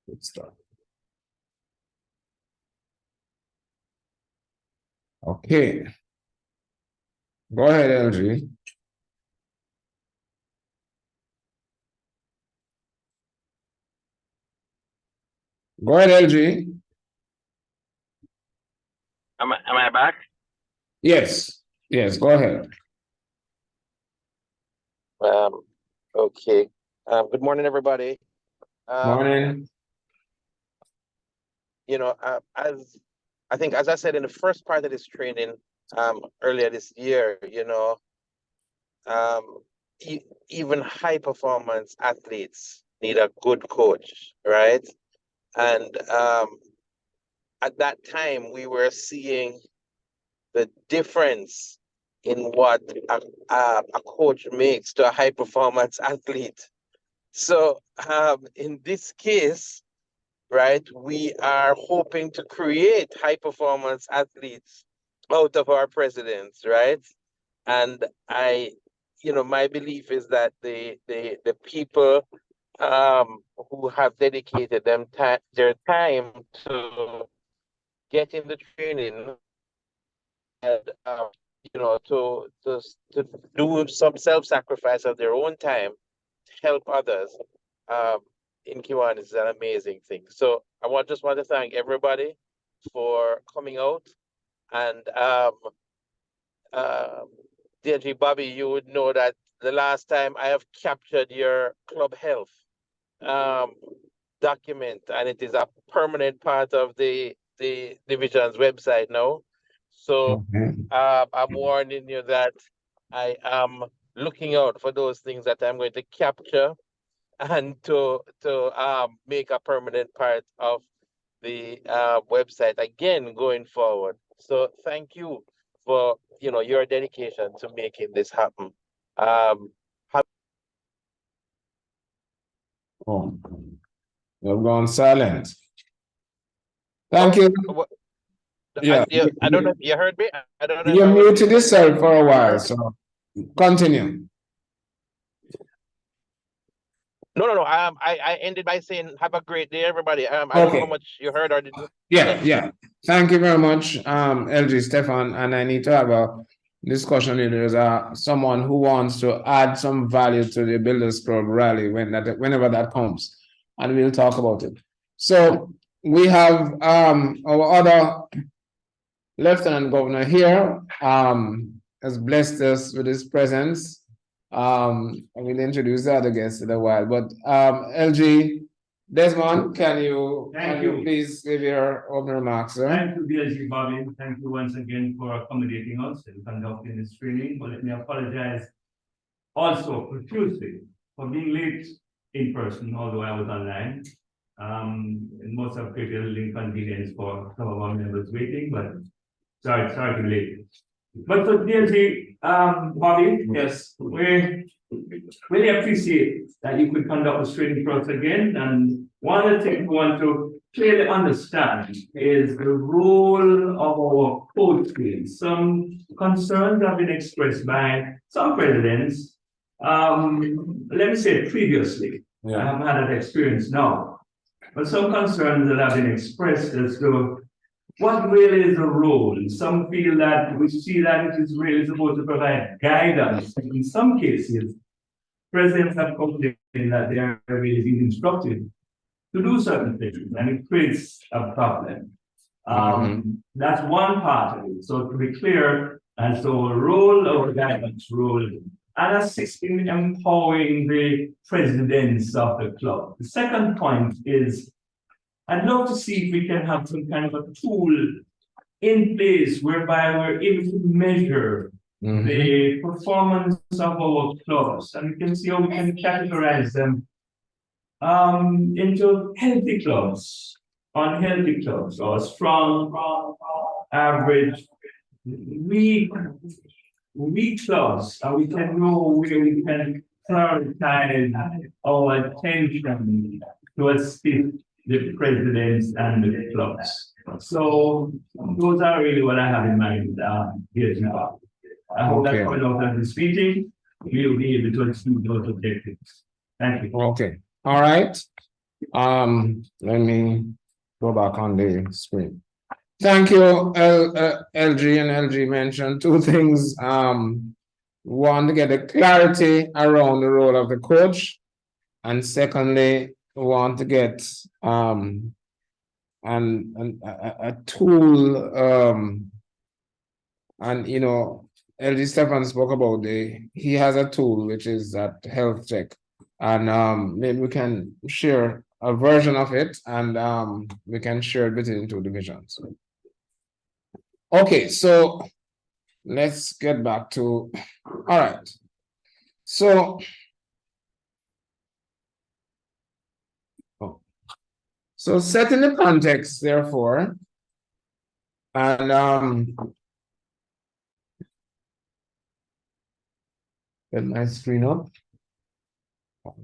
Good stuff. Okay. Go ahead, LG. Go ahead, LG. Am I back? Yes. Yes, go ahead. Okay. Good morning, everybody. Morning. As I think, as I said in the first part of this training, earlier this year, even high performance athletes need a good coach, right? And at that time, we were seeing the difference in what a coach makes to a high performance athlete. So in this case, right, we are hoping to create high performance athletes out of our presidents, right? And my belief is that the people who have dedicated their time to getting the training and to do some self-sacrifice of their own time to help others um, in Kiwanis is an amazing thing. So I just want to thank everybody for coming out. And DG Bobby, you would know that the last time I have captured your club health um, document, and it is a permanent part of the division's website now. So I'm warning you that I am looking out for those things that I'm going to capture and to make a permanent part of the website again going forward. So thank you for your dedication to making this happen. Oh, you've gone silent. Thank you. Yeah. I don't know if you heard me. I don't know if You I was muted yourself for a while, so continue. No. I ended by saying, "Have a great day, everybody." I don't know how Okay. much you heard or did you? Yeah. Thank you very much, LG Stefan. And I need to have a discussion with there's someone who wants to add some value to the Builders Club rally whenever that comes, and we'll talk about it. So we have our other Lieutenant Governor here has blessed us with his presence. I will introduce the other guests in a while, but LG Desmond, can you please give your opening remarks, sir? Thank you, DLG Bobby. Thank you once again for accommodating us and conducting this training. But let me apologize also profusely for being late in person, although I was online. It must have created a little inconvenience for some of our members waiting, but sorry to be late. But for DLG, Bobby, yes, we really appreciate that you could conduct this training for us again. And one of the things we want to clearly understand is the role of our coaches. Some concerns have been expressed by some presidents. Let me say previously, I haven't had that experience now, but some concerns that have been expressed as to what really is the role? Some feel that we see that it is really supposed to provide guidance. In some cases, presidents have complained that they are really being instructed to do certain things, and it creates a problem. That's one part of it. So to be clear, and so role or guidance role, and assisting in empowering the presidents of the club. The second point is I'd love to see if we can have some kind of a tool in place whereby we're able to measure the performance of our clubs, and we can see how we can categorize them into healthy clubs, unhealthy clubs, or strong, average, weak clubs, and we can know where we can prioritize our attention to assist the presidents and the clubs. So those are really what I have in mind here tonight. I hope that coming out of this meeting, we will be able to achieve those objectives. Thank you. Okay. All right. Let me go back on the screen. Thank you, LG, and LG mentioned two things. One, to get a clarity around the role of the coach, and secondly, we want to get a tool, and you know, LG Stefan spoke about he has a tool which is that health check, and maybe we can share a version of it, and we can share it between two divisions. Okay, so let's get back to, all right. So, so setting the context, therefore, and get my screen up.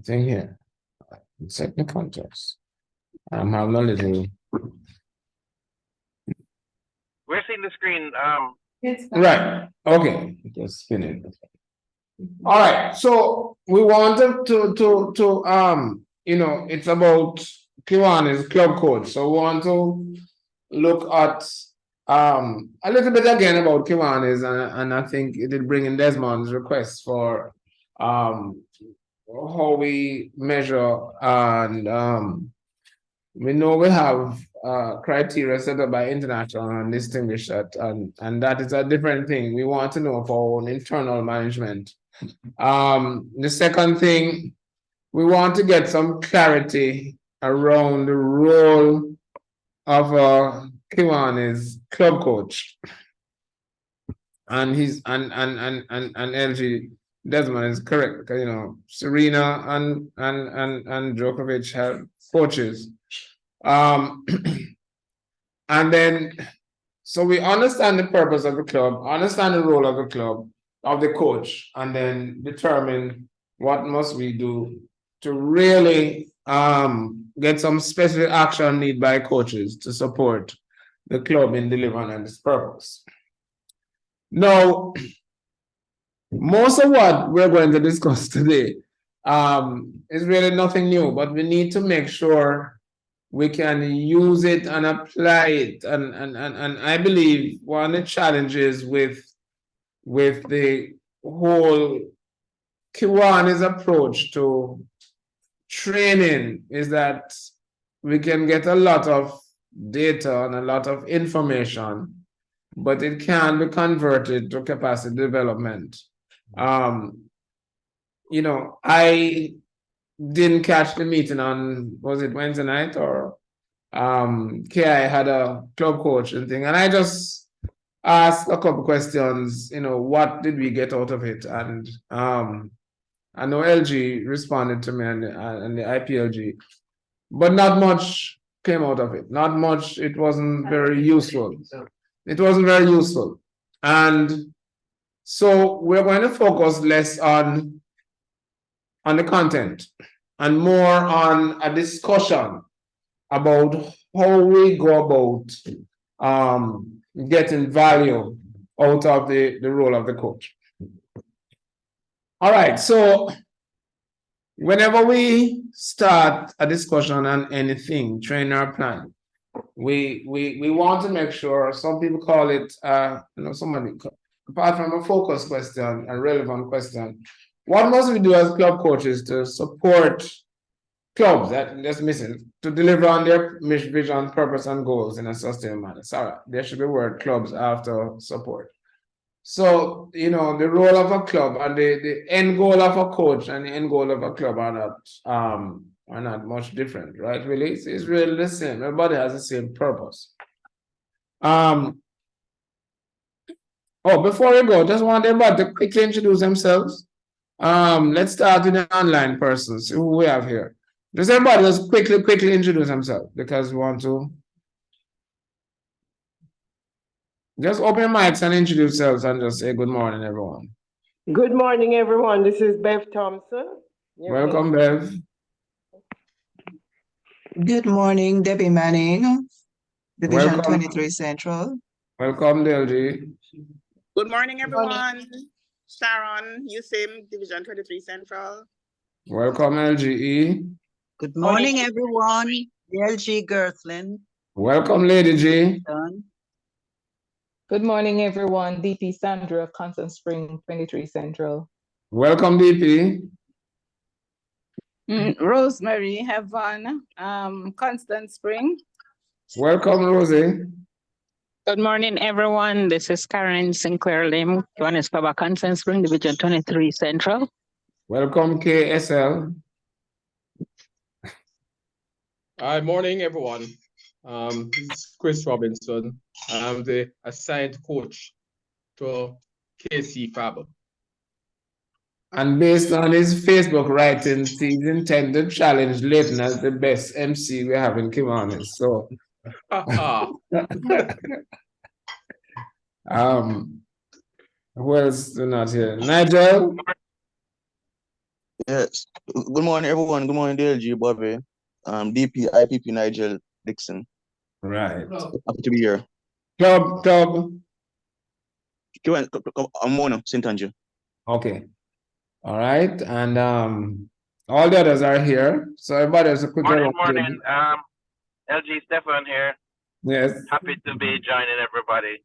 Thing here. Set the context. I'm having a little. We're seeing the screen. Right. Okay. Just spin it. All right. So we wanted to you know, it's about Kiwanis club coach. So we want to look at a little bit again about Kiwanis, and I think it did bring in Desmond's request for how we measure, and we know we have criteria set up by international and distinguished that, and that is a different thing. We want to know for our own internal management. The second thing, we want to get some clarity around the role of Kiwanis club coach, and LG Desmond is correct, because you know Serena and Djokovic have coaches, and then so we understand the purpose of the club, understand the role of the club, of the coach, and then determine what must we do to really get some specific action need by coaches to support the club in delivering on its purpose. Now, most of what we're going to discuss today is really nothing new, but we need to make sure we can use it and apply it. And I believe one of the challenges with the whole Kiwanis approach to training is that we can get a lot of data and a lot of information, but it can be converted to capacity development. You know, I didn't catch the meeting on, was it Wednesday night, or KI had a club coach and thing, and I just asked a couple questions, you know, what did we get out of it? And I know LG responded to me and the IPLG, but not much came out of it. Not much. It wasn't very useful. It wasn't very useful. And so we're going to focus less on the content and more on a discussion about how we go about getting value out of the role of the coach. All right, so whenever we start a discussion on anything, train or plan, we want to make sure, some people call it, you know, somebody, apart from a focus question, a relevant question, what must we do as club coaches to support clubs that's missing to deliver on their mission, vision, purpose, and goals in a sustainable manner? Sorry, there should be word clubs after support. So, you know, the role of a club and the end goal of a coach and the end goal of a club are not much different, right? Really, it's really the same. Everybody has the same purpose. Oh, before we go, just want everybody to quickly introduce themselves. Let's start with the online persons who we have here. Just everybody just quickly introduce themselves, because we want to just open your mics and introduce yourselves and just say good morning, everyone. Good morning, everyone. This is Bev Thompson. Welcome, Bev. Good morning, Debbie Manning, Division Welcome. 23 Central. Welcome, DLG. Good morning, everyone. Sharon, USIM, Division 23 Central. Welcome, LGE. Good morning, everyone. The LG Gerthlin. Welcome, Lady G. Done. Good morning, everyone. DP Sandra, Constant Spring, 23 Central. Welcome, DP. Rosemary Heaven, Constant Spring. Welcome, Rosie. Good morning, everyone. This is Karen Sinclair Lim, Kiwanis Club, Constant Spring, Division 23 Central. Welcome, KSL. Hi, morning, everyone. This is Chris Robinson. I'm the assigned coach to KC Faber. And based on his Facebook writings, he's intended to challenge Leighton as the best MC we have in Kiwanis. So, who else is not here? Nigel? Yes. Good morning, everyone. Good morning, DLG, Bobby. DP, IPP, Nigel Dixon. Right. Happy to be here. Club. I'm Mona, St. Andrew. Okay. All right. And all the others are here. So everybody has a quick Morning. LG Stefan here. Yes. Happy to be joining everybody.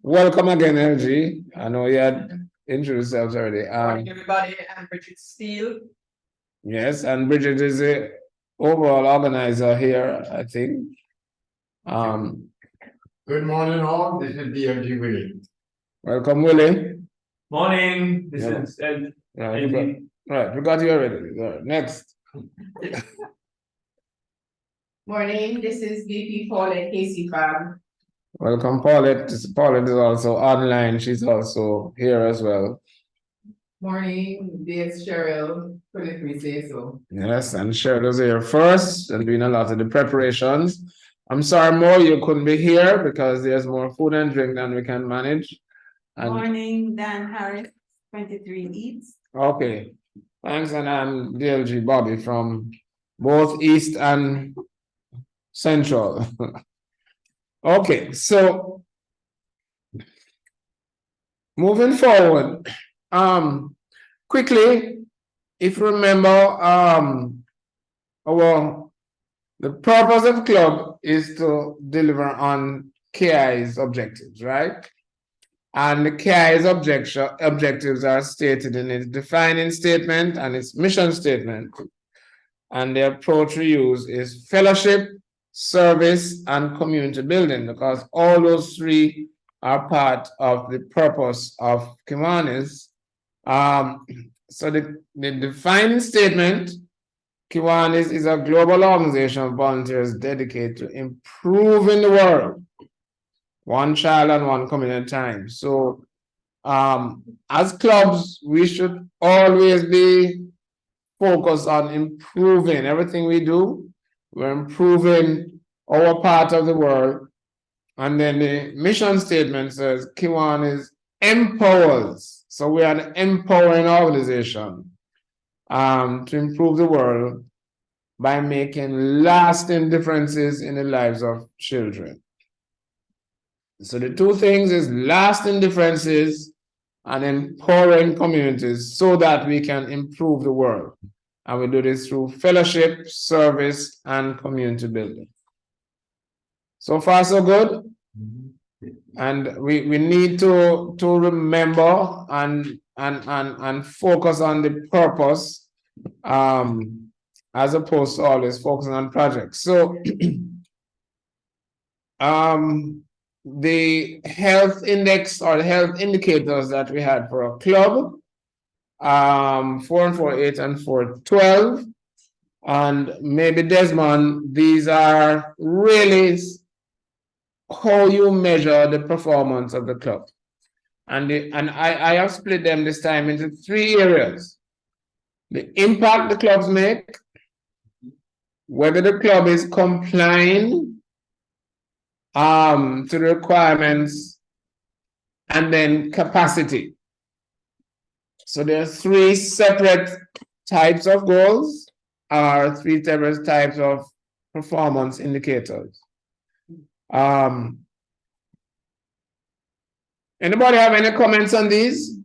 Welcome again, LG. I know you had introduced yourselves already. Morning, everybody. I'm Bridget Steele. Yes, and Bridget is the overall organizer here, I think. Good morning, all. This is DLG Willie. Welcome, Willie. Morning, this is Right, we got you already. Right, next. Morning, this is VP Paulette Casey Fab. Welcome, Paulette. Paulette is also online. She's also here as well. Morning, this Cheryl, 23 say so. Yes, and Cheryl's here first and doing a lot of the preparations. I'm sorry, Mo, you couldn't be here because there's more food and drink than we can manage. And morning, Dan Harris, 23 Eats. okay, thanks, and I'm DLG Bobby from both East and Central. Okay, so moving forward, quickly, if you remember, the purpose of club is to deliver on KI's objectives, right? And the KI's objectives are stated in its defining statement and its mission statement. And the approach we use is fellowship, service, and community building, because all those three are part of the purpose of Kiwanis. So the defining statement, Kiwanis is a global organization of volunteers dedicated to improving the world, one child and one community at a time. So as clubs, we should always be focused on improving everything we do. We're improving our part of the world. And then the mission statement says Kiwanis empowers. So we are an empowering organization to improve the world by making lasting differences in the lives of children. So the two things is lasting differences and empowering communities so that we can improve the world. And we do this through fellowship, service, and community building. So far, so good. And we need to remember and focus on the purpose as opposed to always focusing on projects. So the health index or the health indicators that we had for a club, 4 and 4, 8 and 4, 12, and maybe Desmond, these are really how you measure the performance of the club. And I have split them this time into 3 areas. The impact the clubs make, whether the club is complying to the requirements, and then capacity. So there are 3 separate types of goals, or 3 separate types of performance indicators. Anybody have any comments on these?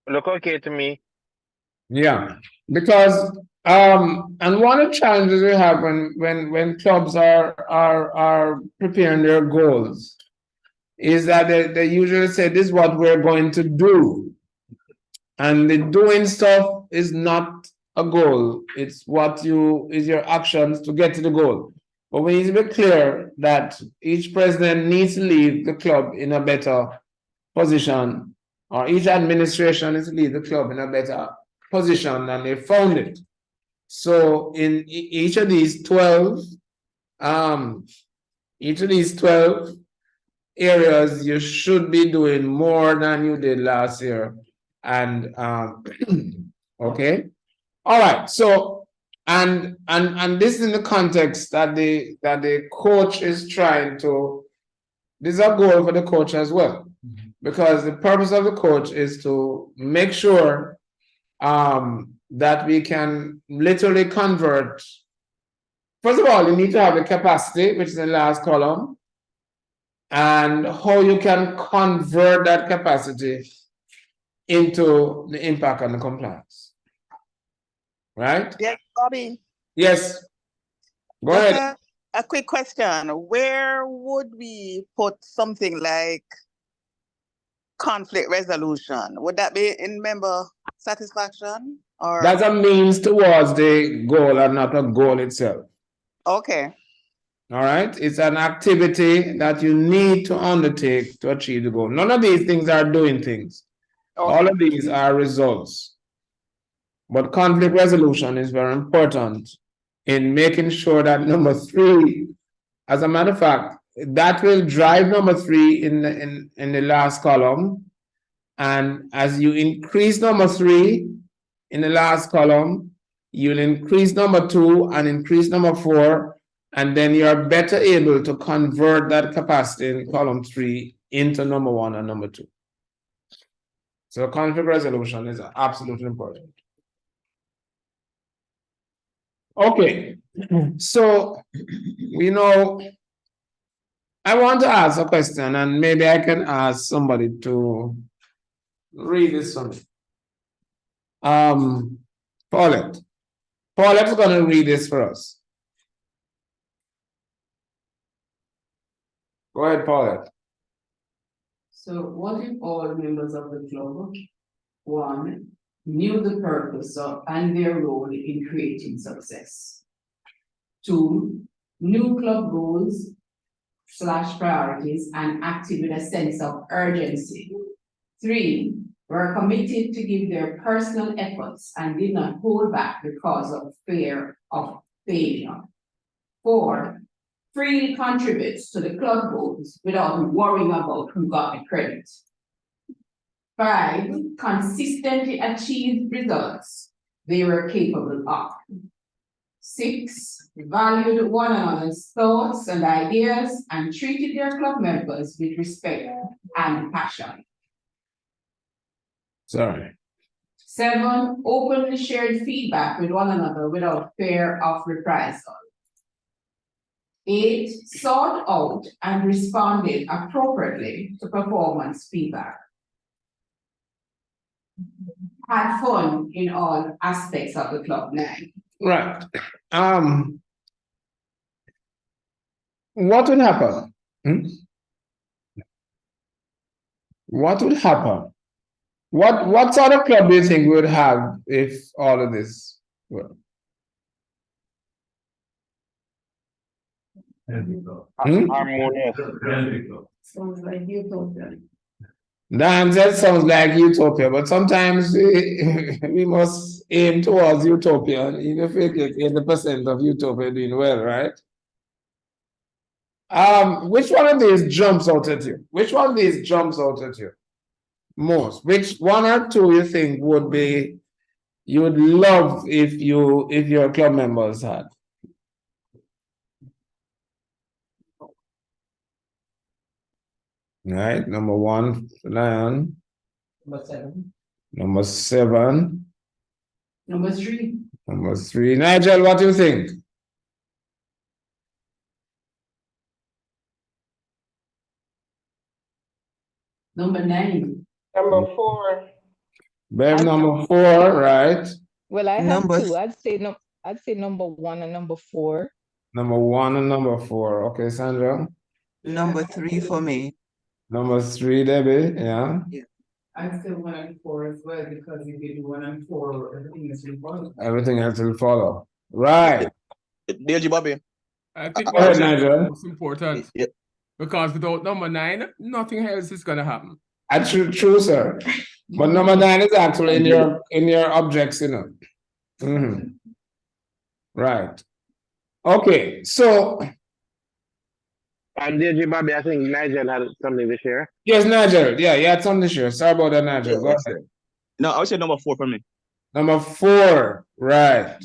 look okay to me. Yeah, because and one of the challenges we have when clubs are preparing their goals is that they usually say this is what we're going to do, and the doing stuff is not a goal. It's what you is your actions to get to the goal. But we need to be clear that each president needs to leave the club in a better position, or each administration needs to leave the club in a better position than they found it. So in each of these 12, each of these 12 areas, you should be doing more than you did last year. And okay. All right. So and this is in the context that the coach is trying to, this is a goal for the coach as well. Because the purpose of the coach is to make sure that we can literally convert. First of all, you need to have the capacity, which is in the last column, and how you can convert that capacity into the impact on the compliance. Right? Yes, Bobby. Yes. Go Just ahead. a quick question. Where would we put something like conflict resolution? Would that be in member satisfaction or? That's a means towards the goal and not a goal itself. Okay. All right. It's an activity that you need to undertake to achieve the goal. None of these things are doing things. Okay. All of these are results. But conflict resolution is very important in making sure that number 3, as a matter of fact, that will drive number 3 in the last column. And as you increase number 3 in the last column, you'll increase number 2 and increase number 4, and then you're better able to convert that capacity in column 3 into number 1 and number 2. So conflict resolution is absolutely important. Okay, so we know I want to ask a question, and maybe I can ask somebody to read this for me. Paulette's going to read this for us. Go ahead, Paulette. So what if all members of the club, 1, knew the purpose of and their role in creating success? 2, knew club goals / priorities and acted with a sense of urgency. 3, were committed to give their personal efforts and did not hold back because of fear of failure. 4, freely contributes to the club goals without worrying about who got the credit. 5, consistently achieved results they were capable of. 6, valued one another's thoughts and ideas and treated their club members with respect and passion. Sorry. 7, openly shared feedback with one another without fear of reprisal. 8, sought out and responded appropriately to performance feedback. Had fun in all aspects of the club. 9. Right. What would happen? What would happen? What sort of club do you think we would have if all of this were? Harmonious. Sounds like utopia. Dan, that sounds like utopia, but sometimes we must aim towards utopia, even if we get 80% of utopia doing well, right? Which one of these jumps out at you? Which one of these jumps out at you most? Which 1 or 2 you think would be you would love if your club members had? Right, number 1, Lion. Number 7. Number 7. Number 3. Number 3. Nigel, what do you think? Number 9. Number 4. Bev I'd- number 4, right? Well, I have Number two. I'd say number 1 and number 4. Number 1 and number 4. Okay, Sandra. number 3 for me. Number 3, Debbie. Yeah. I'd say 1 and 4 as well, because if you do 1 and 4, everything else will follow. Everything else will follow. Right. LG Bobby. I think Go ahead, that's Nigel. most important Yeah. because without number 9, nothing else is gonna happen. That's true, sir. But number 9 is actually in your objects, you know. Mhm. Right. Okay, so And DG Bobby, I think Nigel had something to share. yes, Nigel. Yeah, you had something to share. Sorry about that, Nigel. Go ahead. No, I would say number 4 for me. Number 4. Right.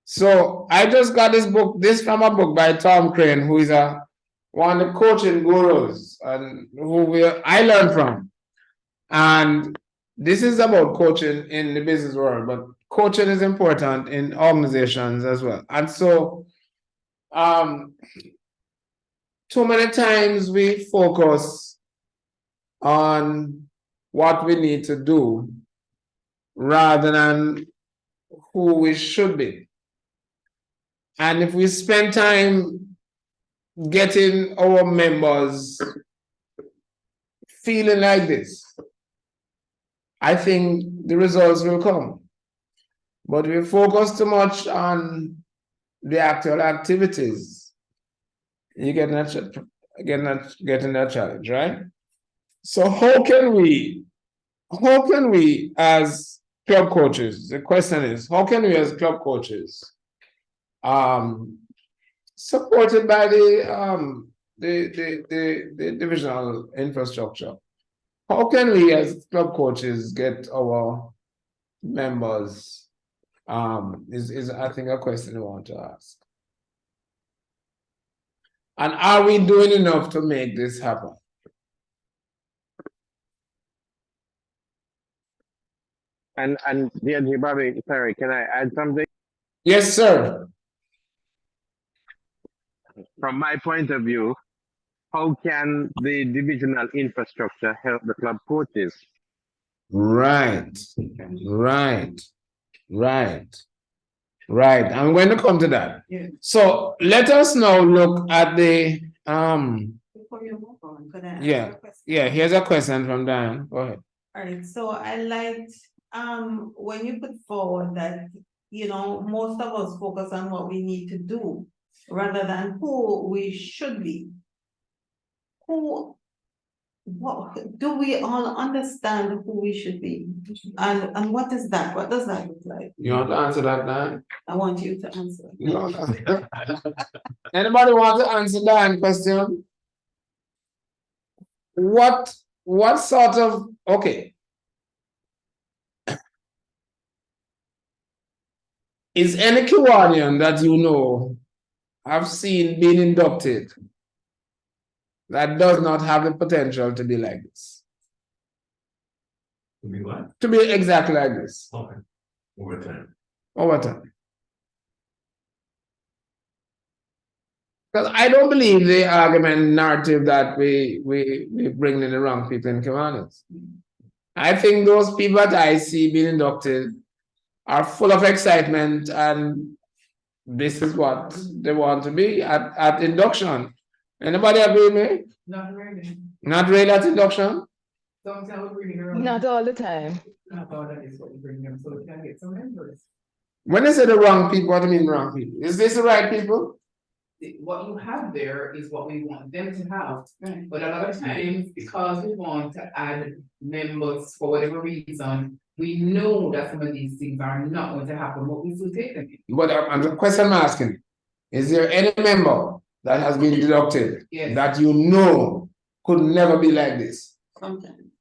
So I just got this from a book by Tom Crane, who is one of the coaching gurus and I learned from. And this is about coaching in the business world, but coaching is important in organizations as well. And so too many times we focus on what we need to do rather than who we should be. And if we spend time getting our members feeling like this, I think the results will come. But we focus too much on the actual activities, you get getting that challenge, right? So how can we as club coaches, the question is, how can we as club coaches, supported by the divisional infrastructure, how can we as club coaches get our members, is I think a question we want to ask. And are we doing enough to make this happen? And DG Bobby, sorry, can I add something? Yes, sir. From my point of view, how can the divisional infrastructure help the club coaches? Right. I'm going to come to that. Yeah. So let us now look at the Before you move on, could I ask yeah. a question? Yeah, here's a question from Diane. Go ahead. All right, so I liked, when you put forward that, most of us focus on what we need to do rather than who we should be. Do we all understand who we should be? And what is that? What does that look like? You want to answer that, Diane? I want you to answer. Anybody want to answer that question? What sort of, okay. Is any Kiwanian that you know have seen being inducted that does not have the potential to be like this? To be what? To be exactly like this. Okay. Over time. Over time. Because I don't believe the argument narrative that we bring in the wrong people in Kiwanis. I think those people that I see being inducted are full of excitement, and this is what they want to be at induction. Anybody agree with me? Not really. Not really at induction? Sometimes we bring them. Not all the time. Not all that is what we bring them, so we can get some members. When you say the wrong people, what do you mean wrong people? Is this the right people? What you have there is what we want them to have, but a lot of times, because we want to add members for whatever reason, we know that some of these things are not going to happen, but we still take them. But the question I'm asking, is there any member that has been deducted that you know could never be like this? Sometimes.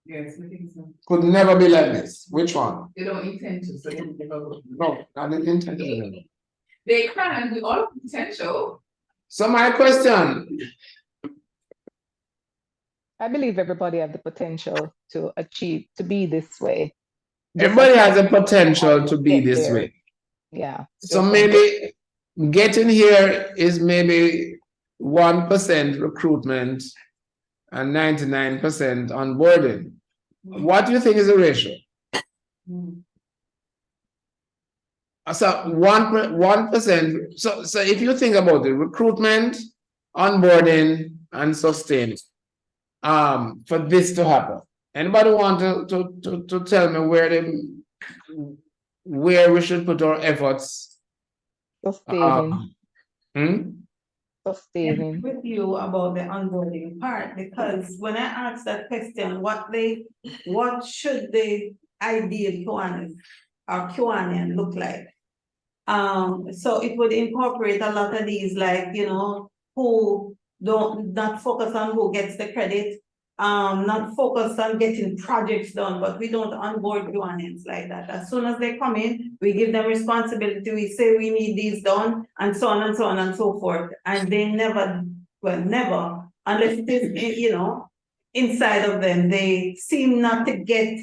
Yes, we think so. Could never be like this? Which one? They don't intend to, so they don't give up. No, not intentional. They can, with all of the potential. So my question. I believe everybody has the potential to achieve, to be this way. Everybody has a potential to be this way. Yeah. So maybe getting here is maybe 1% recruitment and 99% onboarding. What do you think is the ratio? So 1%. So if you think about it, recruitment, onboarding, and sustaining, for this to happen. Anybody want to tell me where we should put our efforts? Sustaining. Sustaining. With you about the onboarding part, because when I asked that question, what should the ideal Kiwanis or Kiwanian look like? So it would incorporate a lot of these, like, who not focus on who gets the credit, not focus on getting projects done, but we don't onboard Kiwanians like that. As soon as they come in, we give them responsibility, we say we need these done, and so on and so on and so forth. And they never, unless it is, inside of them, they seem not to get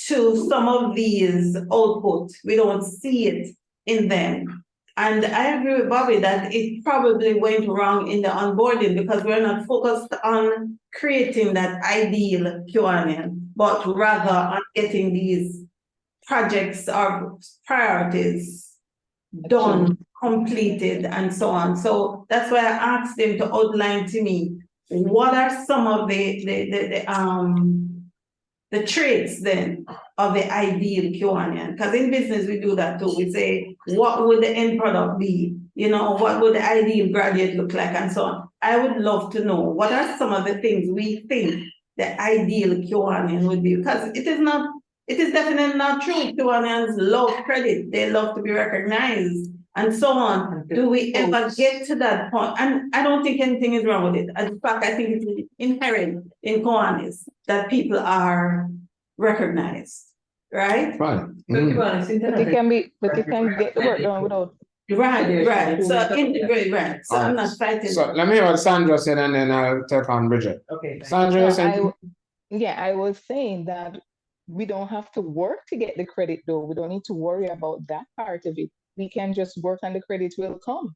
to some of these outputs. We don't see it in them. And I agree with Bobby that it probably went wrong in the onboarding because we're not focused on creating that ideal Kiwanian, but rather on getting these projects or priorities done, completed, and so on. So that's why I asked them to outline to me what are some of the traits then of the ideal Kiwanian. Because in business we do that too. We say, what would the end product be? What would the ideal graduate look like, and so on. I would love to know what are some of the things we think the ideal Kiwanian would be, because it is definitely not true. Kiwanians love credit, they love to be recognized, and so on. Do we ever get to that point? And I don't think anything is wrong with it. In fact, I think it's inherent in Kiwanis that people are recognized, right? Right. But it can get the work done without. Right. So integrate, right. So I'm not fighting. So let me hear what Sandra said, and then I'll take on Bridget. Okay. Sandra, I was saying that we don't have to work to get the credit though. We don't need to worry about that part of it. We can just work and the credit will come.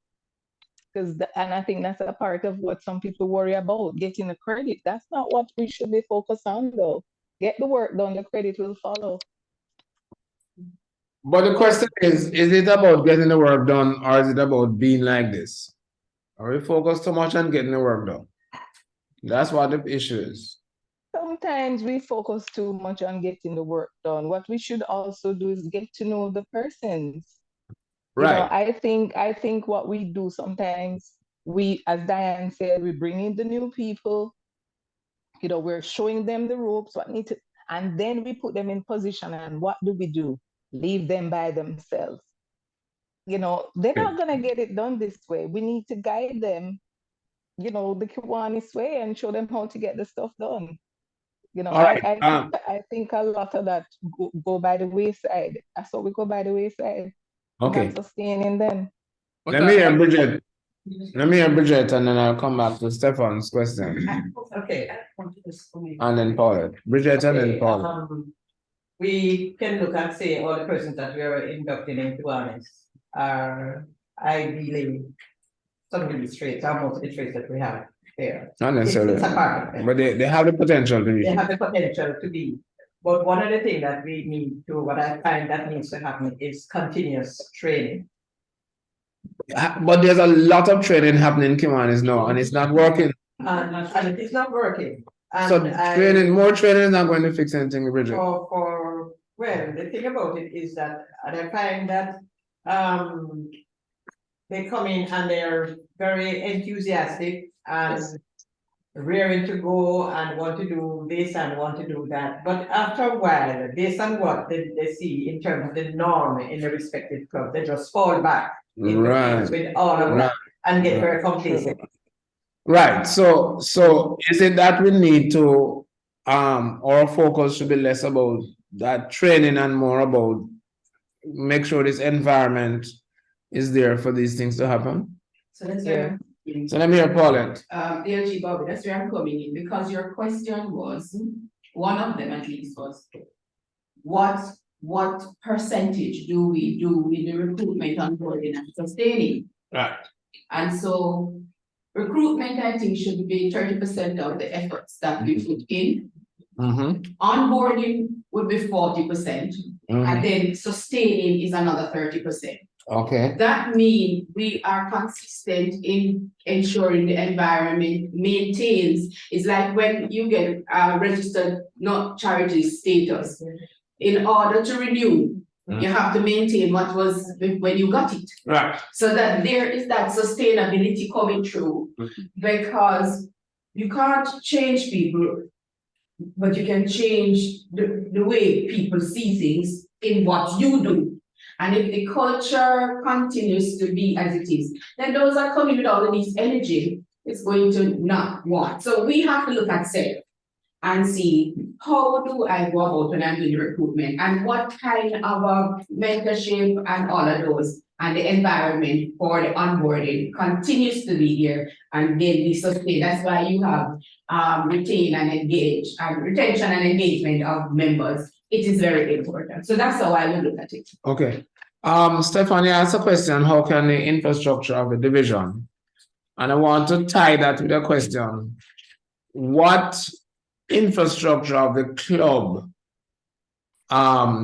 And I think that's a part of what some people worry about, getting the credit. That's not what we should be focused on though. Get the work done, the credit will follow. But the question is it about getting the work done, or is it about being like this? Are we focused too much on getting the work done? That's what the issue is. Sometimes we focus too much on getting the work done. What we should also do is get to know the persons. Right. I think what we do sometimes, as Diane said, we bring in the new people, we're showing them the ropes, and then we put them in position, and what do? Leave them by themselves. They're not gonna get it done this way. We need to guide them, the Kiwanis way, and show them how to get the stuff done. I think a lot of that go by the wayside. That's what we go by the wayside. Okay. Not sustaining them. Let me hear Bridget, and then I'll come back to Stefan's question. Okay. And then Paul. Bridget and then Paul. We can look and say all the persons that we are inducting into Kiwanis are ideally some of the traits, or most of the traits that we have there. Not necessarily. It's a part of them. But they have the potential to be. They have the potential to be. But one of the things that we need to, what I find that needs to happen is continuous training. But there's a lot of training happening in Kiwanis now, and it's not working. And it's not working. And so more training is not going to fix anything, Bridget. Well, the thing about it is that, and I find that they come in and they're very enthusiastic and raring to go and want to do this and want to do that. But after a while, based on what they see in terms of the norm in the respective club, they just fall back with all of that and get very complacent. Right. So is it that we need to our focus should be less about that training and more about make sure this environment is there for these things to happen? So that's So let me hear Paulette. LG Bobby, that's where I'm coming in, because your question was, one of them at least was, what percentage do we do in the recruitment, onboarding, and sustaining? Right. And so Recruitment, I think, should be 30% of the efforts that we put in. Mm-hmm. Onboarding would be 40%, and then sustaining is another 30%. Okay. That means we are consistent in ensuring the environment maintains. It's like when you get registered not charity status. In order to renew, you have to maintain what was when you got it. Right. So that there is that sustainability coming through, because you can't change people, but you can change the way people see things in what you do. And if the culture continues to be as it is, then those that come in with all of this energy, it's going to not want. So we have to look at self and see, how do I go about when I'm doing recruitment, and what kind of mentorship and all of those, and the environment for the onboarding continues to be here, and then we sustain. That's why you have retain and engage, and retention and engagement of members. It is very important. So that's how I would look at it. Okay. Stephanie asked a question, how can the infrastructure of the division? And I want to tie that with a question. What infrastructure of the club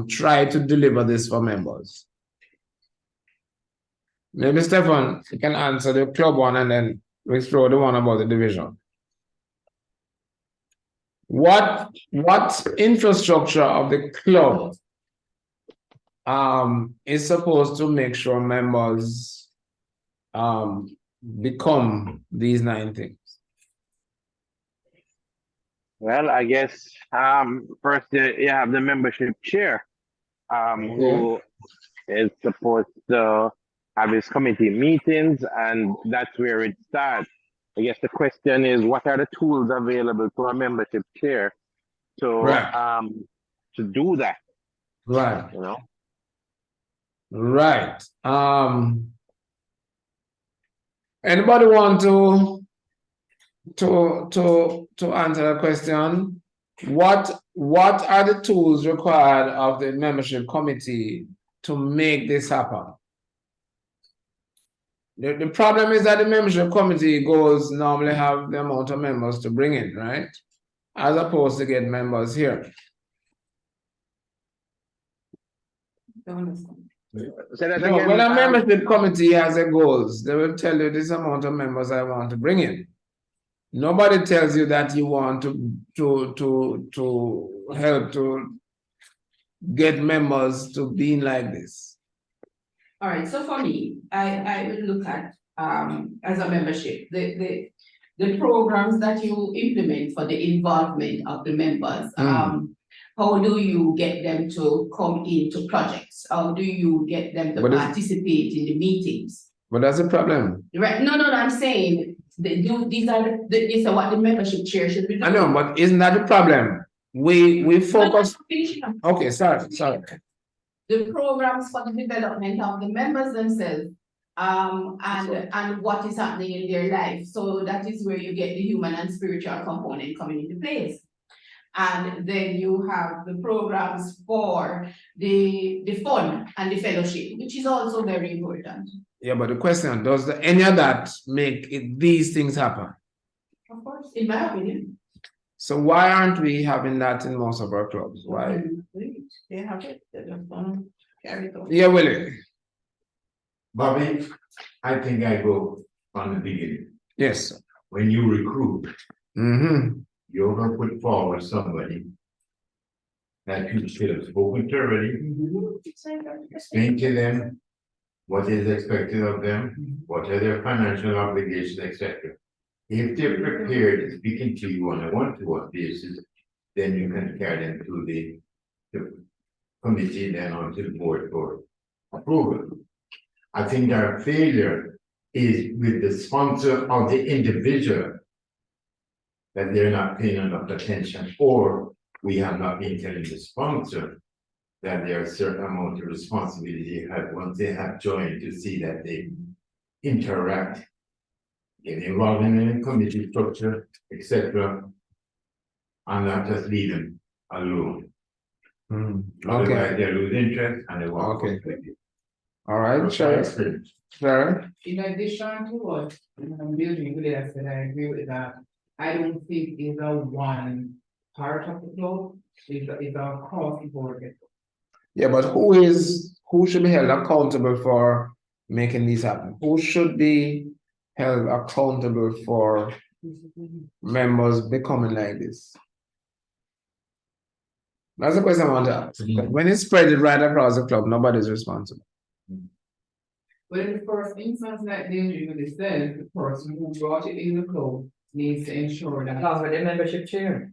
try to deliver this for members? Maybe Stefan, you can answer the club one and then we explore the one about the division. What infrastructure of the club is supposed to make sure members become these 9 things? Well, I guess first you have the membership chair, who is supposed to have his committee meetings, and that's where it starts. I guess the question is, what are the tools available for a membership chair to do that? Right. You know. Right. Anybody want to answer a question? What are the tools required of the membership committee to make this happen? The problem is that the membership committee goals normally have the amount of members to bring in, right? As opposed to get members here. Say that No, again, when a membership committee has a goals, they will tell you this amount of members I want to bring in. Nobody tells you that you want to help to get members to being like this. All right, so for me, I will look at as a membership, the programs that you implement for the involvement of the members. How do you get them to come into projects? How do you get them to participate in the meetings? But that's a problem. Right? No, I'm saying these are what the membership chair should be doing. I know, but isn't that the problem? We focus. Okay, sorry. The programs for the development of the members themselves, and what is happening in their life. So that is where you get the human and spiritual component coming into place. And then you have the programs for the fun and the fellowship, which is also very important. Yeah, but the question, does any of that make these things happen? Of course, in my opinion. So why aren't we having that in most of our clubs? Why? They have it, they just don't carry it on. Yeah, Willie. Bobby, I think I go on the beginning. Yes. When you recruit, you're going to put forward somebody that you should have spoken to already. Explain to them what is expected of them, what are their financial obligations, etc. If they're prepared to speaking to you on a one-to-one basis, then you can carry them to the committee, then on to the board for approval. I think our failure is with the sponsor of the individual, that they're not paying enough attention, or we have not been telling the sponsor that there are a certain amount of responsibility they have once they have joined, to see that they interact, get involved in a committee structure, etc., and not just leave them alone. Otherwise, they lose interest and they walk away. All right, Sharon. Sharon? In addition to what Building Leader said, I agree with that. I don't think either one part of the club is across the board. Yeah, but who should be held accountable for making these happen? Who should be held accountable for members becoming like this? That's the question I want to ask. When it's spread right across the club, nobody's responsible. But in the first instance, like David really said, the person who brought it in the club needs to ensure that. The membership chair.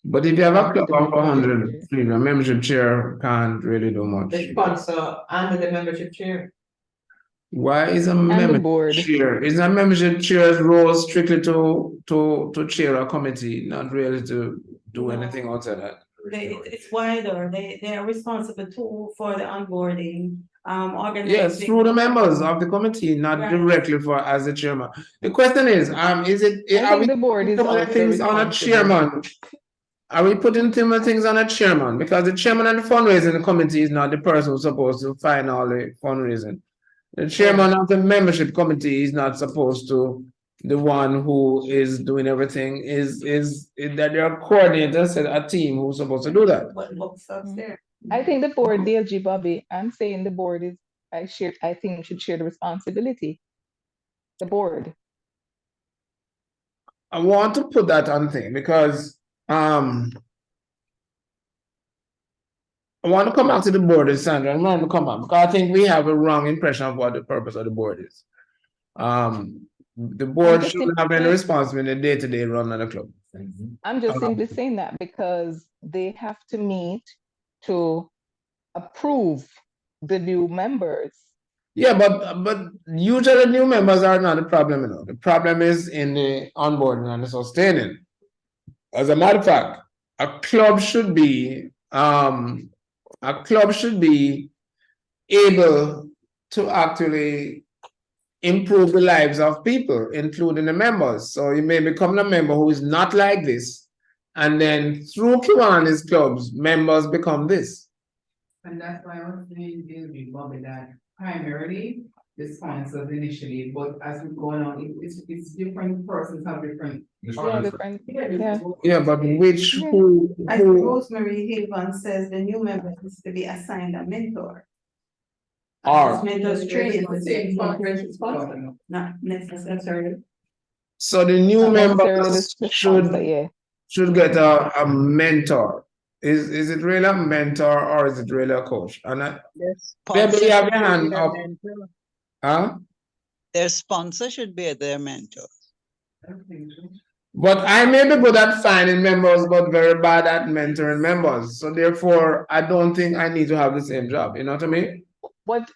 But if you have a club of 100 people, a membership chair can't really do much. The sponsor and the membership chair. Why is a membership chair? Is a membership chair's role strictly to chair a committee, not really to do anything outside that? It's wider. They are responsible too for the onboarding. Yes, through the members of the committee, not directly for as the chairman. The question is it are we the board is putting things on a chairman? Are we putting things on a chairman? Because the chairman of the fundraising committee is not the person who's supposed to find all the fundraising. The chairman of the membership committee is not supposed to, the one who is doing everything is that there are coordinators, a team who's supposed to do that. What books upstairs? I think the board, DLG Bobby, I'm saying the board is, I think should share the responsibility. The board. I want to put that on thing because I want to come back to the board, Sandra. I want to come back because I think we have a wrong impression of what the purpose of the board is. The board shouldn't have any responsibility in the day-to-day run of the club. I'm just simply saying that because they have to meet to approve the new members. Yeah, but usually new members are not the problem, you know. The problem is in the onboarding and the sustaining. As a matter of fact, a club should be able to actually improve the lives of people, including the members. So you may become a member who is not like this, and then through Kiwanis clubs, members become this. And that's why I was saying, Bobby, that primarily the sponsors initially, but as we go on, it's different persons have different. Yeah, but who? As Rosemary Haven says, the new member is to be assigned a mentor. Mentors training. Not necessarily. So the new members should get a mentor. Is it really a mentor or is it really a coach? And maybe you have your hand up. Huh? Their sponsor should be their mentor. But I may be good at finding members, but very bad at mentoring members. So therefore, I don't think I need to have the same job. You know what I mean? What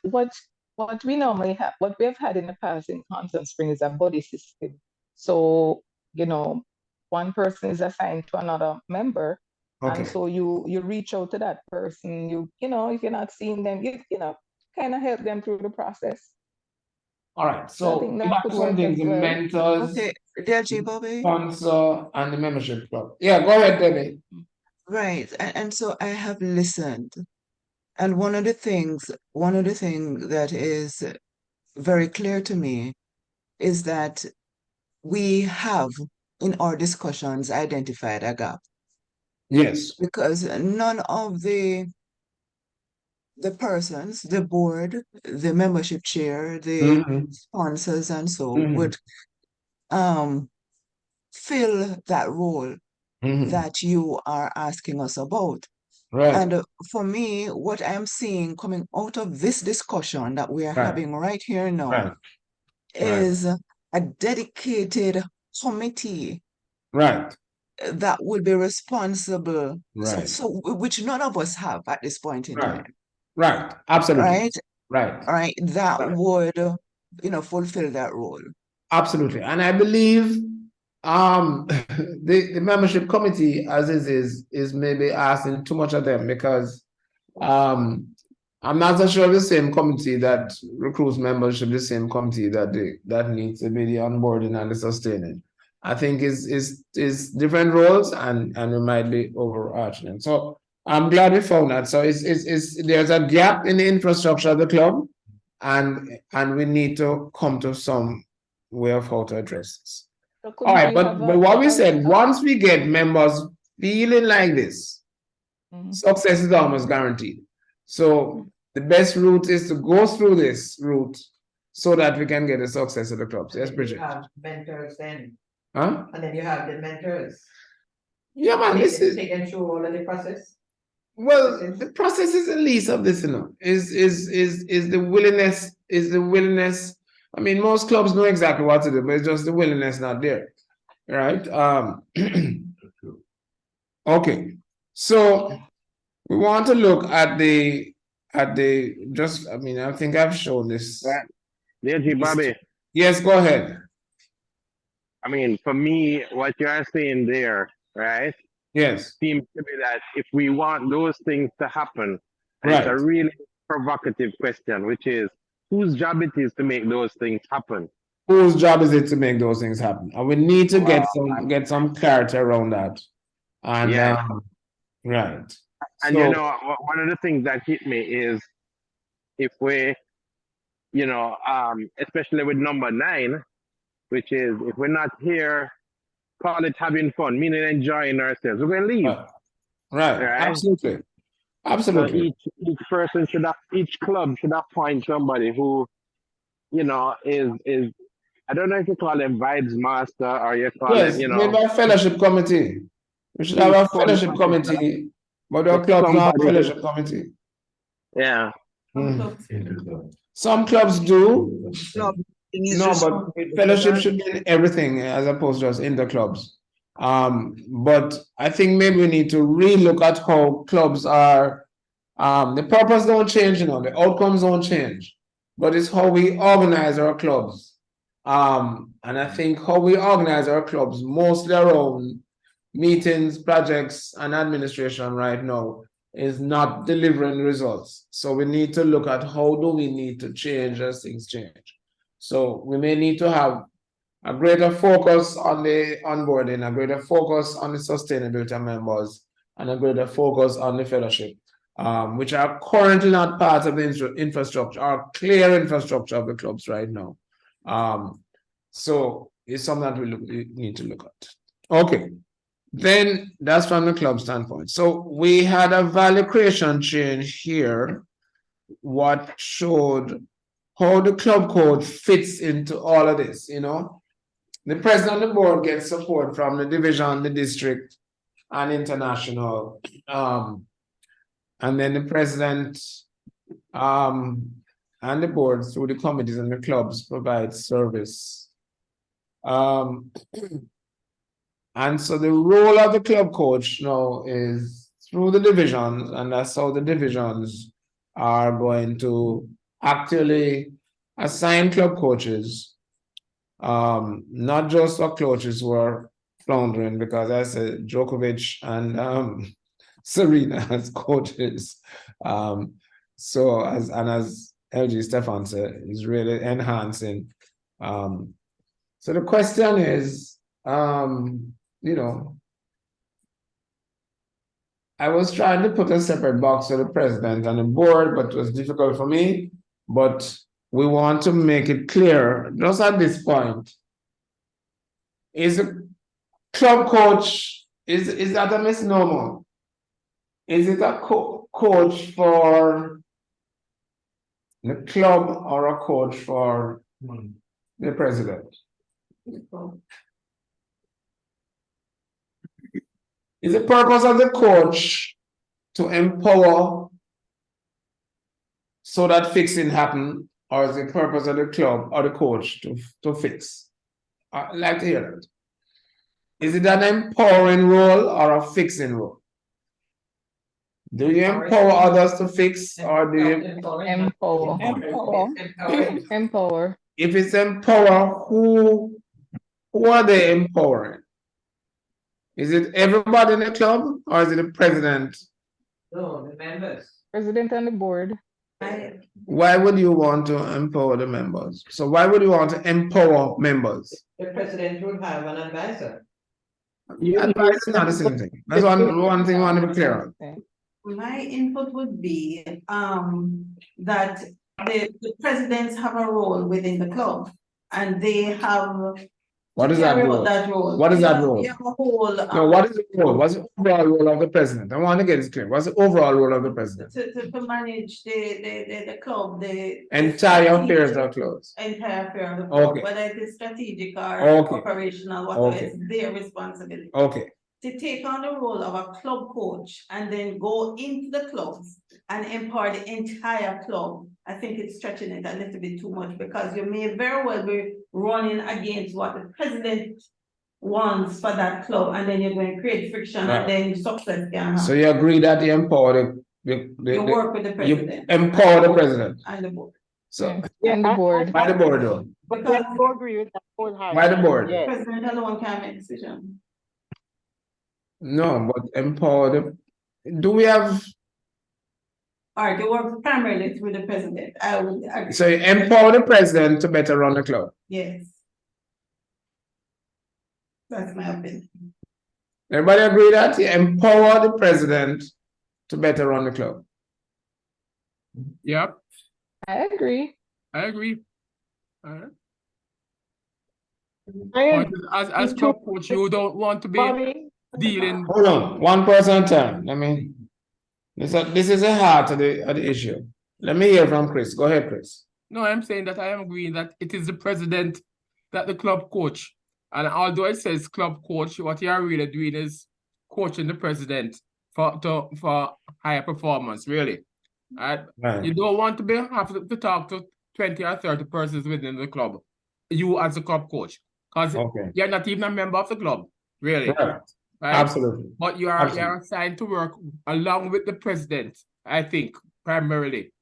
we normally have, what we have had in the past in Constant Spring is a buddy system. So, you know, one person is assigned to another member. Okay. And so you reach out to that person, you know, if you're not seeing them, you know, kind of help them through the process. All right. So back to some things, the mentors, sponsor, and the membership club. Yeah, go ahead, Debbie. Right. And so I have listened. And one of the things that is very clear to me is that we have in our discussions identified a gap. Yes. Because none of the persons, the board, the membership chair, the sponsors and so would fill that role that you are asking us about. Right. And for me, what I'm seeing coming out of this discussion that we are having right here now is a dedicated committee. Right. That would be responsible, right? So which none of us have at this point in time. Right, absolutely. Right, right. Right. That would, you know, fulfill that role. Absolutely, and I believe, the membership committee as is maybe asking too much of them because, I'm not so sure the same committee that recruits membership, the same committee that needs to be the onboarding and the sustaining. I think is different roles and we might be overarching. So I'm glad we found that. So it's there's a gap in the infrastructure of the club, and we need to come to some way of how to address this. So All right, we but have what we said, once we get members feeling like this, success is almost guaranteed. So the best route is to go through this route so that we can get the success of the clubs. Yes, Bridget. You have mentors then, Huh? and then you have the mentors. Yeah, man, this is Take them through all of the process. well, the process is the least of this, you know, is the willingness. I mean, most clubs know exactly what to do, but it's just the willingness not there. Right? Okay. So we want to look at the just I mean, I think I've shown this. LG Bobby. Yes, go ahead. I mean, for me, what you are saying there, right? Yes. Seems to be that if we want those things to happen, and it's a Right. really provocative question, which is whose job it is to make those things happen. Whose job is it to make those things happen? And we need to get some clarity around that. And Yeah. right. And So- you know, one of the things that hit me is if we, you know, especially with number 9, which is if we're not here, call it having fun, meaning enjoying ourselves, we're going to leave. Right. Absolutely. Absolutely. So each person should have, each club should appoint somebody who, you know, is I don't know if you call them vibes master or you call Yes, them, you maybe know. a fellowship committee. We should have a fellowship committee, but our clubs don't have a fellowship committee. Yeah. Some clubs do. No, but fellowship should be in everything as opposed to just in the clubs. But I think maybe we need to relook at how clubs are. The purpose don't change, you know, the outcomes don't change, but it's how we organize our clubs. And I think how we organize our clubs mostly around meetings, projects, and administration right now is not delivering results. So we need to look at how do we need to change as things change. So we may need to have a greater focus on the onboarding, a greater focus on the sustainability of members, and a greater focus on the fellowship, which are currently not part of the infrastructure, or clear infrastructure of the clubs right now. So it's something that we need to look at. Okay, then that's from the club standpoint. So we had a value creation change here, what showed how the club code fits into all of this, you know. The president of the board gets support from the division, the district, and international. And then the president and the board through the committees and the clubs provide service. And so the role of the club coach now is through the divisions, and that's how the divisions are going to actually assign club coaches, not just for coaches who are floundering, because I said Djokovic and Serena as coaches. So as LG Stefan said, is really enhancing. So the question is, you know, I was trying to put a separate box for the president and the board, but it was difficult for me. But we want to make it clear, just at this point, is a club coach, is that a misnomer? Is it a coach for the club or a coach for the president? Is the purpose of the coach to empower so that fixing happen, or is the purpose of the club or the coach to fix? I'd like to hear that. Is it an empowering role or a fixing role? Do you empower others to fix, or do you Empower. Empower. If it's empower, who are they empowering? Is it everybody in the club, or is it the president? No, the members. President and the board. Why would you want to empower the members? So why would you want to empower members? The president would have an advisor. Advice is not the same thing. That's one thing I want to be clear on. My input would be, that the presidents have a role within the club and they have What to is that carry out role? that role. What is You that have- role? You have a whole. No, what is the role? What's the overall role of the president? I want to get it clear. What's the overall role of the president? To manage the club, the. Entire affairs of clubs. Entire affair of the club, Okay. whether it is strategic or Okay. operational, whatever, Okay. it's their responsibility. Okay. To take on the role of a club coach and then go into the clubs and empower the entire club, I think it's stretching it a little bit too much because you may very well be running against what the president wants for that club, and then you're going to create friction Right. and then success can So happen. you agree that you empower You work with the you president. empower the president. And the board. So And the board. by the board though. Because I do agree with that wholeheartedly. By the board. the Yes. president alone can't make decisions. No, but empower the. Do we have? All right, you work primarily through the president. I would agree. So you empower the president to better run the club. Yes. That's my opinion. Everybody agree that you empower the president to better run the club. Yep, I agree. I agree. Alright. I But as club coach, you don't want to be Bobby, dealing. Hold on, one person at a time. Let me. This is the heart of the issue. Let me hear from Chris. Go ahead, Chris. No, I'm saying that I am agreeing that it is the president that the club coach. And although it says club coach, what you are really doing is coaching the president for higher performance, really. Right? Right. You don't want to have to talk to 20 or 30 persons within the club. You as a club coach. Because Okay. you're not even a member of the club, really. Right. Right? Absolutely. But you're assigned to work along with the president, I think, primarily.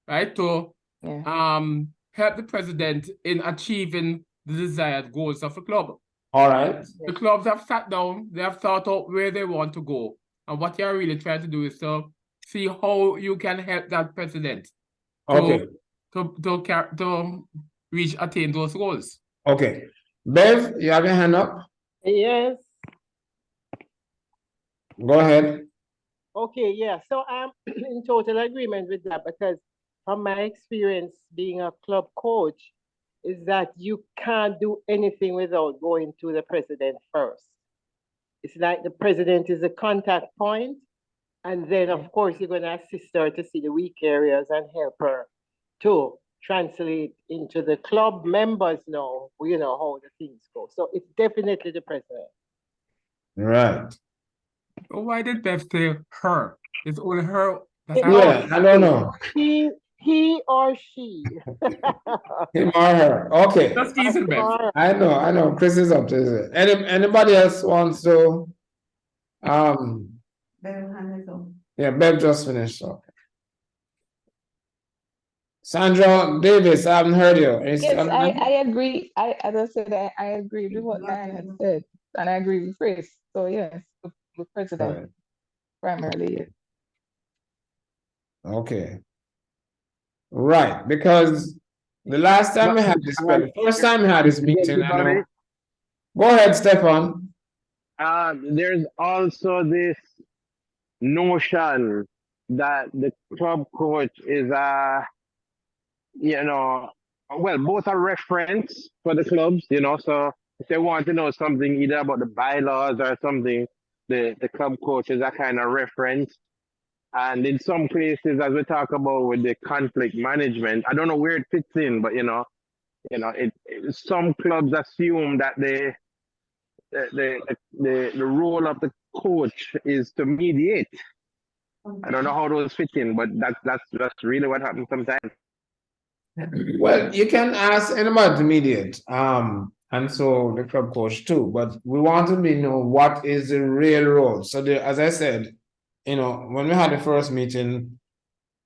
Right? To help the president in achieving the desired goals of the club. All right. The clubs have sat down, they have thought out where they want to go. And what you're really trying to do is to see how you can help that president Okay. to attain those goals. Okay. Bev, you have your hand up? yes. Go ahead. Okay, yeah. So I'm in total agreement with that because from my experience being a club coach, is that you can't do anything without going to the president first. It's like the president is a contact point, and then of course you're going to assist her to see the weak areas and help her to translate into the club members know, you know, how the things go. So it's definitely the president. Right. Why did Bev say her? It's only her. Yeah, I don't know. He or she. Him or her. Okay. Just teasing, Bev. I know. Chris is up to it. Anybody else wants to? Yeah, Bev just finished. Okay. Sandra Davis, I haven't heard you. Yes, I agree. As I said, I agree with what Diane had said, and I agree with Chris. So yes, the president primarily. Yes. Okay. Right, because the last time we had this, the first time we had this meeting, I know. Go ahead, Stefan. There's also this notion that the club coach is both a reference for the clubs, so if they want to know something either about the bylaws or something, the club coach is a kind of reference. And in some places, as we talk about with the conflict management, I don't know where it fits in, but some clubs assume that the role of the coach is to mediate. I don't know how those fit in, but that's really what happens sometimes. Well, you can ask anybody to mediate, and so the club coach too. But we want to know what is the real role. So, as I said, when we had the first meeting,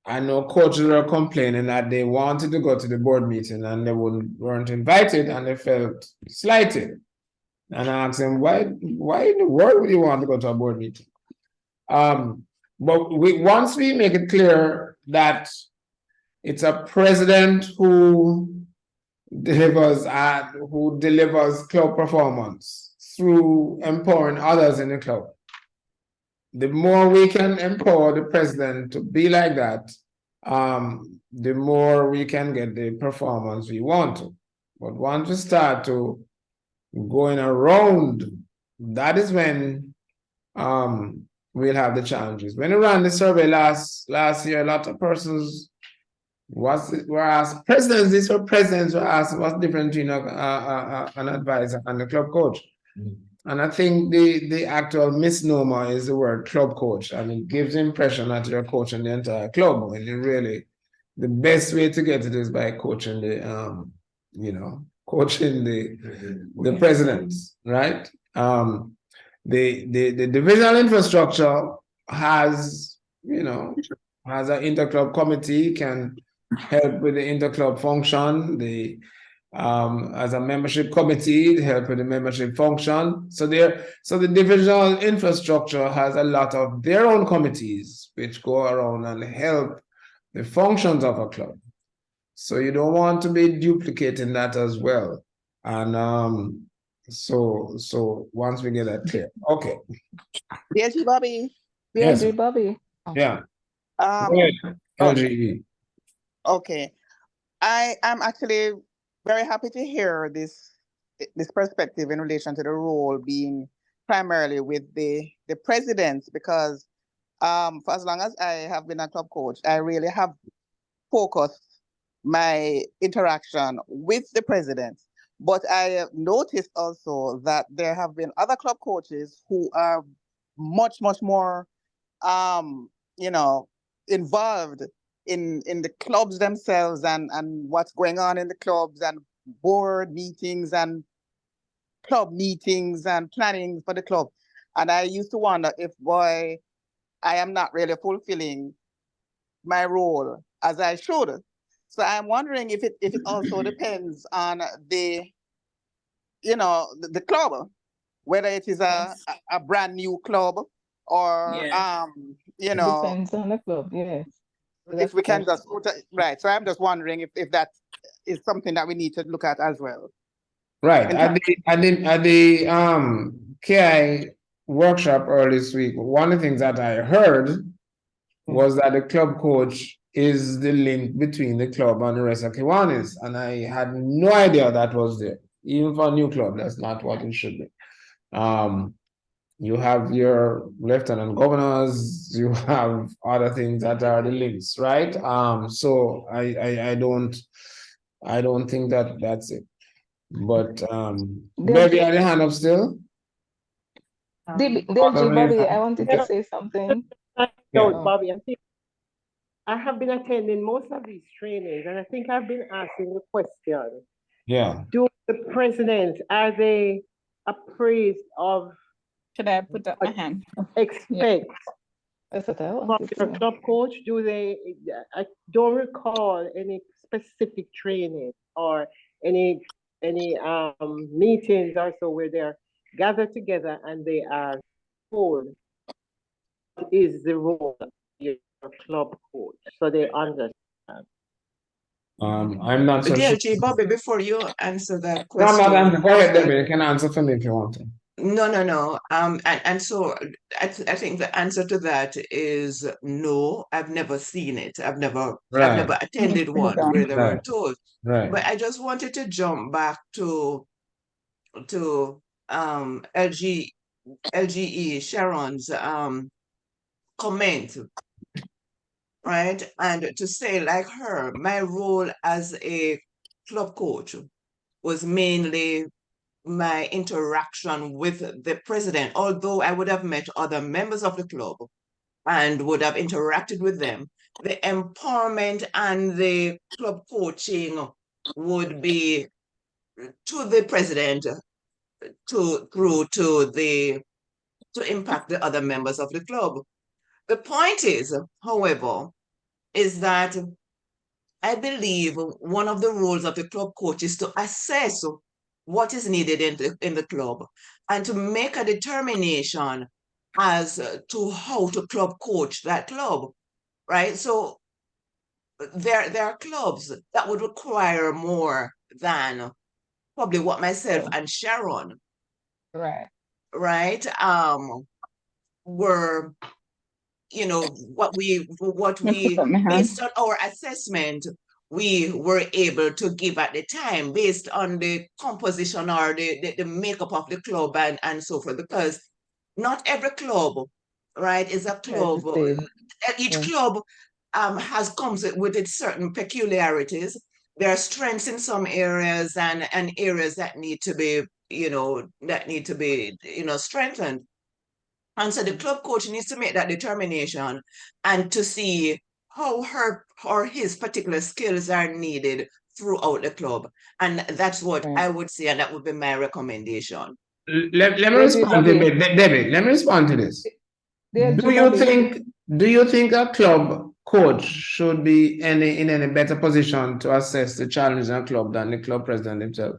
I know coaches were complaining that they wanted to go to the board meeting and they weren't invited, and they felt slighted. And I asked them, why in the world would you want to go to a board meeting? But once we make it clear that it's a president who delivers club performance through empowering others in the club, the more we can empower the president to be like that, the more we can get the performance we want to. But once we start to going around, that is when we'll have the challenges. When we ran the survey last year, a lot of persons were asked, presidents, these were presidents were asked what's different between an advisor and a club coach. And I think the actual misnomer is the word club coach, and it gives the impression that you're coaching the entire club, when you really, the best way to get it is by coaching the coaching the presidents, right? The divisional infrastructure has has an interclub committee, can help with the interclub function. As a membership committee, help with the membership function. So the divisional infrastructure has a lot of their own committees which go around and help the functions of a club. So you don't want to be duplicating that as well. And so once we get that clear, okay. DLG Bobby. Yes. DLG Bobby. Yeah. Okay. LGE. Okay. I am actually very happy to hear this perspective in relation to the role being primarily with the president, because for as long as I have been a club coach, I really have focused my interaction with the president. But I have noticed also that there have been other club coaches who are much more involved in the clubs themselves and what's going on in the clubs and board meetings and club meetings and planning for the club. And I used to wonder if, boy, I am not really fulfilling my role as I should. So I'm wondering if it also depends on the club, whether it is a brand new club or It depends on the club, yes. if we can just put it right. So I'm just wondering if that is something that we need to look at as well. Right. At the KI workshop early this week, one of the things that I heard was that the club coach is the link between the club and the rest of Kiwanis. And I had no idea that was there. Even for a new club, that's not what it should be. You have your lieutenant governors, you have other things that are the links, right? So I don't think that that's it. But maybe I had a hand up still. DLG Bobby, I wanted to say something. Bobby, I have been attending most of these trainings, and I think I've been asking the question. Yeah. Do the presidents, are they appraised of? Should I put up my hand? Expect. That's what I want. From your club coach, do they? I don't recall any specific training or any meetings or so where they're gathered together and they are told what is the role of your club coach, so they understand. I'm not so DLG sure. Bobby, before you answer that No, question. I'm not answering. Go ahead, Debbie. You can answer for me if you want to. No. And so I think the answer to that is no. I've never seen it. I've never attended one where they were told. Right. But I just wanted to jump back to LGE Sharon's comment, right? And to say, like her, my role as a club coach was mainly my interaction with the president, although I would have met other members of the club and would have interacted with them. The empowerment and the club coaching would be to the president to impact the other members of the club. The point is, however, is that I believe one of the roles of the club coach is to assess what is needed in the club and to make a determination as to how to club coach that club, right? So there are clubs that would require more than probably what myself and Sharon, right, were, you know, based on our assessment, we were able to give at the time based on the composition or the makeup of the club and so forth, because not every club, right, is a club. Each club comes with its certain peculiarities. There are strengths in some areas and areas that need to be, strengthened. And so the club coach needs to make that determination and to see how her or his particular skills are needed throughout the club. And that's what I would say, and that would be my recommendation. Let me respond to it, Debbie. Let me respond to this. Do you think a club coach should be in any better position to assess the challenges in a club than the club president himself?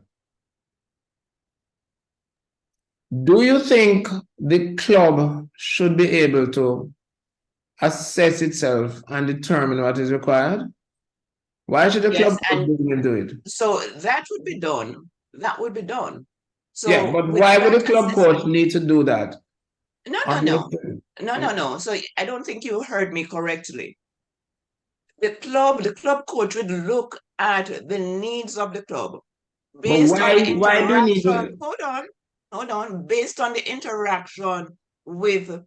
Do you think the club should be able to assess itself and determine what is required? Why should the club coach do it? So that would be done. That would be done. So yeah, but why would the club coach need to do that? No. So I don't think you heard me correctly. The club coach would look at the needs of the club based on the interaction. Hold on. Based on the interaction with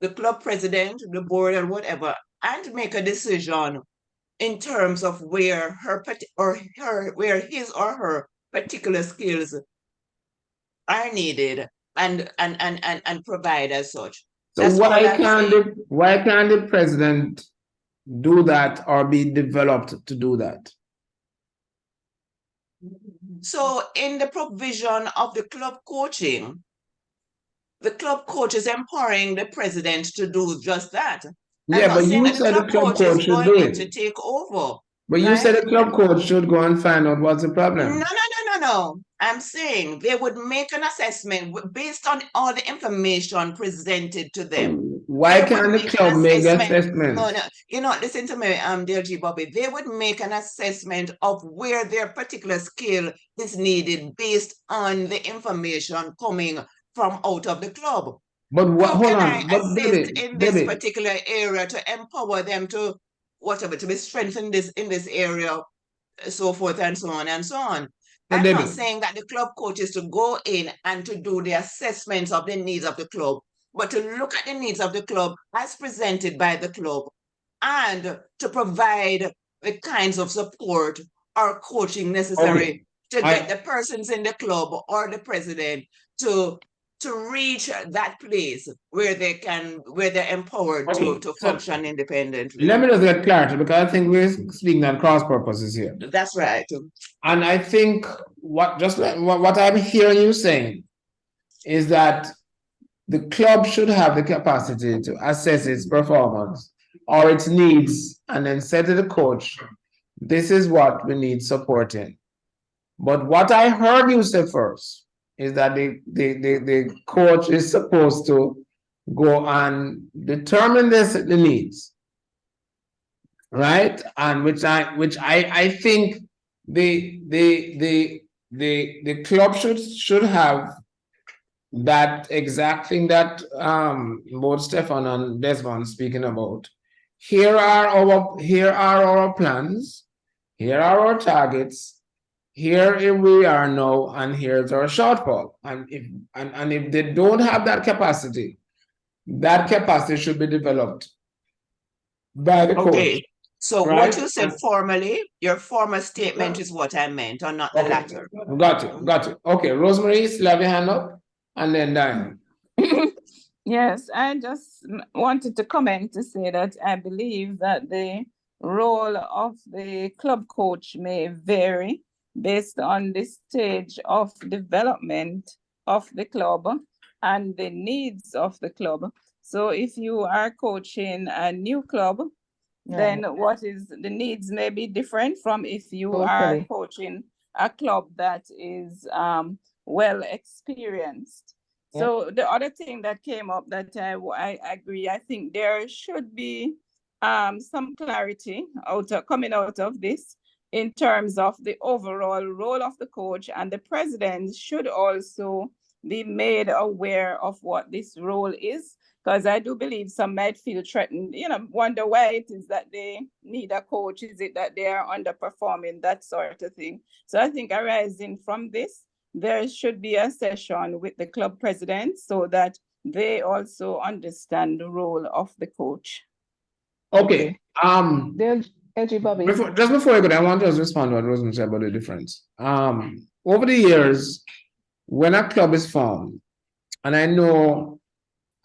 the club president, the board, or whatever, and make a decision in terms of where where his or her particular skills are needed and provide as such. So why can't the president do that or be developed to do that? So in the provision of the club coaching, the club coach is empowering the president to do just that. Yeah, but you said the club coach should do it. To take over. But you said the club coach should go and find out what's the problem. No. I'm saying they would make an assessment based on all the information presented to them. Why can't the club make the assessment? No. Listen to me, LG Bobby. They would make an assessment of where their particular skill is needed based on the information coming from out of the club. But hold on. Assist in this particular area to empower them to to be strengthened in this area, so forth and so on and so on. I'm not saying that the club coach is to go in and to do the assessments of the needs of the club, but to look at the needs of the club as presented by the club and to provide the kinds of support or coaching necessary to get the persons in the club or the president to reach that place where they're empowered to function independently. Let me just get clarity, because I think we're speaking on cross purposes here. That's right. And I think what I'm hearing you saying is that the club should have the capacity to assess its performance or its needs and then say to the coach, this is what we need support in. But what I heard you say first is that the coach is supposed to go and determine the needs, right? And which I think the club should have that exact thing that both Stefan and Desmond speaking about. Here are our plans, here are our targets. Here we are now, and here's our shortfall. And if they don't have that capacity should be developed by the coach. So what you said formally, your former statement is what I meant, or not the latter. Got it. Okay, Rosemary, still have your hand up, and then Diane. Yes, I just wanted to comment to say that I believe that the role of the club coach may vary based on the stage of development of the club and the needs of the club. So if you are coaching a new club, then what is the needs may be different from if you are coaching a club that is well experienced. So the other thing that came up that I agree, I think there should be some clarity coming out of this in terms of the overall role of the coach, and the president should also be made aware of what this role is, because I do believe some might feel threatened, wonder why it is that they need a coach. Is it that they are underperforming, that sort of thing? So I think arising from this, there should be a session with the club president so that they also understand the role of the coach. Okay. LG Bobby. Just before I go, I want to just respond to what Rosemary said about the difference. Over the years, when a club is formed, and I know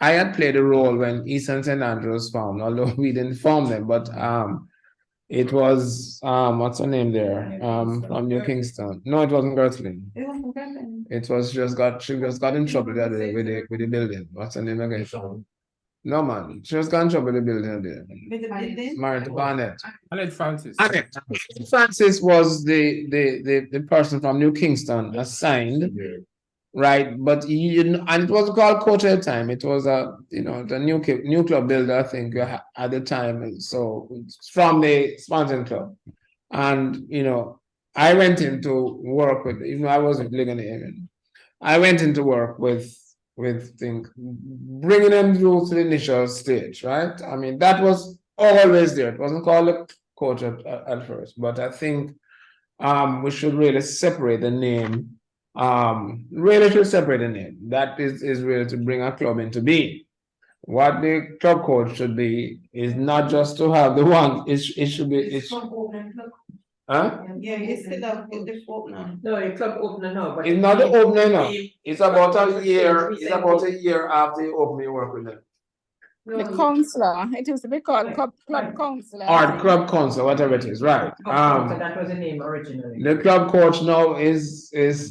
I had played a role when Eastern St. Andrews formed, although we didn't form them, but it was what's her name there? From New Kingston. No, it wasn't Gertling. It was she just got in trouble the other day with the building. What's her name again? No man, she just got in trouble with the building there. Married to Barnett. Annette Francis. Annette Francis was the person from New Kingston assigned, right? But and it wasn't called coach at the time. It was the new club builder, I think, at the time. So it's from the sponsoring club, and I went in to work with, even though I wasn't living in the area. I went into work with bringing them through to the initial stage, right? I mean, that was always there. It wasn't called a coach at first, but I think we should really separate the name. Really should separate the name. That is really to bring a club into being. What the club coach should be is not just to have the one. It should be. Huh? Yeah, it's still up in the opener. No, the club opener now. But it's not the opener now. It's about a year. It's about a year after you open your work with them. The counselor. It used to be called club counselor. Or club council, whatever it is, right? So that was the name originally. The club coach now is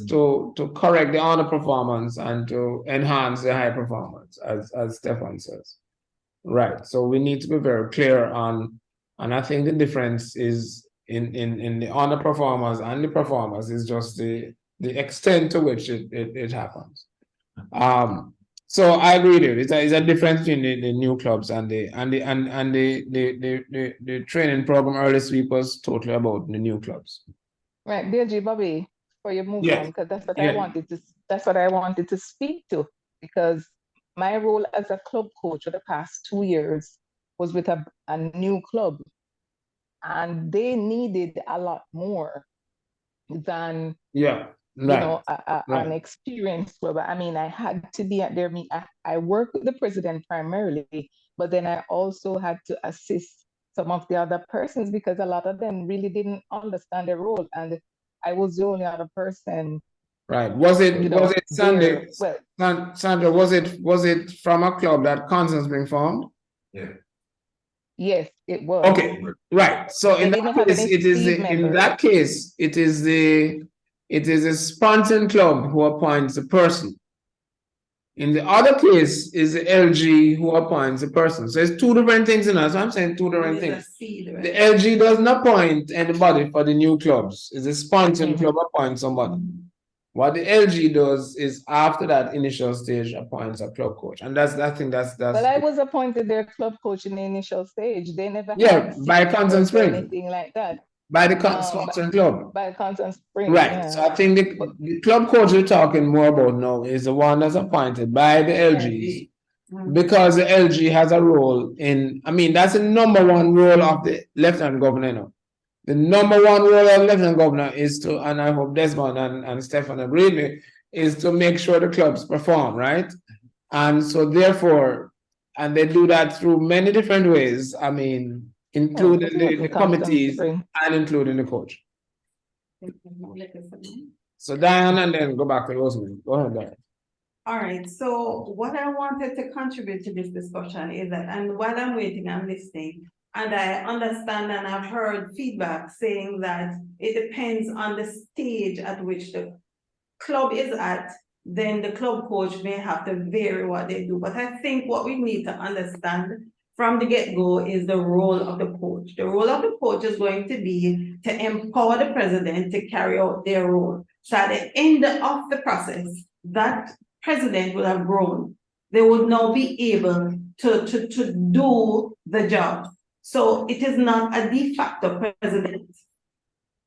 to correct the underperformance and to enhance the high performance, as Stefan says. Right. So we need to be very clear on, and I think the difference is in the underperformers and the performers is just the extent to which it happens. So I agree with you. It's a difference between the new clubs and the training program early sweep was totally about the new clubs. Right, LG Bobby, for your move on, because that's what Yeah. I wanted to speak to, because my role as a club coach for the past 2 years was with a new club, and they needed a lot more than an experienced club. I mean, I had to be at their meet. I work with the president primarily, but then I also had to assist some of the other persons because a lot of them really didn't understand their role, and I was the only other person. Right. Was it Sunday? Well, Sandra, was it from a club that Constance being formed? Yeah. Yes, it was. Okay, right. So in that case, it is a sponsoring club who appoints a person. In the other case, is the LG who appoints a person. So it's two different things in us. So I'm saying two different things. The LG doesn't appoint anybody for the new clubs. It's a sponsoring club appoints somebody. What the LG does is after that initial stage appoints a club coach, and that's. But I was appointed their club coach in the initial stage. They never by Constance Spring, anything like that. By the sponsoring club. By Constance Spring, right? Yeah. So I think the club coach we're talking more about now is the one that's appointed by the LGs, because the LG has a role in. I mean, that's the number one role of the lieutenant governor now. The number one role of lieutenant governor is to, and I hope Desmond and Stefan agree with me, is to make sure the clubs perform, right? And so therefore, and they do that through many different ways. I mean, including the committees and including the coach. So Diane, and then go back to Rosemary. Go ahead, Diane. All right, so what I wanted to contribute to this discussion is that, and while I'm waiting, I'm listening, and I understand and I've heard feedback saying that it depends on the stage at which the club is at, then the club coach may have to vary what they do. But I think what we need to understand from the get-go is the role of the coach. The role of the coach is going to be to empower the president to carry out their role. So at the end of the process, that president will have grown. They would now be able to do the job. So it is not a de facto president.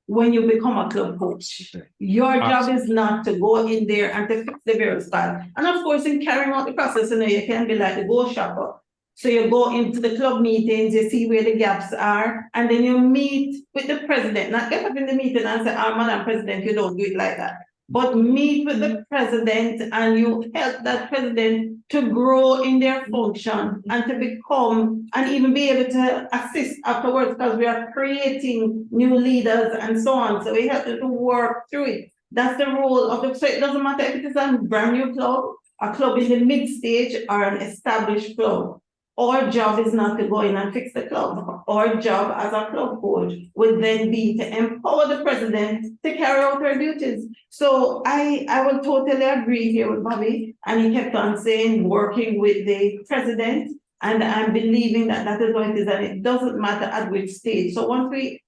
when you become a club coach. Your job is not to go in there and to fix the various parts. And of course, in carrying out the process, you know, you can be like the go shopper. So you go into the club meetings, you see where the gaps are, and then you meet with the president. Not get up in the meeting and say, Madam President, you don't do it like that. But meet with the president and you help that president to grow in their function and to become and even be able to assist afterwards, because we are creating new leaders and so on. So we have to work through it. That's the role of the, so it doesn't matter if it is a brand new club, a club in the mid stage, or an established club. Our job is not to go in and fix the club. Our job as a club coach would then be to empower the president to carry out her duties. So I would totally agree here with Bobby, and he kept on saying working with the president, and I'm believing that that is what it is, and it doesn't matter at which stage. So once we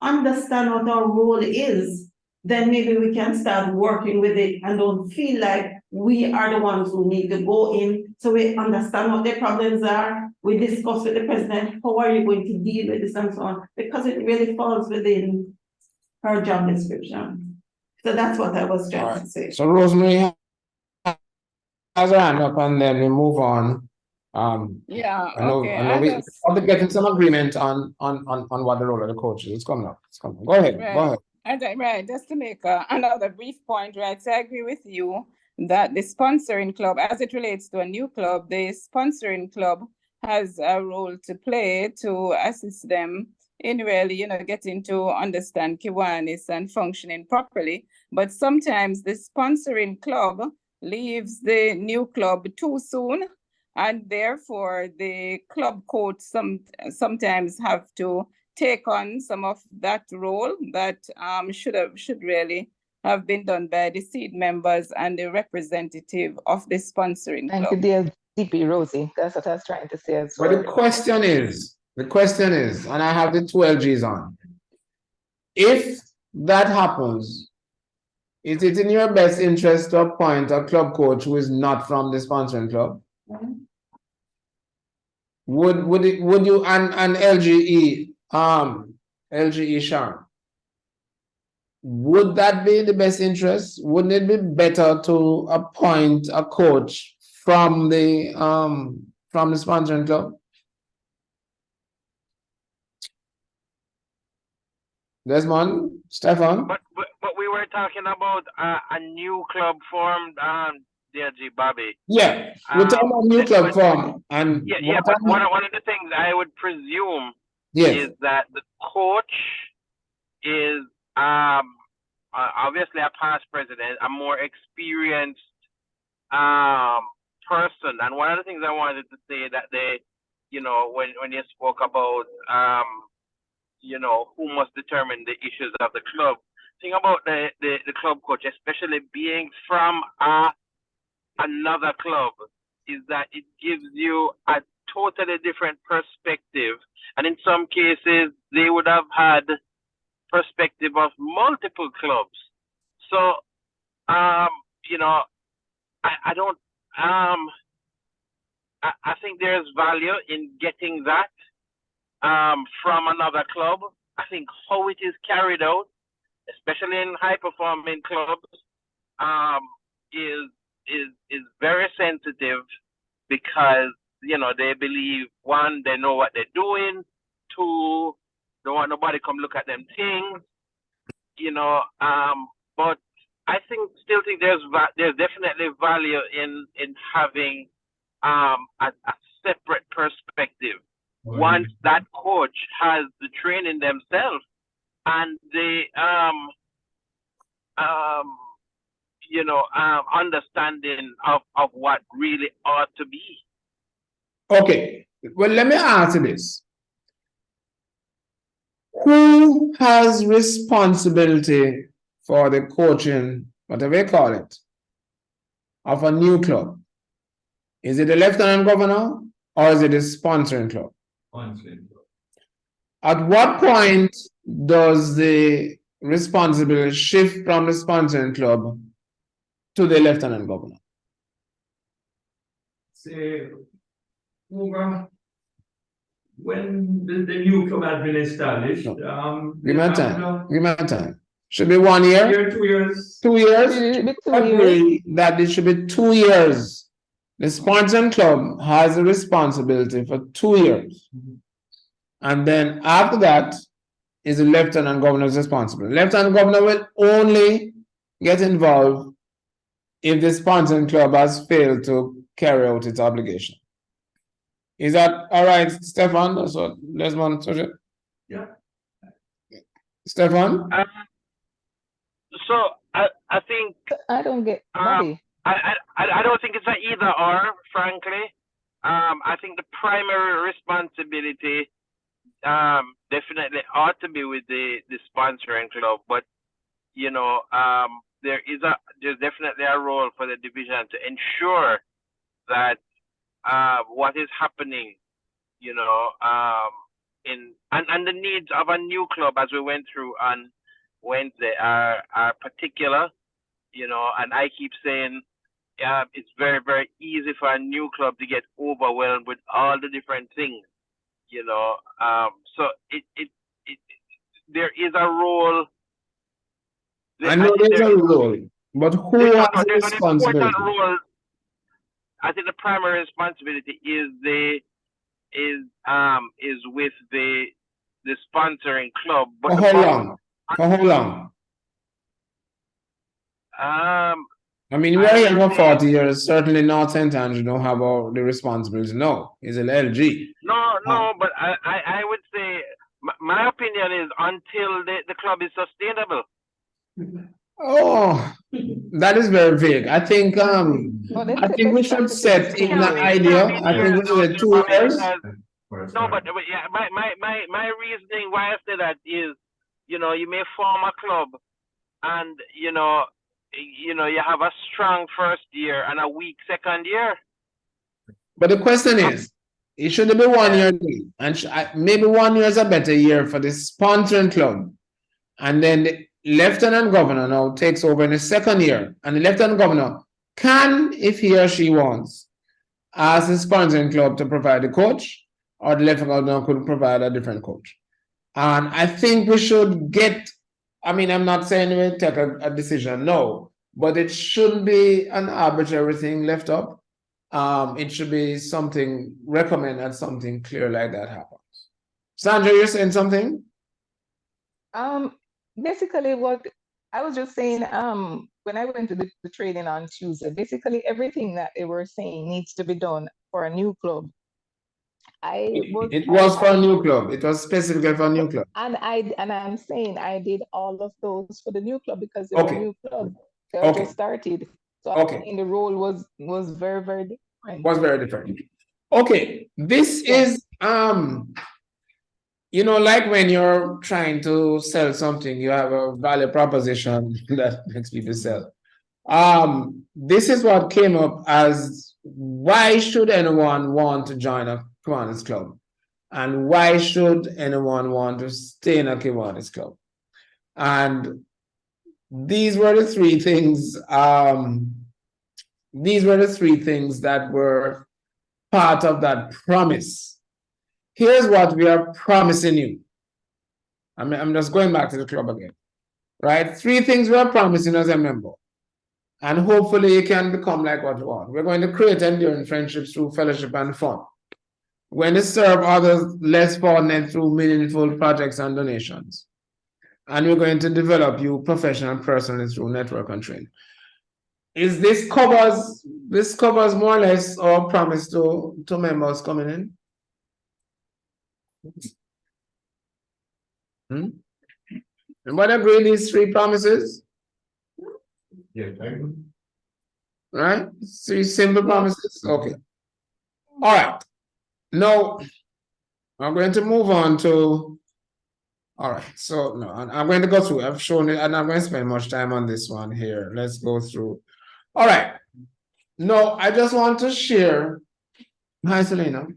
understand what our role is, then maybe we can start working with it and don't feel like we are the ones who need to go in. So we understand what their problems are. We discuss with the president, how are you going to deal with this and so on, because it really falls within her job description. So that's what I was trying to say. So Rosemary has her hand up, and then we move on. Yeah, I know we ought to get in some agreement on what the role of the coach is. It's coming up. It's coming. Go ahead. Right. Go ahead. Right, just to make another brief point, right? So I agree with you that the sponsoring club, as it relates to a new club, the sponsoring club has a role to play to assist them in really, you know, getting to understand Kiwanis and functioning properly. But sometimes the sponsoring club leaves the new club too soon, and therefore the club coach sometimes have to take on some of that role that should really have been done by the seed members and the representative of the sponsoring club. Thank you, dear DP Rosie. That's what I was trying to say as well. But the question is, and I have the 2 LGs on. If that happens, is it in your best interest to appoint a club coach who is not from the sponsoring club? Would you and LGE Sharon, would that be in the best interest? Wouldn't it be better to appoint a coach from the sponsoring club? Desmond, Stefan? But we were talking about a new club formed, dear G Bobby. Yeah, we're talking about new club form. And but one of the things I would presume is that the coach is obviously a past president, a more experienced person. And one of the things I wanted to say that they, you know, when you spoke about you know, who must determine the issues of the club. Thing about the club coach, especially being from another club, is that it gives you a totally different perspective. And in some cases, they would have had perspective of multiple clubs. So, you know, I don't, I think there's value in getting that from another club. I think how it is carried out, especially in high performing clubs, is very sensitive, because, you know, they believe, one, they know what they're doing, two, don't want nobody come look at them things, you know. But I still think there's definitely value in having a separate perspective. Once that coach has the training themselves and the you know, understanding of what really ought to be. Okay, well, let me answer this. Who has responsibility for the coaching, whatever you call it, of a new club? Is it the lieutenant governor or is it the sponsoring club? At what point does the responsibility shift from the sponsoring club to the lieutenant governor? Say over when the new club has been established, Give me time. Give me time. Should be 1 year. Year, 2 years. 2 years. Should it be 2 Agree that it should be 2 years. The sponsoring club has a responsibility for 2 years. And then after that is the lieutenant governor's responsibility. Lieutenant governor will only get involved if the sponsoring club has failed to carry out its obligation. Is that all right, Stefan? That's what Desmond said. Yeah. Stefan? So I think I don't get Bobby. I don't think it's an either or, frankly. I think the primary responsibility definitely ought to be with the sponsoring club, but you know, there's definitely a role for the division to ensure that what is happening, you know, and the needs of a new club, as we went through on Wednesday, are particular, you know, and I keep saying it's very, very easy for a new club to get overwhelmed with all the different things, you know. So there is a role. I know there's a role, but who has the responsibility? I think the primary responsibility is with the sponsoring club. But For how long? For how long? I mean, we're here for 40 years. Certainly not St. Andrew don't have all the responsibility. No, it's an LG. No, but I would say my opinion is until the club is sustainable. Oh, that is very vague. I think we should set in an idea. I think we should 2 years. No, but yeah, my reasoning why I say that is, you know, you may form a club, and you know you have a strong first year and a weak second year. But the question is, it should be 1 year, and maybe 1 year is a better year for the sponsoring club, and then the lieutenant governor now takes over in the second year, and the lieutenant governor can, if he or she wants, ask the sponsoring club to provide the coach, or the lieutenant governor could provide a different coach. And I think we should get, I mean, I'm not saying we take a decision, no, but it shouldn't be an arbitrary thing left up. It should be something, recommend that something clear like that happens. Sandra, you're saying something? Basically what I was just saying, when I went to the training on Tuesday, basically everything that they were saying needs to be done for a new club. It was for a new club. It was specifically for a new club. And I'm saying I did all of those for the new club because they were a new club. They were just started. So I think the role was very, very different. Was very different. Okay. This is you know, like when you're trying to sell something, you have a value proposition that makes people sell. This is what came up as why should anyone want to join a Kiwanis club? And why should anyone want to stay in a Kiwanis club? And these were the three things. These were the three things that were part of that promise. Here's what we are promising you. I'm just going back to the club again, right? 3 things we are promising as a member. And hopefully you can become like what you want. We're going to create enduring friendships through fellowship and fun. We're going to serve others less fortunate through meaningful projects and donations. And we're going to develop you professionally and personally through network and training. This covers more or less our promise to members coming in? Anybody agree these 3 promises? Yes, I agree. Right? 3 simple promises? Okay. All right. Now, I'm going to move on to, all right. So, no, I'm going to go through. I've shown it, and I'm going to spend much time on this one here. Let's go through. All right. No, I just want to share. Hi, Selena.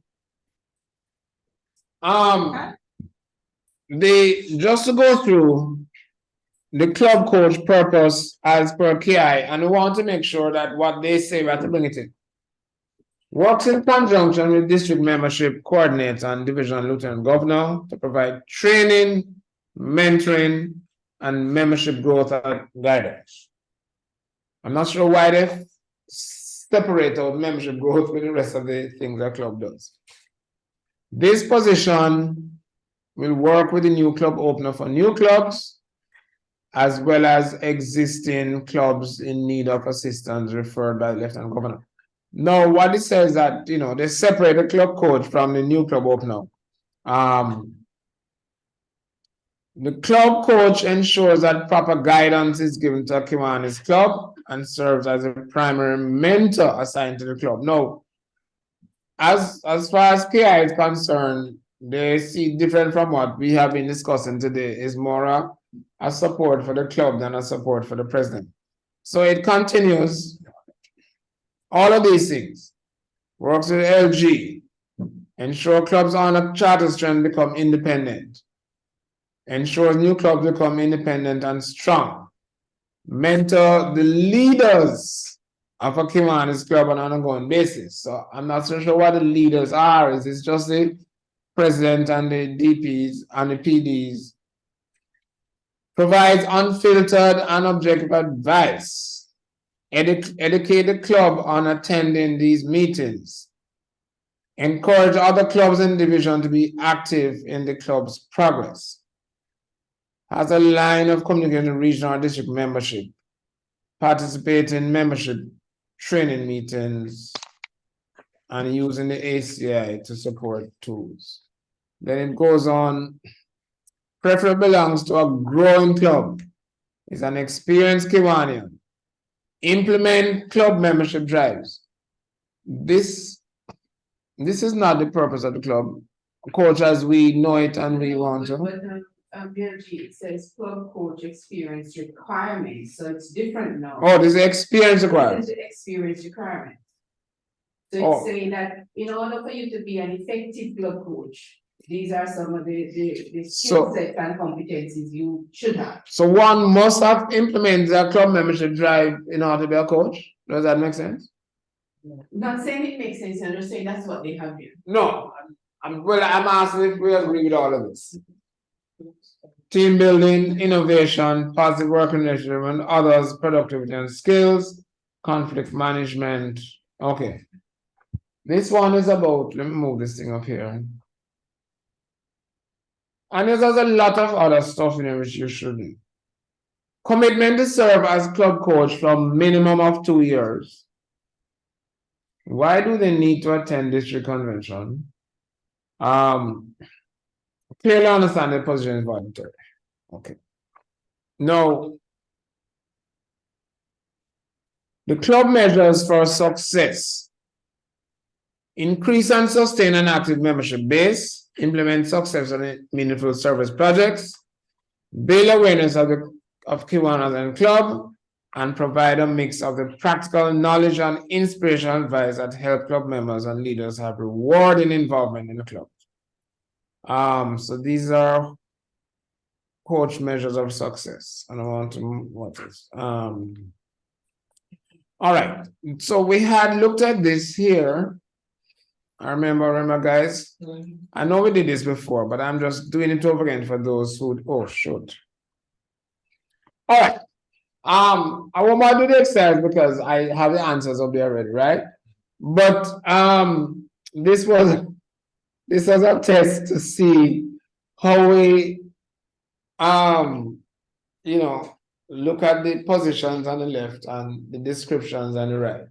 Just to go through the club coach purpose as per KI, and we want to make sure that what they say we have to bring it in. Works in conjunction with district membership coordinator and division lieutenant governor to provide training, mentoring, and membership growth and guidance. I'm not sure why they separate out membership growth with the rest of the things that club does. This position will work with the new club opener for new clubs, as well as existing clubs in need of assistance referred by the lieutenant governor. Now, what it says that, you know, they separate the club coach from the new club opener. The club coach ensures that proper guidance is given to a Kiwanis club and serves as a primary mentor assigned to the club. Now, as far as KI is concerned, they see different from what we have been discussing today is more a support for the club than a support for the president. So it continues all of these things. Works with LG, ensure clubs on a charter strength become independent, ensures new clubs become independent and strong, mentor the leaders of a Kiwanis club on an ongoing basis. So I'm not so sure what the leaders are. Is it just the president and the DPs and the PDs? Provides unfiltered and objective advice. Educate the club on attending these meetings. Encourage other clubs in division to be active in the club's progress. Has a line of communication regional district membership. Participate in membership training meetings and using the ACI to support tools. Then it goes on. Preferably belongs to a growing club. Is an experienced Kiwanian. Implement club membership drives. This is not the purpose of the club, coach, as we know it and we want to. But LG, it says club coach experience requirements, so it's different now. Oh, there's the experience required. This is the experience requirement. So it's Oh. saying that in order for you to be an effective club coach, these are some of the skill sets and competencies you should have. So one must have implemented a club membership drive in order to be a coach. Does that make sense? Not saying it makes sense, I'm just saying that's what they have here. No, I'm asking if we agree with all of this. Team building, innovation, positive work initiative, and others, productivity and skills, conflict management. Okay. This one is about, let me move this thing up here. And there's a lot of other stuff in there which you should do. Commitment to serve as club coach for a minimum of 2 years. Why do they need to attend district convention? Clearly understand the position is voluntary. Okay. Now, the club measures for success. Increase and sustain an active membership base, implement successful and meaningful service projects, build awareness of Kiwanis and club, and provide a mix of the practical knowledge and inspirational advice that help club members and leaders have rewarding involvement in the club. So these are coach measures of success. And I want to what is all right. So we had looked at this here. I remember guys. I know we did this before, but I'm just doing it over again for those who should. All right. I won't do the exercise because I have the answers up there already, right? But this was a test to see how we look at the positions on the left and the descriptions on the right.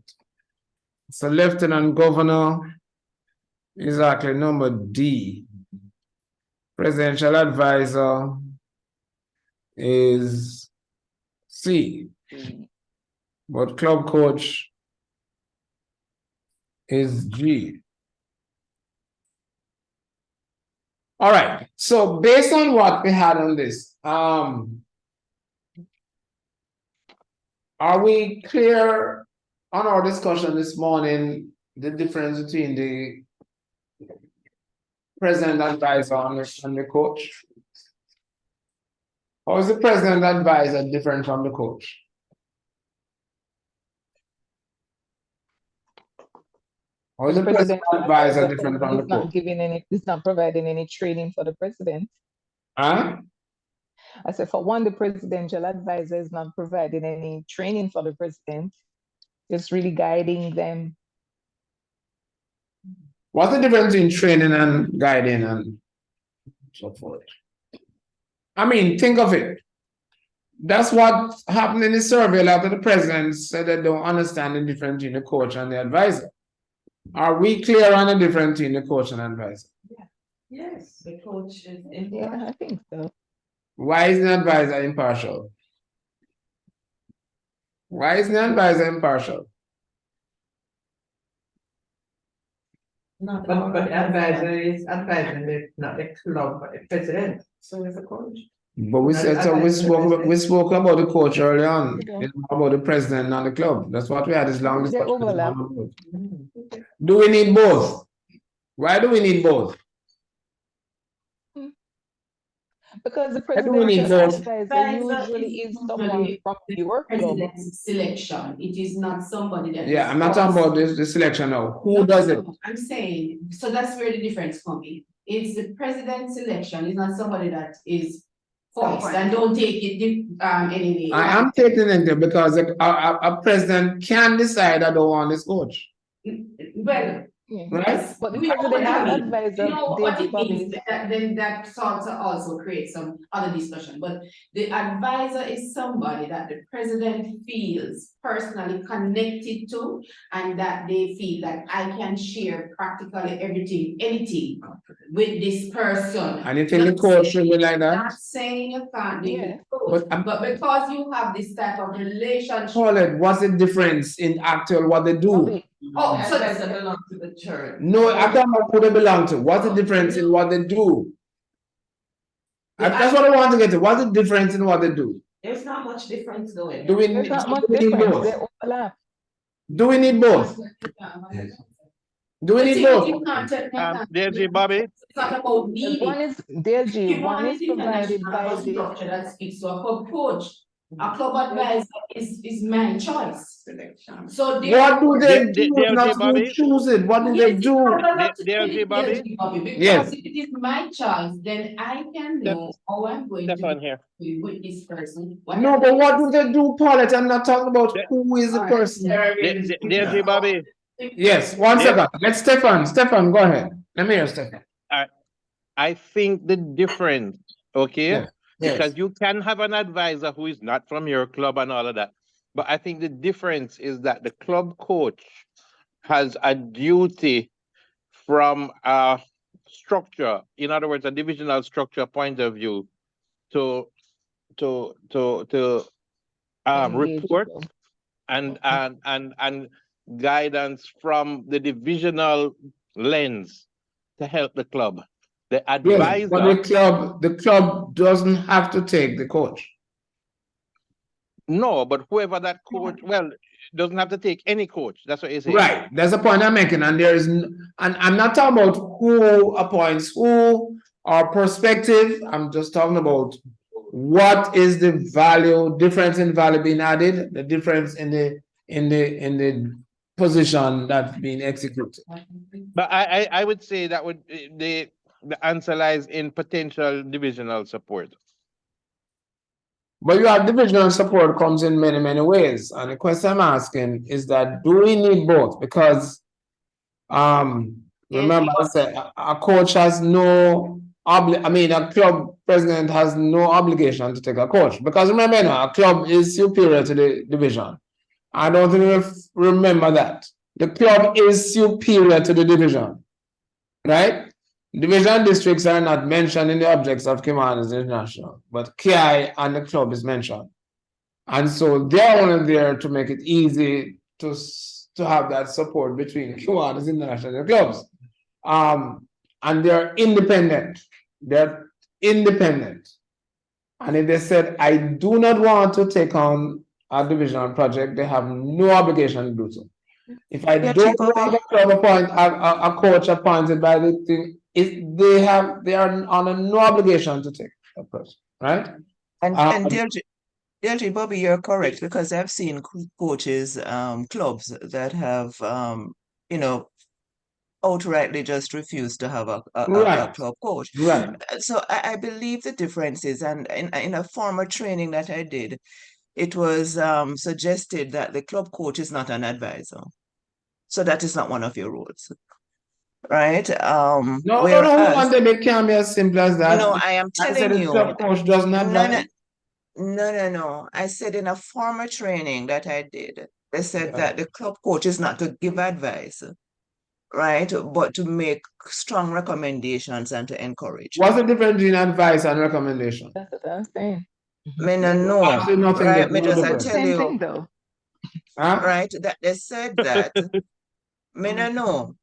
So Lieutenant Governor is actually number D. Presidential Advisor is C. But club coach is G. All right. So based on what we had on this, are we clear on our discussion this morning, the difference between the president advisor and the coach? How is the president advisor different from the coach? Or is The the president presidential advisor advisor, different but from the he's not coach? giving any, he's not providing any training for the president. Huh? I said, for one, the presidential advisor is not providing any training for the president. It's really guiding them. What's the difference in training and guiding and so forth? I mean, think of it. That's what happened in the survey after the president said they don't understand the difference between the coach and the advisor. Are we clear on the difference between the coach and advisor? Yes, the coach is Yeah, I think so. Why is the advisor impartial? Why is the advisor impartial? Not But the advisor is advising the, not the club, but the president, so is the coach. But we Not said so. We advising the spoke about the coach early on. Yeah. It's more about the president, not the club. That's what we had this long They discussion. overlap. Do we need both? Why do we need both? Because the Why do we need presidential both? advisor usually is someone from your club. President's selection. It is not somebody that. Yeah, is I'm not talking forced. about this the selection now. Who does it? I'm saying, so that's where the difference comes in. It's the president's selection, it's not somebody that is forced and don't take it anyway. I am taking it because a president can decide I don't want this coach. Well, Right? But the we know what presidential that means. advisor, We know what David it means, Bobby, then that sort of also creates some other discussion, but the advisor is somebody that the president feels personally connected to, and that they feel that I can share practically everything, anything with this person. And you think the coach should be like that? Not saying you can't be with Yeah. the coach, But but because you have this type of relationship. Paulette, what's the difference in actual what they do? Bobby, Oh, so Advisor belongs to the church. No, I'm talking about who they belong to. What's the difference in what they do? That's what I want to get to. What's the difference in what they do? There's not much difference going. Do we there's need, not much do we need difference. They both? overlap. Do we need both? Do we need both? DLG Bobby, It's not about needing. One is DLG, one is provided by the Structure that speaks to a club coach. A club advisor is my choice. So What do they do? DLG Not who Bobby, choose it. What do they do? DLG Bobby, Because Yes. if it is my choice, then I can know how I'm going Stefan to here. be with this person. No, but what do they do, Paulette? I'm not talking about who is the person. DLG Bobby. Yes, one second. Let's Stefan. Stefan, go ahead. Let me hear Stefan. I think the difference, okay? Yes, yes. Because you can have an advisor who is not from your club and all of that. But I think the difference is that the club coach has a duty from a structure, in other words, a divisional structure point of view, to Engage report club. and guidance from the divisional lens to help the club. The Yes, but advisor, the club doesn't have to take the coach. no, but whoever that coach, well, doesn't have to take any coach. That's what you're saying. Right. That's the point I'm making. And there is, and I'm not talking about who appoints who or perspective. I'm just talking about what is the value, difference in value being added, the difference in the position that's being executed. But I would say that would the answer lies in potential divisional support. But you have divisional support comes in many, many ways. And the question I'm asking is that do we need both? Because remember I said a coach has no a club president has no obligation to take a coach. Because remember now, a club is superior to the division. I don't think we remember that. The club is superior to the division. Right? Division districts are not mentioned in the objects of Kiwanis International, but KI and the club is mentioned. And so they're only there to make it easy to have that support between Kiwanis International and the clubs. And they're independent. They're independent. And if they said, I do not want to take on a divisional project, they have no obligation to do so. If I don't want a club appoint a coach appointed by the thing, they are under no obligation to take a person, right? And DLG Bobby, you're correct, because I've seen coaches, clubs that have outrightly just refuse to have a Right, club coach. right. So I believe the difference is, and in a former training that I did, it was suggested that the club coach is not an advisor. So that is not one of your roles, right? No, Whereas, one day it can't be as simple as that. no, I am I said telling the you, club coach doesn't advise. no. I said in a former training that I did, they said that the club coach is not to give advice, right? But to make strong recommendations and to encourage. What's the difference between advice and recommendation? That's what I'm saying. Me no know, Absolutely nothing right? there, Me no just I difference. tell Same you, thing though. Huh? right? That they said that. Me no know.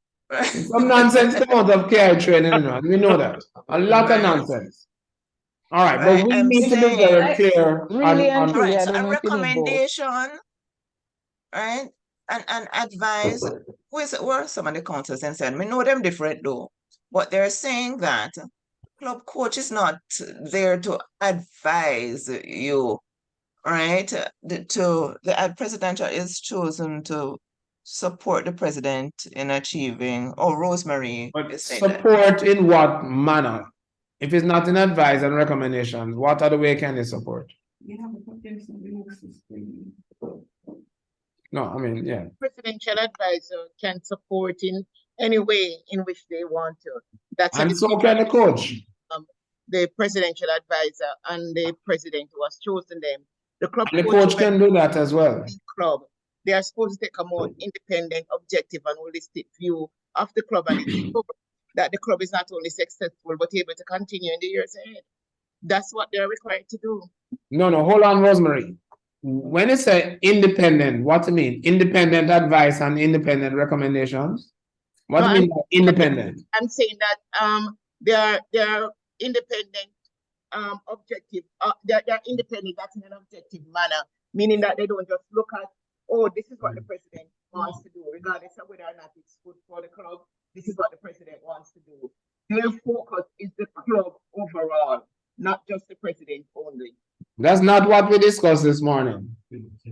Some nonsense come out of KI training, you know, we know that. A lot of nonsense. All right, but Right, we I'm need to be saying, very clear Really and on truly, right, I so don't a know if you need both. recommendation, right? And advice, who are some of the councils and said, we know them different though, but they're saying that club coach is not there to advise you, right? The presidential is chosen to support the president in achieving, oh, Rosemary is saying that. support in what manner? If it's not in advice and recommendations, what other way can you support? No, I mean, yeah. Presidential advisor can support in any way in which they want to. That's And so can the coach. The presidential advisor and the president who has chosen them. The club And the coach when can do that as well. club, they are supposed to take a more independent, objective, and holistic view of the club and ensure that the club is not only successful but able to continue in the years ahead. That's what they're required to do. No, hold on, Rosemary. When you say independent, what do you mean? Independent advice and independent recommendations? What do you mean by independent? I'm saying that they are independent, objective. They're independent. That's in an objective manner, meaning that they don't just look at, oh, this is what the president wants to do, regardless of whether or not it's good for the club. This is what the president wants to do. Their focus is the club overall, not just the president only. That's not what we discussed this morning.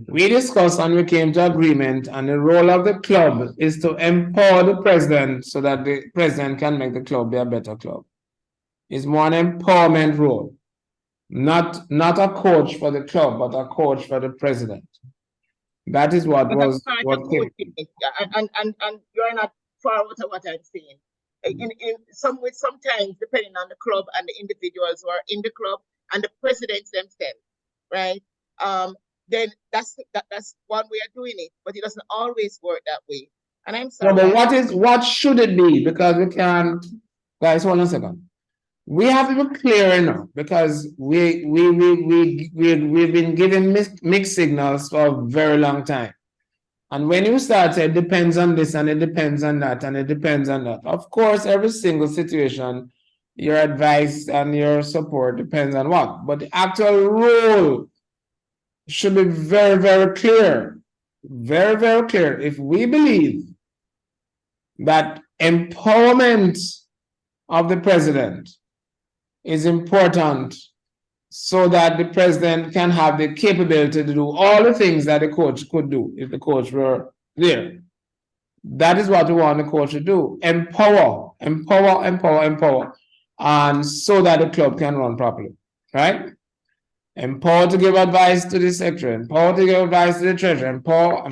We discussed and we came to agreement, and the role of the club is to empower the president so that the president can make the club be a better club. It's more an empowerment role, not a coach for the club, but a coach for the president. That is what was what came. And you're not far out of what I'm saying. Sometimes depending on the club and the individuals who are in the club and the presidents themselves, right? Then that's one way of doing it, but it doesn't always work that way. And I'm sorry. No, but what should it be? Because we can't, guys, hold on a second. We have to be clear enough because we've been given mixed signals for a very long time. And when you start saying it depends on this and it depends on that and it depends on that, of course, every single situation, your advice and your support depends on what. But the actual role should be very, very clear. Very, very clear. If we believe that empowerment of the president is important so that the president can have the capability to do all the things that the coach could do if the coach were there. That is what we want the coach to do. Empower. And so that the club can run properly. Right? Empower to give advice to the secretary, empower to give advice to the treasurer, empower.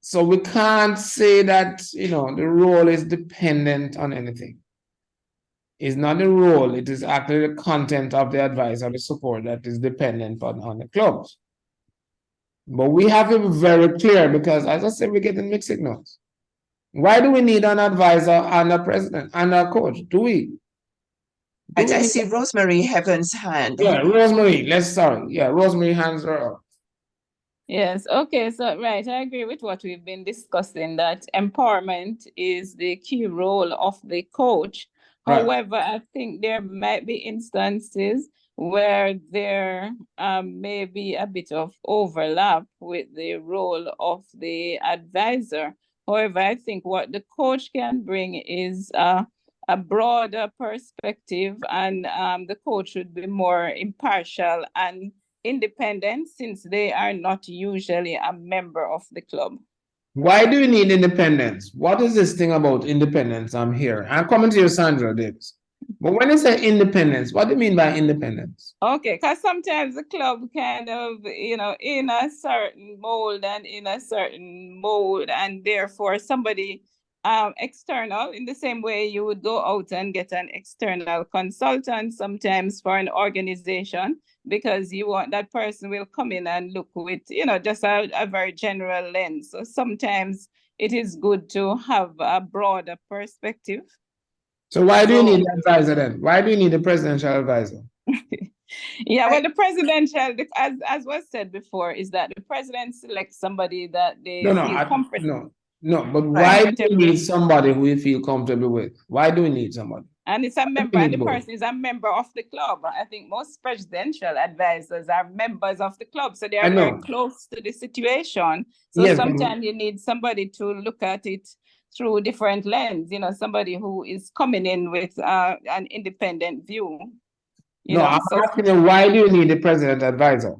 So we can't say that, the role is dependent on anything. It's not the role, it is actually the content of the advice or the support that is dependent on the clubs. But we have to be very clear because, as I said, we're getting mixed signals. Why do we need an advisor and a president and a coach? Do we? I see Rosemary Heaven's hand. Yeah, Rosemary, Rosemary hands are up. Yes, okay, so right, I agree with what we've been discussing, that empowerment is the key role of the coach. Right. However, I think there might be instances where there may be a bit of overlap with the role of the advisor. However, I think what the coach can bring is a broader perspective, and the coach should be more impartial and independent since they are not usually a member of the club. Why do you need independence? What is this thing about independence? I'm here. I'm coming to you, Sandra Davis. But when you say independence, what do you mean by independence? Okay, because sometimes the club kind of, in a certain mold and in a certain mode, and therefore somebody external, in the same way you would go out and get an external consultant sometimes for an organization, because you want that person will come in and look with, just a very general lens. So sometimes it is good to have a broader perspective. So why do you need an advisor then? Why do you need a presidential advisor? Yeah, well, the presidential, as was said before, is that the president selects somebody that they feel comfortable. No, but why do you need somebody who you feel comfortable with? Why do we need somebody? And it's a member, and the person is a member of the club. I think most presidential advisors are members of the club, so they are very close to the situation. So Yes, sometimes you need somebody to look at it through different lens, somebody who is coming in with an independent view. I'm asking you, why do you need a president advisor?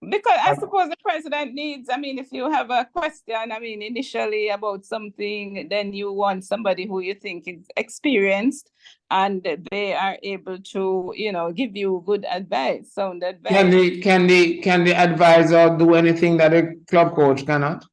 Because I suppose the president needs, if you have a question, initially about something, then you want somebody who you think is experienced and they are able to, give you good advice, sound advice. Can the advisor do anything that a club coach cannot?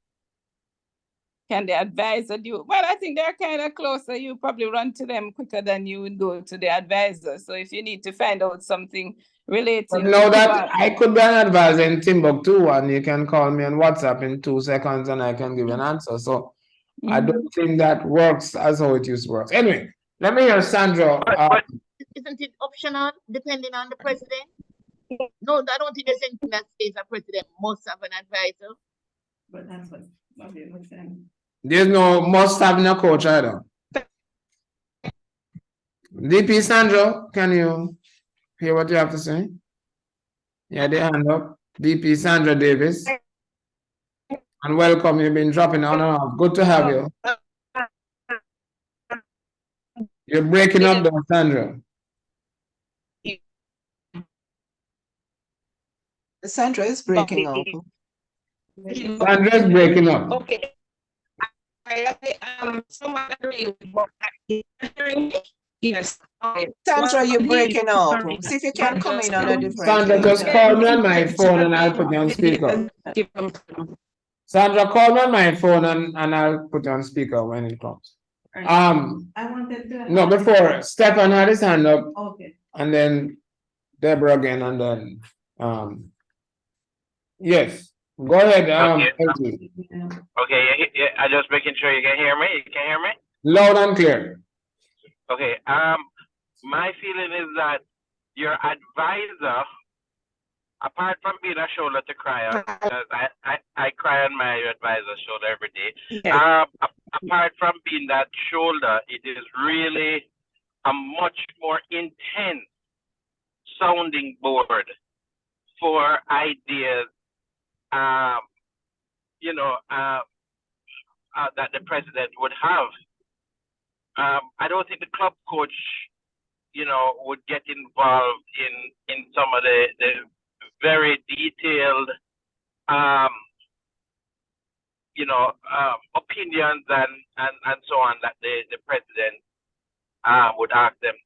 Can the advisor do? Well, I think they're kind of closer. You probably run to them quicker than you would go to the advisor. So if you need to find out something relating to that I could be an advisor in Timbuktu and you can call me on WhatsApp in 2 seconds and I can give you an answer. So I don't think that works as how it used to work. Anyway, let me hear Sandra. But isn't it optional depending on the president? No, I don't think there's anything that says a president must have an advisor. But that's what Bobby was saying. There's no must have no coach either. DP Sandra, can you hear what you have to say? Yeah, the hand up. DP Sandra Davis. And welcome. You've been dropping on and off. Good to have you. You're breaking up though, Sandra. Sandra is breaking up. Sandra is breaking up. Okay. Someone agree with yes. Sandra, you're breaking up. See if you can come in on a different Sandra, just call me on my phone and I'll put you on speaker. Sandra, call me on my phone and I'll put you on speaker when it comes. I wanted to. No, before Stefan had his hand up. Okay. And then Deborah again, and then yes. Go ahead. Okay, yeah, I just making sure you can hear me. You can hear me? Loud and clear. Okay. My feeling is that your advisor, apart from being a shoulder to cry on, because I cry on my advisor's shoulder every day. Yes. Apart from being that shoulder, it is really a much more intense sounding board for ideas. That the president would have. I don't think the club coach, would get involved in some of the very detailed, opinions and so on that the president would ask them,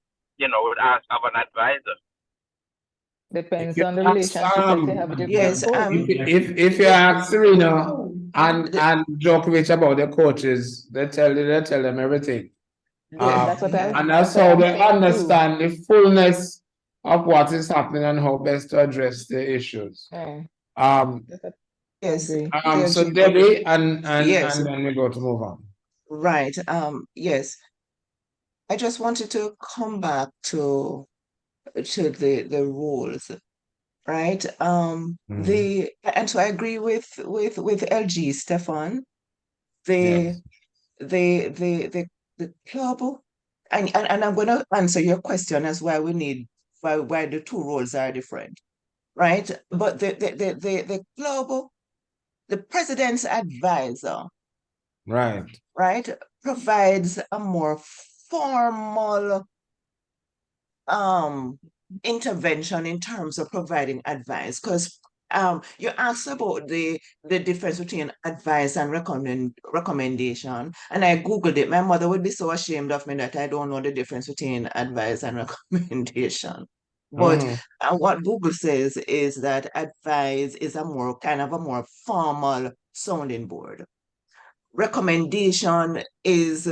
would ask of an advisor. Depends on the relationship that you have with your coach. If you ask Serena and Djokovic about the coaches, they tell them everything. That's what and that's how they understand the fullness of what is happening and how best to address the issues. Yes. So Debbie and yes. and then we go to move on. Right. Yes. I just wanted to come back to the rules, right? And so I agree with LG Stefan. The club, and I'm gonna answer your question as why why the two roles are different, right? But the club, the president's advisor, right, provides a more formal intervention in terms of providing advice, because You asked about the difference between advice and recommendation, and I Googled it. My mother would be so ashamed of me that I don't know the difference between advice and recommendation. But what Google says is that advice is a more formal sounding board. Recommendation is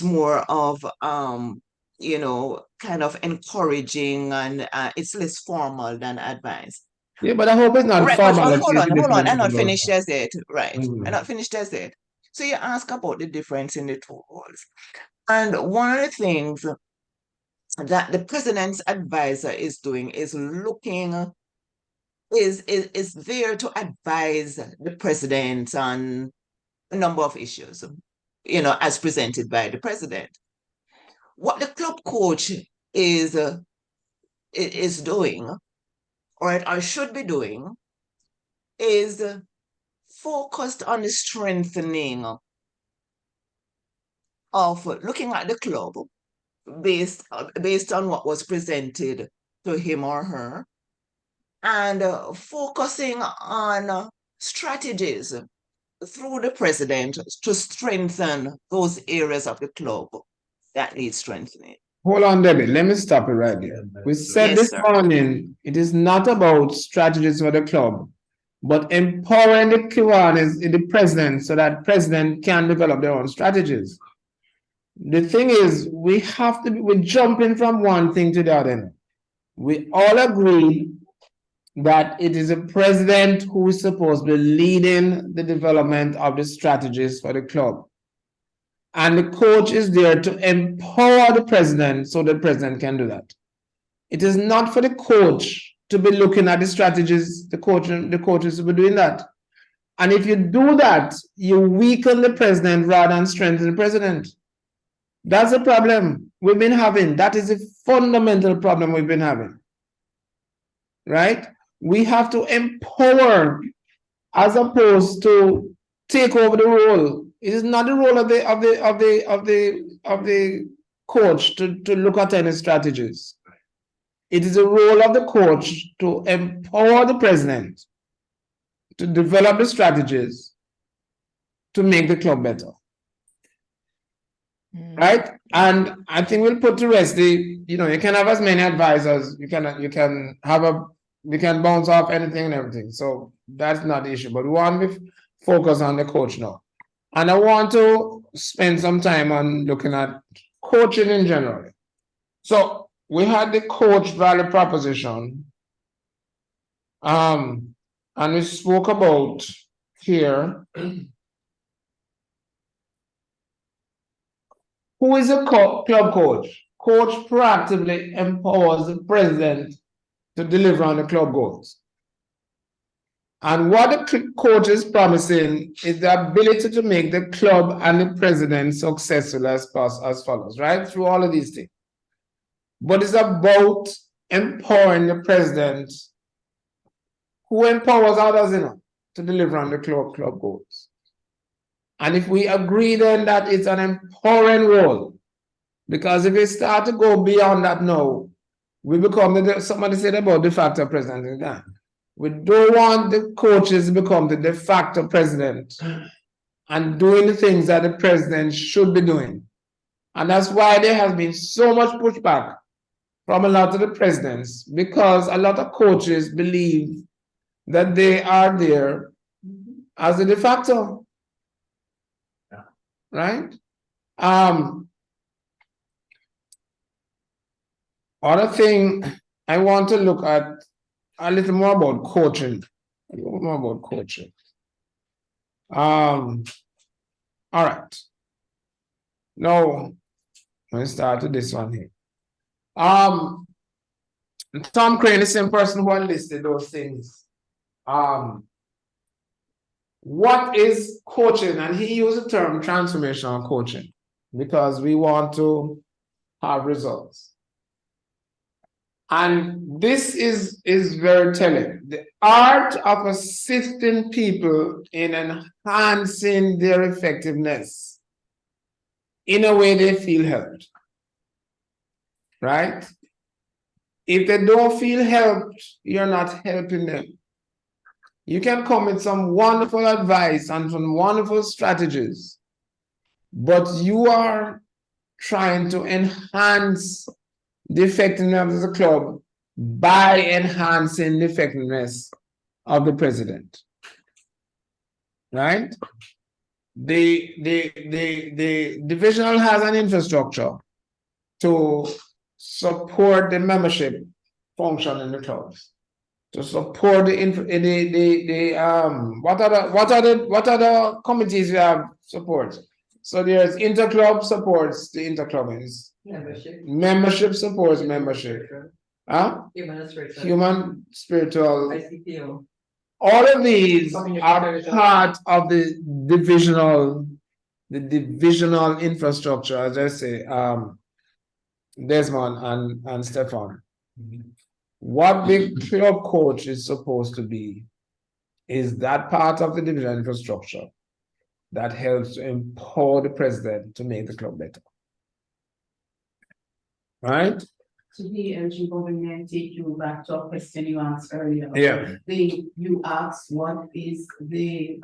more of kind of encouraging, and it's less formal than advice. Yeah, but I hope it's not Right, but formal. hold on. I'm not Right. finished as it. Right. I'm not finished as it. So you ask about the difference in the two roles. And one of the things that the president's advisor is doing is is there to advise the president on a number of issues, as presented by the president. What the club coach is doing, or should be doing, is focused on the strengthening of looking at the club based on what was presented to him or her, and focusing on strategies through the president to strengthen those areas of the club that need strengthening. Hold on, Debbie. Let me stop it right there. We said Yes, this sir. morning, it is not about strategies for the club, but empowering the Kiwanis, the president, so that president can develop their own strategies. The thing is, we're jumping from one thing to the other. We all agree that it is a president who is supposed to be leading the development of the strategies for the club. And the coach is there to empower the president so the president can do that. It is not for the coach to be looking at the strategies, the coach is to be doing that. And if you do that, you weaken the president rather than strengthen the president. That's the problem we've been having. That is a fundamental problem we've been having. Right? We have to empower as opposed to take over the role. It is not the role of the coach to look at any strategies. It is the role of the coach to empower the president to develop the strategies to make the club better. Right? And I think we'll put to rest you can have as many advisors, you can bounce off anything and everything. So that's not the issue. But we want to focus on the coach now. And I want to spend some time on looking at coaching in general. So we had the coach value proposition. And we spoke about here. Who is a club coach? Coach proactively empowers the president to deliver on the club goals. And what the coach is promising is the ability to make the club and the president successful as follows, right? Through all of these things. But it's about empowering the president, who empowers others, to deliver on the club goals. And if we agree then that it's an empowering role, because if we start to go beyond that now, we become somebody said about de facto president again. We don't want the coaches to become the de facto president and doing the things that the president should be doing. And that's why there has been so much pushback from a lot of the presidents, because a lot of coaches believe that they are there as a de facto. Right? Other thing I want to look at a little more about coaching. All right. Now, let's start with this one here. Tom Crane is the same person who listed those things. What is coaching? And he used the term transformational coaching because we want to have results. And this is very telling. The art of assisting people in enhancing their effectiveness in a way they feel helped. Right? If they don't feel helped, you're not helping them. You can come with some wonderful advice and some wonderful strategies, but you are trying to enhance the effectiveness of the club by enhancing the effectiveness of the president. Right? The divisional has an infrastructure to support the membership function in the clubs, to support what other committees you have support. So there's interclub supports the interclubbings. Membership supports membership. Human, spiritual. ICPO. All of these are part of the divisional infrastructure, as I say, Desmond and Stefan. What the club coach is supposed to be is that part of the divisional infrastructure that helps to empower the president to make the club better. Right? To the LG government, take you back to a question you asked earlier. Yeah. You asked what is the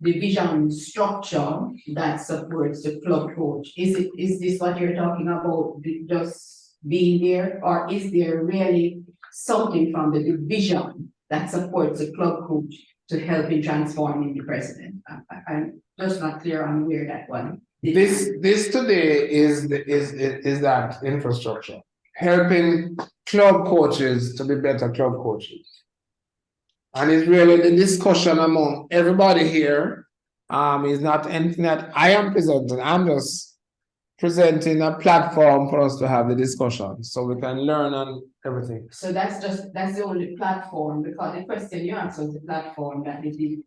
division structure that supports the club coach? Is this what you're talking about, just being there, or is there really something from the division that supports the club coach to help in transforming the president? I'm just not clear on where that one. This today is that infrastructure, helping club coaches to be better club coaches. And it's really the discussion among everybody here is not anything that I am presenting. I'm just presenting a platform for us to have the discussion so we can learn on everything. So that's the only platform, because the question you asked was the platform that the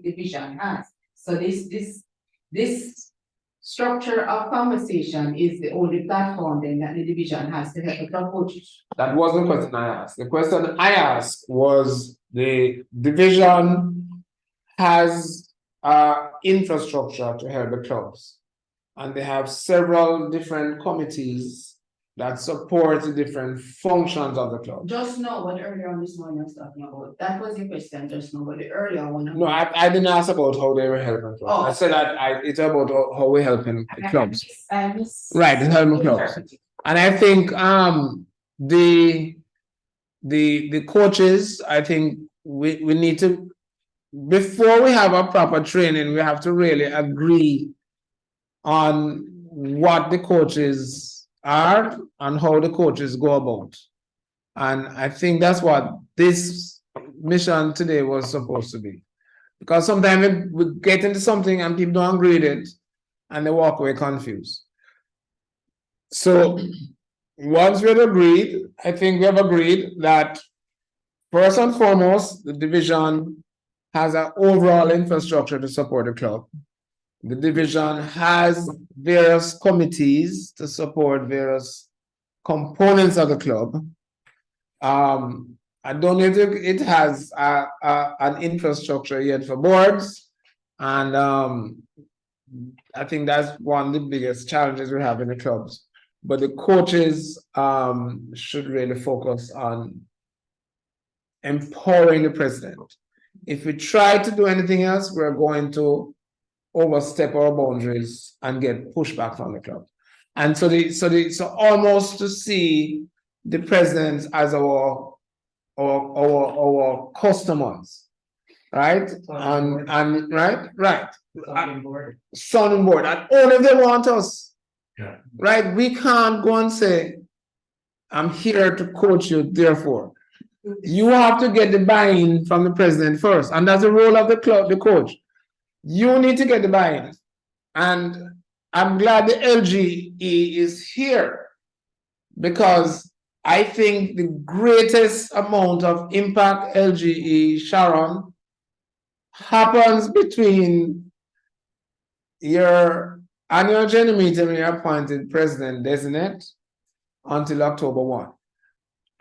division has. So this structure of conversation is the only platform then that the division has to help the club coaches. That wasn't the question I asked. The question I asked was the division has infrastructure to help the clubs, and they have several different committees that support the different functions of the club. Just know what earlier on this morning I was talking about. That was the question, just know what the earlier one. No, I didn't ask about how they were helping clubs. Oh. I said that it's about how we're helping the clubs. Right, it's helping clubs. And I think the coaches, I think we need to, before we have a proper training, we have to really agree on what the coaches are and how the coaches go about. And I think that's what this mission today was supposed to be. Because sometimes we get into something and people don't agree with it and they walk away confused. So once we have agreed, I think we have agreed that first and foremost, the division has an overall infrastructure to support the club. The division has various committees to support various components of the club. I don't know if it has an infrastructure yet for boards, and I think that's one of the biggest challenges we have in the clubs. But the coaches should really focus on empowering the president. If we try to do anything else, we're going to overstep our boundaries and get pushback from the club. And so almost to see the presidents as our customers, right? And right. Sounding board. And only if they want us. Yeah. Right? We can't go and say, I'm here to coach you, therefore. You have to get the buy-in from the president first. And that's the role of the club, the coach. You need to get the buy-in. And I'm glad the LGE is here, because I think the greatest amount of impact LGE, Sharon, happens between your annual general meeting when you're appointed president designate until October 1.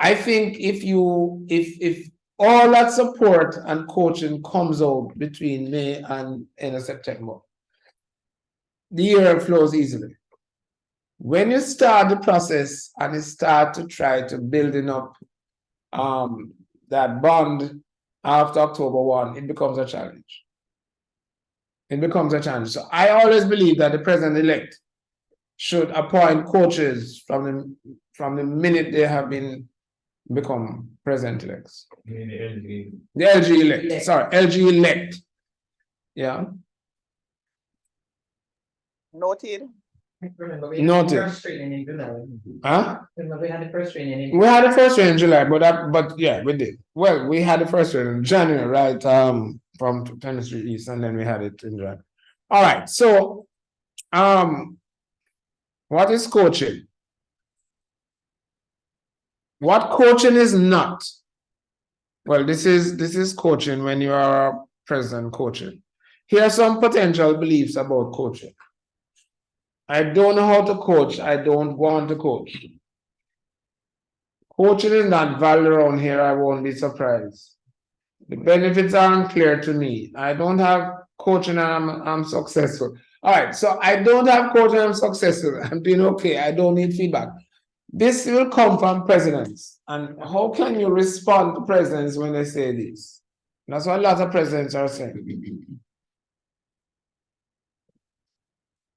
I think if all that support and coaching comes out between May and end of September, the year flows easily. When you start the process and you start to try to building up that bond after October 1, it becomes a challenge. It becomes a challenge. So I always believe that the president-elect should appoint coaches from the minute they have become president-elects. The LG elect. Sorry, LG elect. Yeah. Noted. Noted. First training in July. Huh? Remember we had the first training in We had the first training in July, but yeah, we did. Well, we had the first training in January, right? From 23 East, and then we had it in January. All right. So, what is coaching? What coaching is not? Well, this is coaching when you are president coaching. Here are some potential beliefs about coaching. I don't know how to coach. I don't want to coach. Coaching is not valued around here. I won't be surprised. The benefits aren't clear to me. I don't have coaching and I'm successful. All right, so I don't have coaching and I'm successful. I'm doing okay. I don't need feedback. This will come from presidents. And how can you respond to presidents when they say this? That's what a lot of presidents are saying.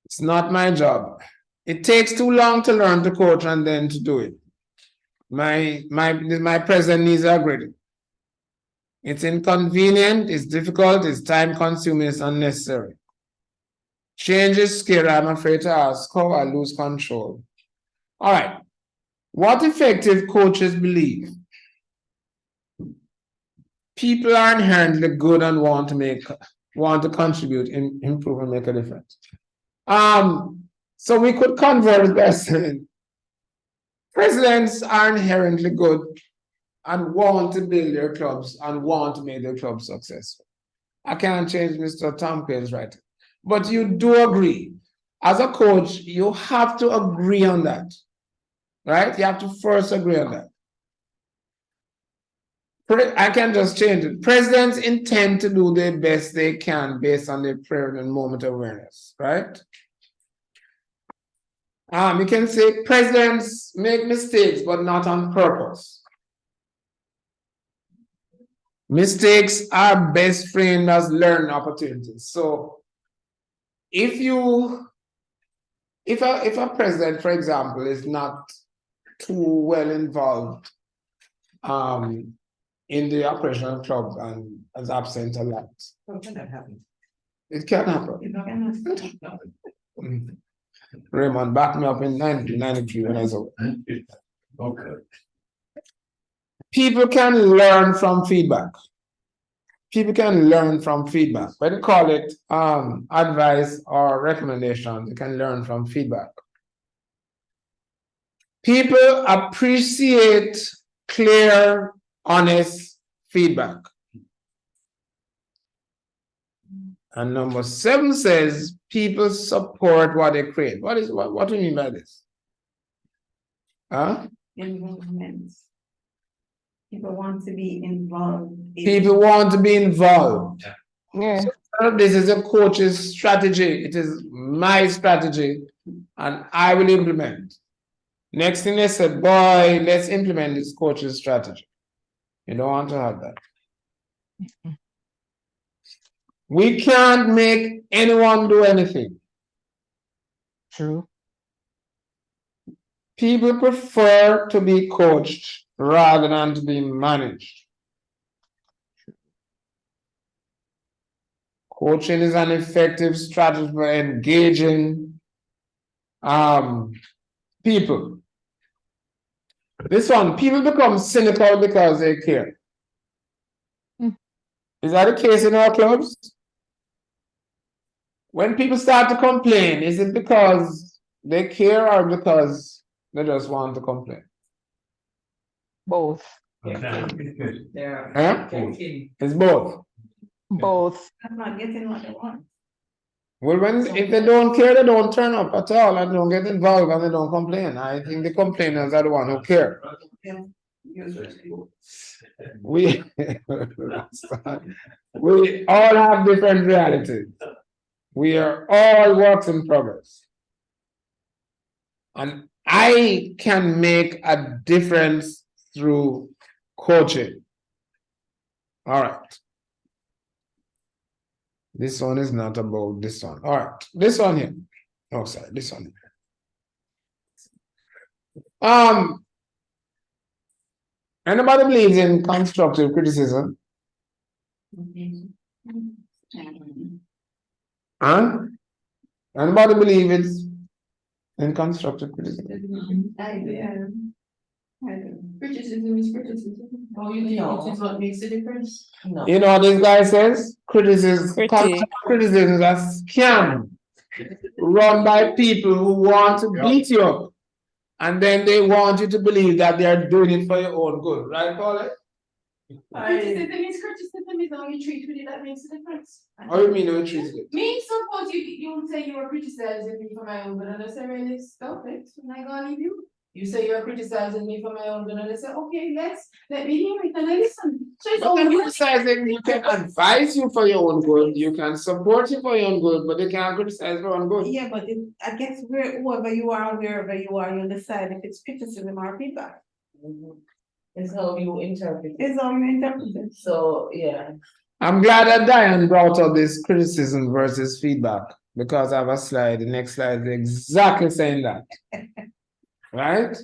It's not my job. It takes too long to learn to coach and then to do it. My president needs a upgrade. It's inconvenient, it's difficult, it's time consuming, it's unnecessary. Change is scary. I'm afraid to ask how I lose control. All right. What effective coaches believe? People are inherently good and want to contribute, improve, and make a difference. So we could convert by saying presidents are inherently good and want to build their clubs and want to make their clubs successful. I can't change Mr. Tompkins' right, but you do agree. As a coach, you have to agree on that, right? You have to first agree on that. I can just change it. Presidents intend to do the best they can based on their present moment of awareness, right? You can say presidents make mistakes, but not on purpose. Mistakes are best framed as learning opportunities. So if a president, for example, is not too well involved in the operational club and is absent a lot. How can that happen? It can happen. It can happen. Raymond, back me up in 1993 when I was away. Okay. People can learn from feedback. People can learn from feedback. Whether you call it advice or recommendation, you can learn from feedback. People appreciate clear, honest feedback. And number 7 says people support what they create. What do you mean by this? Huh? Involvement. People want to be involved. People want to be involved. Yeah. So this is a coach's strategy. It is my strategy, and I will implement. Next thing they said, boy, let's implement this coach's strategy. You don't want to have that. We can't make anyone do anything. True. People prefer to be coached rather than to be managed. Coaching is an effective strategy for engaging people. This one, people become cynical because they care. Is that the case in our clubs? When people start to complain, is it because they care or because they just want to complain? Both. Yeah. Huh? It's both. Both. I'm not getting what they want. Well, if they don't care, they don't turn up at all and don't get involved and they don't complain. I think the complainers are the ones who care. We all have different realities. We are all works in progress. And I can make a difference through coaching. All right. This one is not about this one. All right. This one here. Oh, sorry. This one here. Anybody believes in constructive criticism? Huh? Anybody believe it's in constructive criticism? I do. Criticism is criticism. Oh, you think it is what makes a difference? No. You know what this guy says? Constructive Critique. criticism is a scam run by people who want to beat you up. And then they want you to believe that they are doing it for your own good. Right, Paula? Criticism is criticism, is how you treat with it that makes a difference. How do you mean you treat it? Me, suppose you would say you were criticizing me for my own good, and I say, really, stop it, and I gonna leave you. You say you're criticizing me for my own good, and I say, okay, let me hear it and I listen. So it's You can all criticize it, you can advise you for your own good, you can support you for your own good, but they can't criticize for your own good. Yeah, but I guess whoever you are, wherever you are, you decide if it's criticism or feedback. It's how you interpret it. It's how you interpret it. So, yeah. I'm glad that Diane brought up this criticism versus feedback because I have a slide. The next slide is exactly saying that. Right?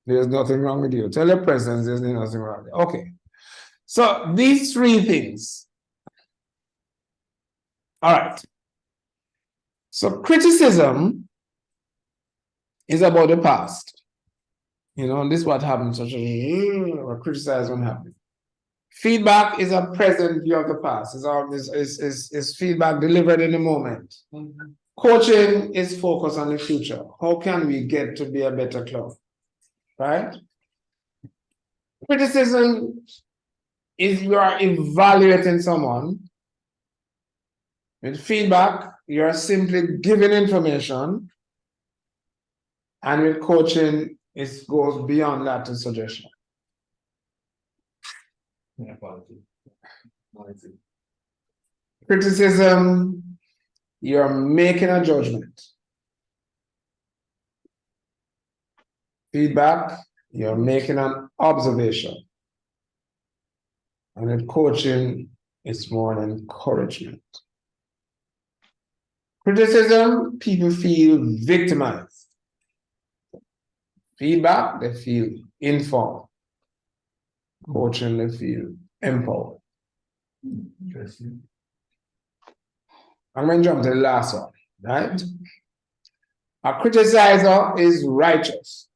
There's nothing wrong with you. Tell your presence there's nothing wrong with you. Okay. So these three things. All right. So criticism is about the past. You know, this is what happened, such a or criticize what happened. Feedback is a present view of the past. It's feedback delivered in the moment. Coaching is focused on the future. How can we get to be a better club? Right? Criticism is you are evaluating someone. With feedback, you are simply giving information. And with coaching, it goes beyond that to suggestion. Criticism, you're making a judgment. Feedback, you're making an observation. And with coaching, it's more an encouragement. Criticism, people feel victimized. Feedback, they feel informed. Coaching, they feel empowered. Interesting. I'm going to jump to the last one, right? A criticizer is righteous.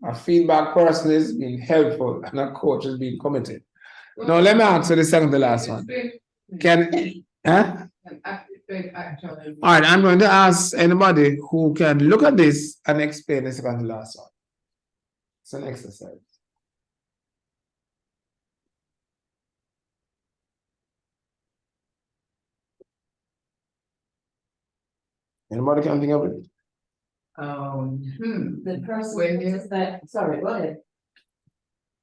A feedback person is being helpful, and a coach is being committed. Now, let me answer the second to last one. All right, I'm going to ask anybody who can look at this and explain the second to last one. It's an exercise. Anybody can think of it? The person When you- is that, sorry, go ahead.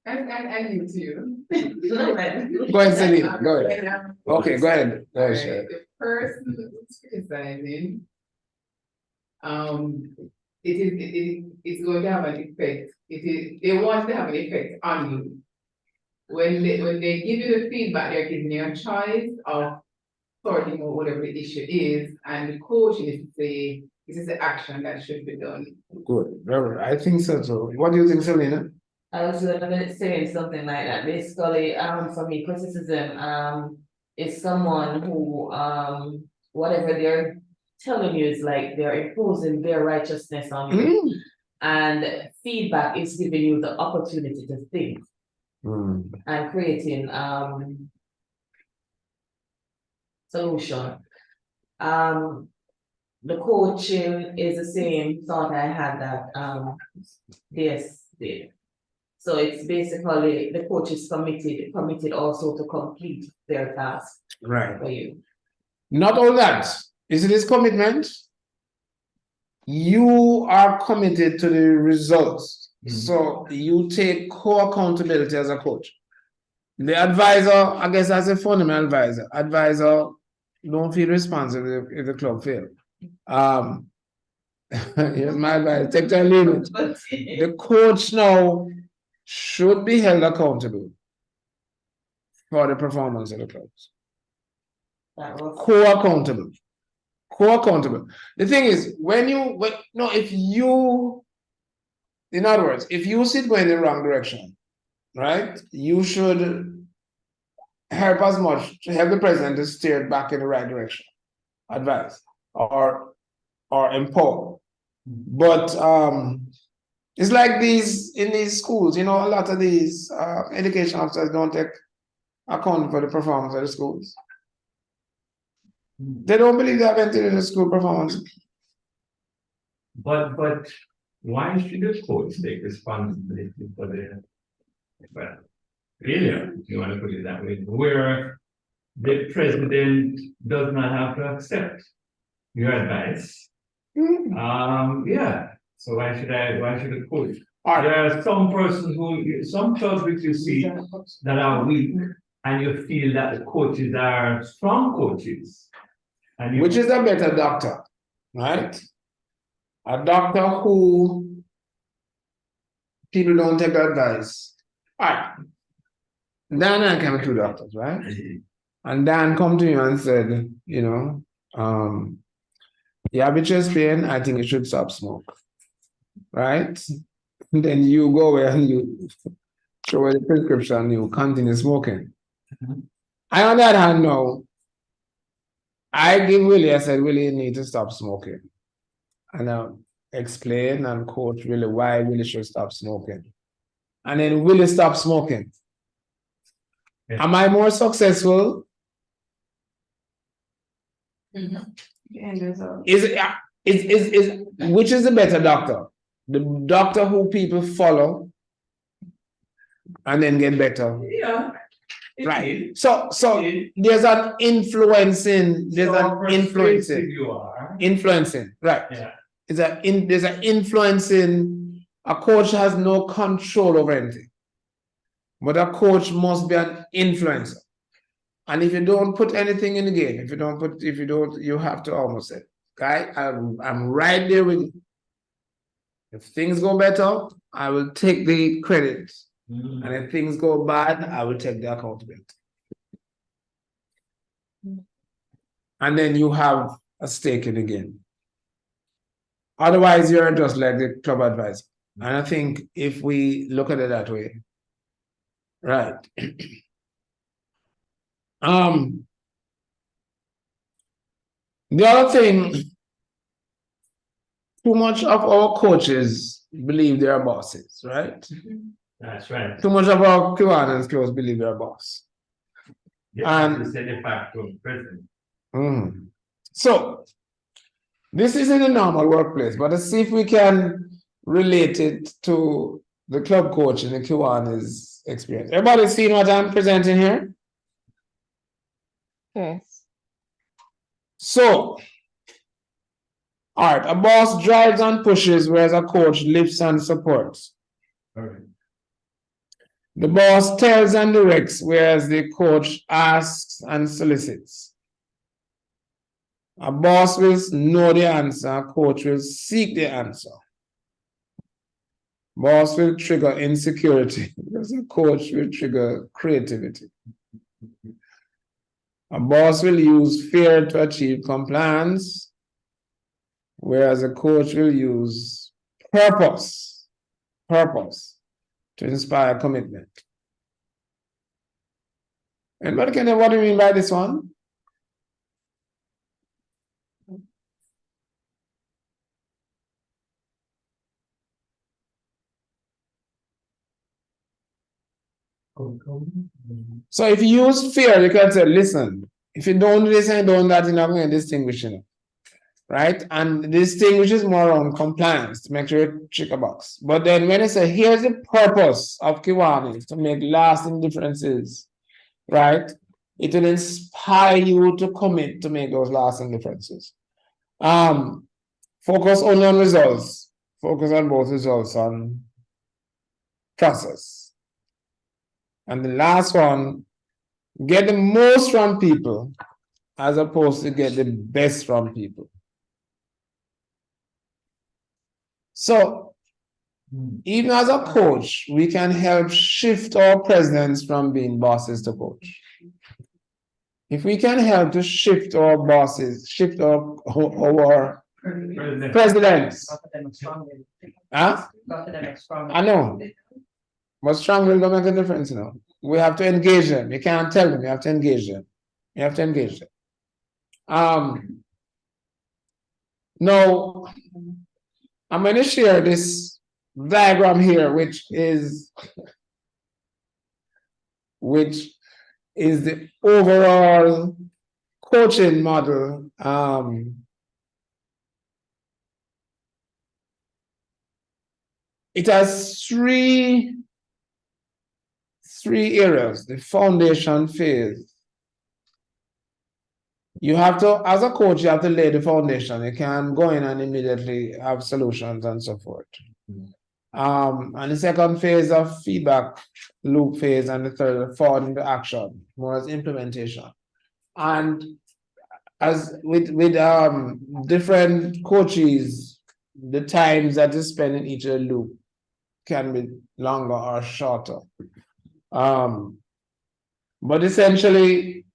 And you too. Go ahead, Selena. Go ahead. Okay, go ahead. Go ahead, Sherry. The person who's criticizing, it's going to have an effect. They want to have an effect on you. When they give you the feedback, they're giving you a choice of sorting out whatever the issue is, and the coach is to say, this is the action that should be done. Good. Very. I think so too. What do you think, Selena? I was gonna say something like that. Basically, for me, criticism, is someone who, whatever they're telling you is like they're imposing their righteousness on you. And feedback is giving you the opportunity to think and creating, solution. The coaching is the same thought I had that, this did. So it's basically the coach is committed also to complete their task Right. for you. Not all that. Is it his commitment? You are committed to the results. So you take co-accountability as a coach. The advisor, I guess as a fundamental advisor don't feel responsible if the club fails. Here's my advice, take time leave it. The coach now should be held accountable for the performance of the clubs. Co-accountable. Co-accountable. The thing is, in other words, if you see it going in the wrong direction, right, you should help as much to help the president to steer it back in the right direction, advise or empower. But it's like in these schools, a lot of these education officers don't take account for the performance of the schools. They don't believe they have entered in the school performance. But why should the coach take responsibility for the failure, if you want to put it that way, where the president does not have to accept your advice? Yeah. So why should the coach? There are some persons some clubs which you see that are weak, and you feel that the coaches are strong coaches. Which is a better doctor, right? A doctor who people don't take advice. All right. Dan and I came two doctors, right? And Dan come to you and said, you have a chest pain, I think you should stop smoke. Right? And then you go where and you show the prescription, you continue smoking. I on the other hand no. I give Willie, I said, Willie, you need to stop smoking. And I explain and coach Willie why Willie should stop smoking. And then Willie stop smoking. Yeah. Am I more successful? Which is the better doctor? The doctor who people follow and then get better. Yeah. Right. So there's an influencing. You are influencing. Right. Yeah. There's an influencing. A coach has no control over anything, but a coach must be an influencer. And if you don't put anything in the game, you have to almost say, "Okay, I'm right there with you. If things go better, I will take the credit. And if things go bad, I will take the accountability." And then you have a stake in the game. Otherwise, you're just like the club advisor. And I think if we look at it that way, right. The other thing, too much of our coaches believe they're bosses, right? That's right. Too much of our Kiwanis close believe they're boss. And to send it back to the president. So this is in a normal workplace, but let's see if we can relate it to the club coach in the Kiwanis experience. Everybody seen what I'm presenting here? Yes. So, all right, a boss drives and pushes, whereas a coach lifts and supports. All right. The boss tells and directs, whereas the coach asks and solicits. A boss will know the answer, a coach will seek the answer. Boss will trigger insecurity, because a coach will trigger creativity. A boss will use fear to achieve compliance, whereas a coach will use purpose to inspire commitment. And what do you mean by this one? So if you use fear, you can say, listen, if you don't do this and don't do that, you're not going to distinguish it. Right? And distinguish is more on compliance to make sure you check a box. But then when you say, here's the purpose of Kiwanis to make lasting differences, right? It will inspire you to commit to make those lasting differences. Focus only on results. Focus on both results and process. And the last one, get the most from people as opposed to get the best from people. So Even as a coach, we can help shift our presidents from being bosses to coach. If we can help to shift our bosses, shift our presidents. Huh? I know. But strong will don't make a difference, you know. We have to engage them. You can't tell them, you have to engage them. You have to engage them. Now, I'm going to share this diagram here, which is the overall coaching model. It has three areas. The foundation phase. You have to, as a coach, you have to lay the foundation. You can't go in and immediately have solutions and so forth. And the second phase of feedback loop phase, and the third forward into action, more as implementation. And as with different coaches, the times that you spend in each loop can be longer or shorter. But essentially,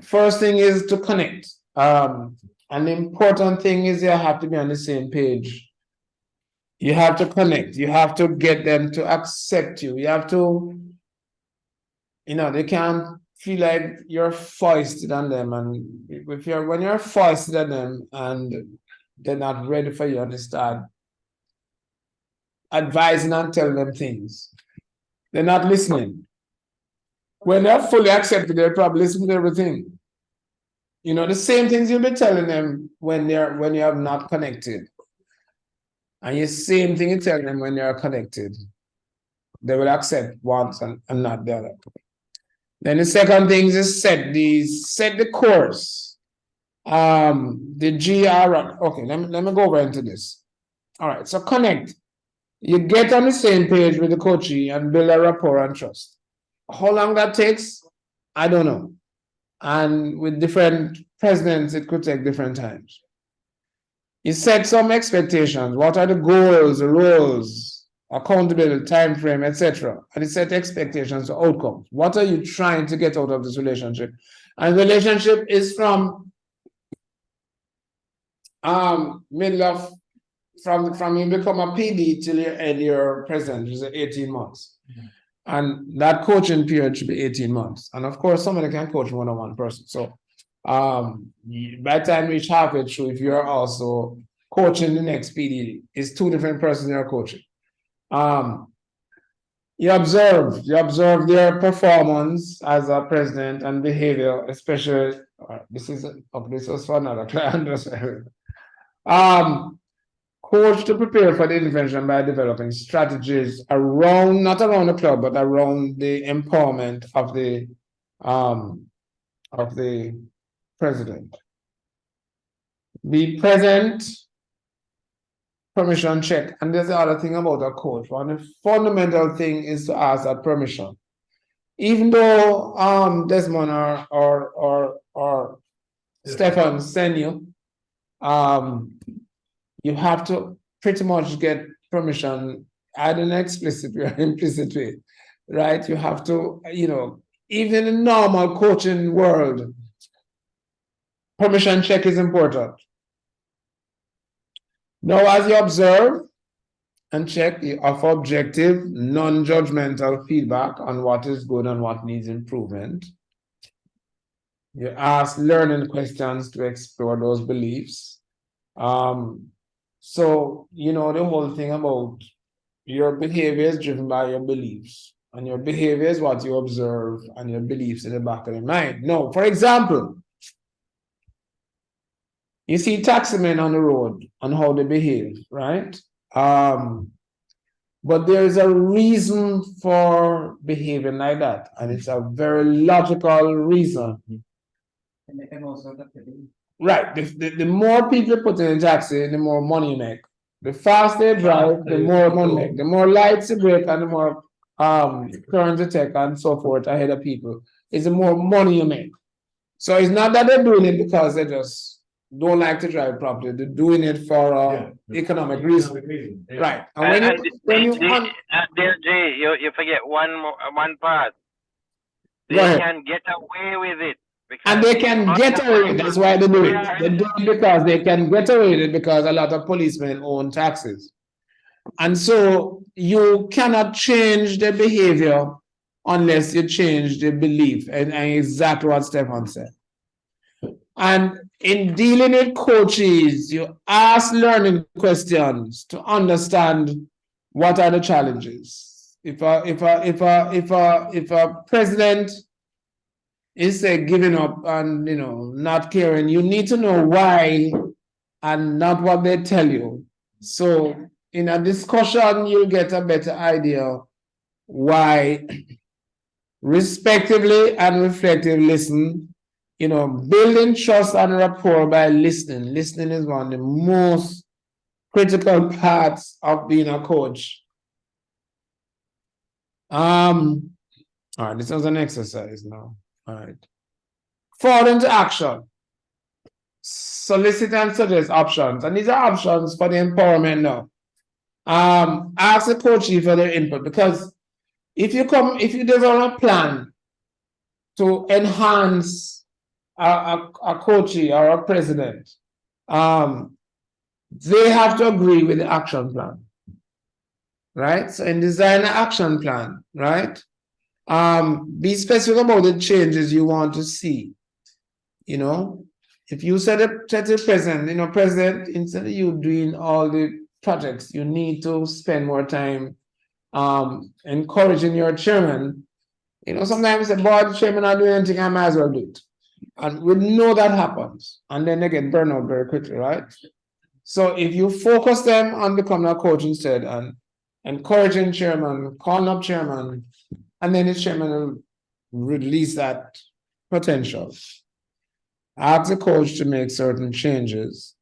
first thing is to connect. And the important thing is you have to be on the same page. You have to connect. You have to get them to accept you. You have to, they can't feel like you're foisted on them. And when you're foisted on them and they're not ready for you, to start advising and telling them things, they're not listening. When they're fully accepted, they're probably listening to everything. The same things you'll be telling them when you have not connected. And the same thing you tell them when you're connected. They will accept once and not the other. Then the second thing is set the course. The GR. Okay, let me go over into this. All right, so connect. You get on the same page with the coachee and build a rapport and trust. How long that takes, I don't know. And with different presidents, it could take different times. You set some expectations. What are the goals, the roles, accountability, time frame, etc. And you set expectations for outcomes. What are you trying to get out of this relationship? And the relationship is from from you become a PD till you end your president, which is 18 months. And that coaching period should be 18 months. And of course, somebody can coach more than one person. So by the time you reach halfway through, if you're also coaching the next PD, it's two different persons you're coaching. You observe their performance as a president and behavior, especially this was for another client. Coach to prepare for the intervention by developing strategies around, not around the club, but around the empowerment of the president. Be present, permission check. And there's the other thing about a coach. One of the fundamental thing is to ask that permission. Even though Desmond or Stefan send you, you have to pretty much get permission, either in an explicit or implicit way, right? You have to, even in the normal coaching world, permission check is important. Now, as you observe and check, you offer objective, non-judgmental feedback on what is good and what needs improvement. You ask learning questions to explore those beliefs. So, the whole thing about your behavior is driven by your beliefs. And your behavior is what you observe and your beliefs in the back of your mind. Now, for example, you see taximen on the road and how they behave, right? But there is a reason for behaving like that. And it's a very logical reason. Right. The more people put in a taxi, the more money you make. The faster they drive, the more money you make. The more lights you break and the more current you take and so forth ahead of people, is the more money you make. So it's not that they're doing it because they just don't like to drive properly. They're doing it for economic reasons. Right. And when there, Jay, you forget one part. They Go ahead. can get away with it. And they can get away with it. That's why they do it. They do it because they can get away with it because a lot of policemen own taxis. And so you cannot change their behavior unless you change their belief. And exactly what Stefan said. And in dealing with coaches, you ask learning questions to understand what are the challenges. If a president is giving up and not caring, you need to know why and not what they tell you. So in a discussion, you'll get a better idea why respectively and reflectively listen. Building trust and rapport by listening. Listening is one of the most critical parts of being a coach. All right, this was an exercise now. All right. Fall into action. Solicit and suggest options. And these are options for the empowerment now. Ask the coachee for their input, because if you develop a plan to enhance a coachee or a president, they have to agree with the action plan, right? So in design an action plan, right? Be specific about the changes you want to see. If you set the president, president, instead of you doing all the projects, you need to spend more time encouraging your chairman. Sometimes the board chairman not doing anything, I might as well do it. And we know that happens. And then they get burned out very quickly, right? So if you focus them on becoming a coach instead and encouraging chairman, calling up chairman, and then the chairman will release that potential. Ask the coach to make certain changes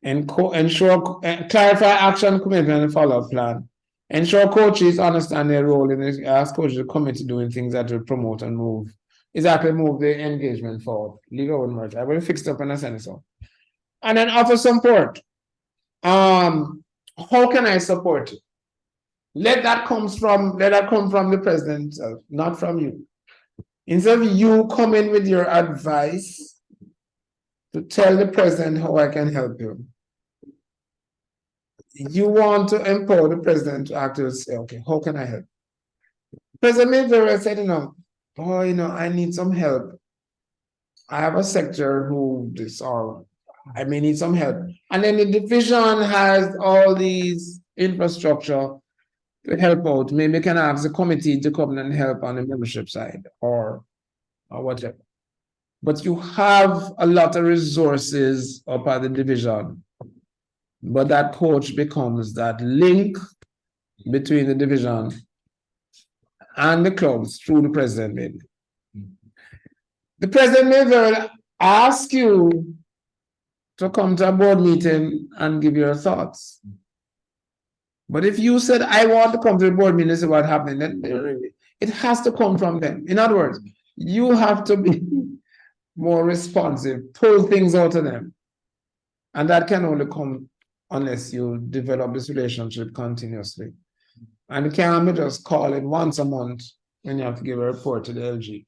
and clarify action, commitment, and follow-up plan. Ensure coaches understand their role in this. Ask coaches to commit to doing things that will promote and move the engagement forward. Legal one more. I will fix it up and I send it so. And then offer support. How can I support you? Let that come from the president himself, not from you. Instead of you coming with your advice to tell the president how I can help you, you want to empower the president to actually say, okay, how can I help? President may very well say, I need some help. I have a sector I may need some help. And then the division has all these infrastructure to help out. Maybe can ask the committee to come and help on the membership side or whatever. But you have a lot of resources up at the division. But that coach becomes that link between the division and the clubs through the president, maybe. The president may very well ask you to come to a board meeting and give your thoughts. But if you said, I want to come to the board meeting and see what happened, then it has to come from them. In other words, you have to be more responsive, pull things out of them. And that can only come unless you develop this relationship continuously. And you can't just call it once a month when you have to give a report to the LG.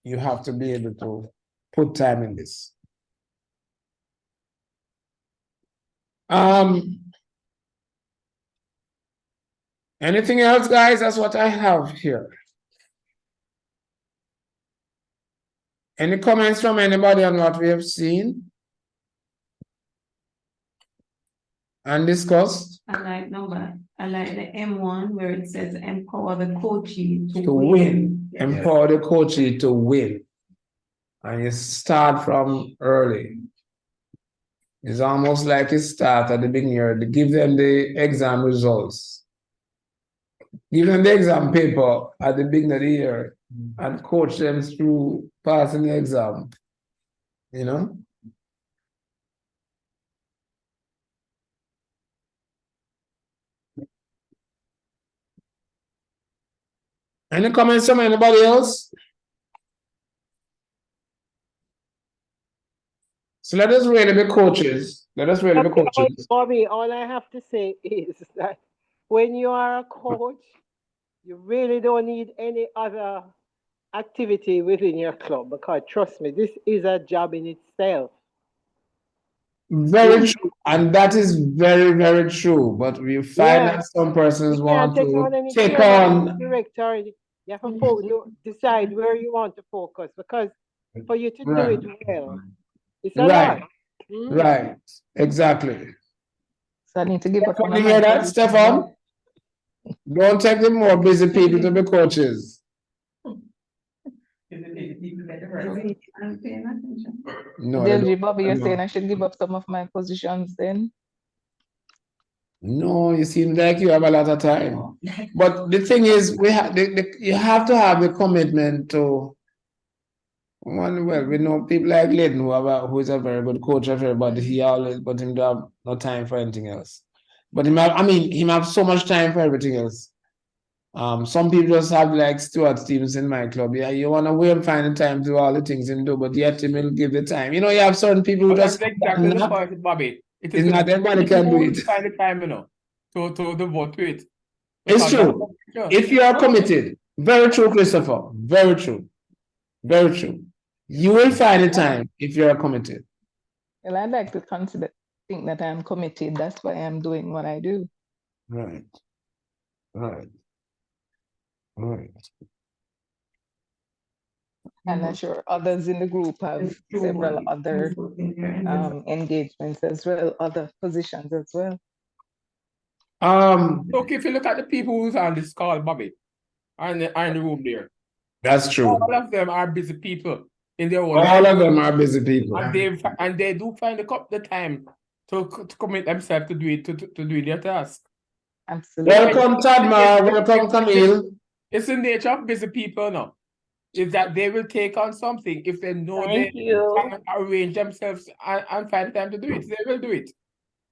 You have to be able to put time in this. Anything else, guys? That's what I have here. Any comments from anybody on what we have seen and discussed? I like the M1 where it says empower the coachee to win. Yes. Empower the coachee to win. And you start from early. It's almost like you start at the beginning to give them the exam results. Give them the exam paper at the beginning of the year and coach them through passing the exam. Any comments from anybody else? So let us really be coaches. Let us really be coaches. Bobby, all I have to say is that when you are a coach, you really don't need any other activity within your club, because trust me, this is a job in itself. Very true. And that is very, very true. But we find Yeah. that some persons You can't want take to on any take chairman, on. director. You have to decide where you want to focus, because for you to do Right. it well, it's a Right. lot. Mm. Right. Exactly. So I need to give up on You hear that, Stefan? Don't take the more busy people to be coaches. No, they LG, Bobby, you're no. saying I should give up some of my positions then? No, you seem like you have a lot of time. But the thing is, you have to have the commitment to one. Well, we know people like Layden who is a very good coach of everybody. He always, but him to have no time for anything else. But him have so much time for everything else. Some people just have like Stuart Stevens in my club. Yeah, you wanna wait and find the time to do all the things him do, but yet him will give the time. You know, you have certain people who But just that's exactly the point, Bobby. It it's is not everybody can do who it. find the time, to devote to it. It's Because that's true. sure. If you are committed, very true, Christopher. Very true. Very true. You will find the time if you are committed. Well, I'd like to think that I'm committed. That's why I'm doing what I do. Right. Right. Right. And I'm sure others in the group have several other engagements as well, other positions as well. Okay, if you look at the people who's on this call, Bobby, are in the room there. That's true. All of them are busy people in their own All life. of them are busy people. And they do find the time to commit themselves to do it, to do their task. Absolutely. Welcome, Tadma. Welcome, Camille. It's the nature of busy people now. Is that they will take on something if they know Thank they you. can arrange themselves and find time to do it. They will do it.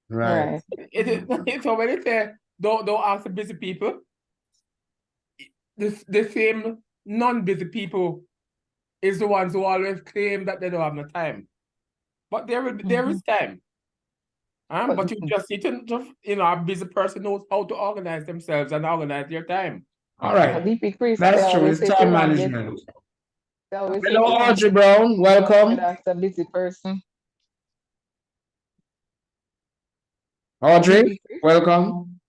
Right. So when they say don't ask the busy people, the same non-busy people is the ones who always claim that they don't have no time. But there is time. But you just need to, a busy person knows how to organize themselves and organize their time. All right. That's true. It's time management. Hello, Audrey Brown. Welcome. That's a busy person. Audrey, welcome.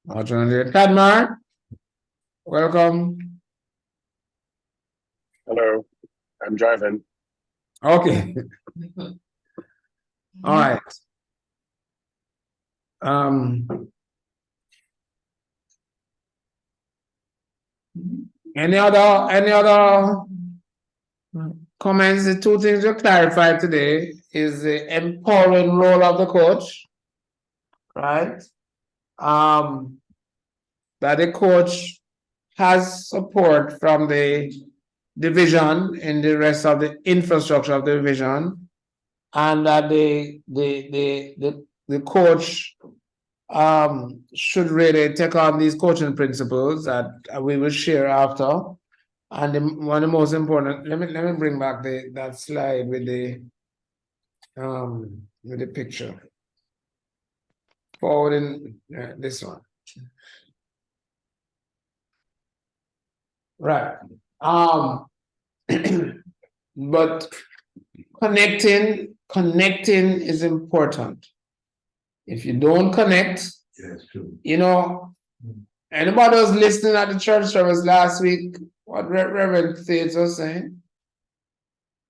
Audrey, Tadmar, welcome. Hello, I'm driving. Okay. All right. Any other comments? The two things we clarified today is the empowering role of the coach, right? That the coach has support from the division in the rest of the infrastructure of the division, and that the coach should really take on these coaching principles that we will share after. And one of the most important, let me bring back that slide with the picture. Forwarding this one. Right. But connecting is important. If you don't connect, anybody was listening at the church service last week, what Reverend Thales was saying?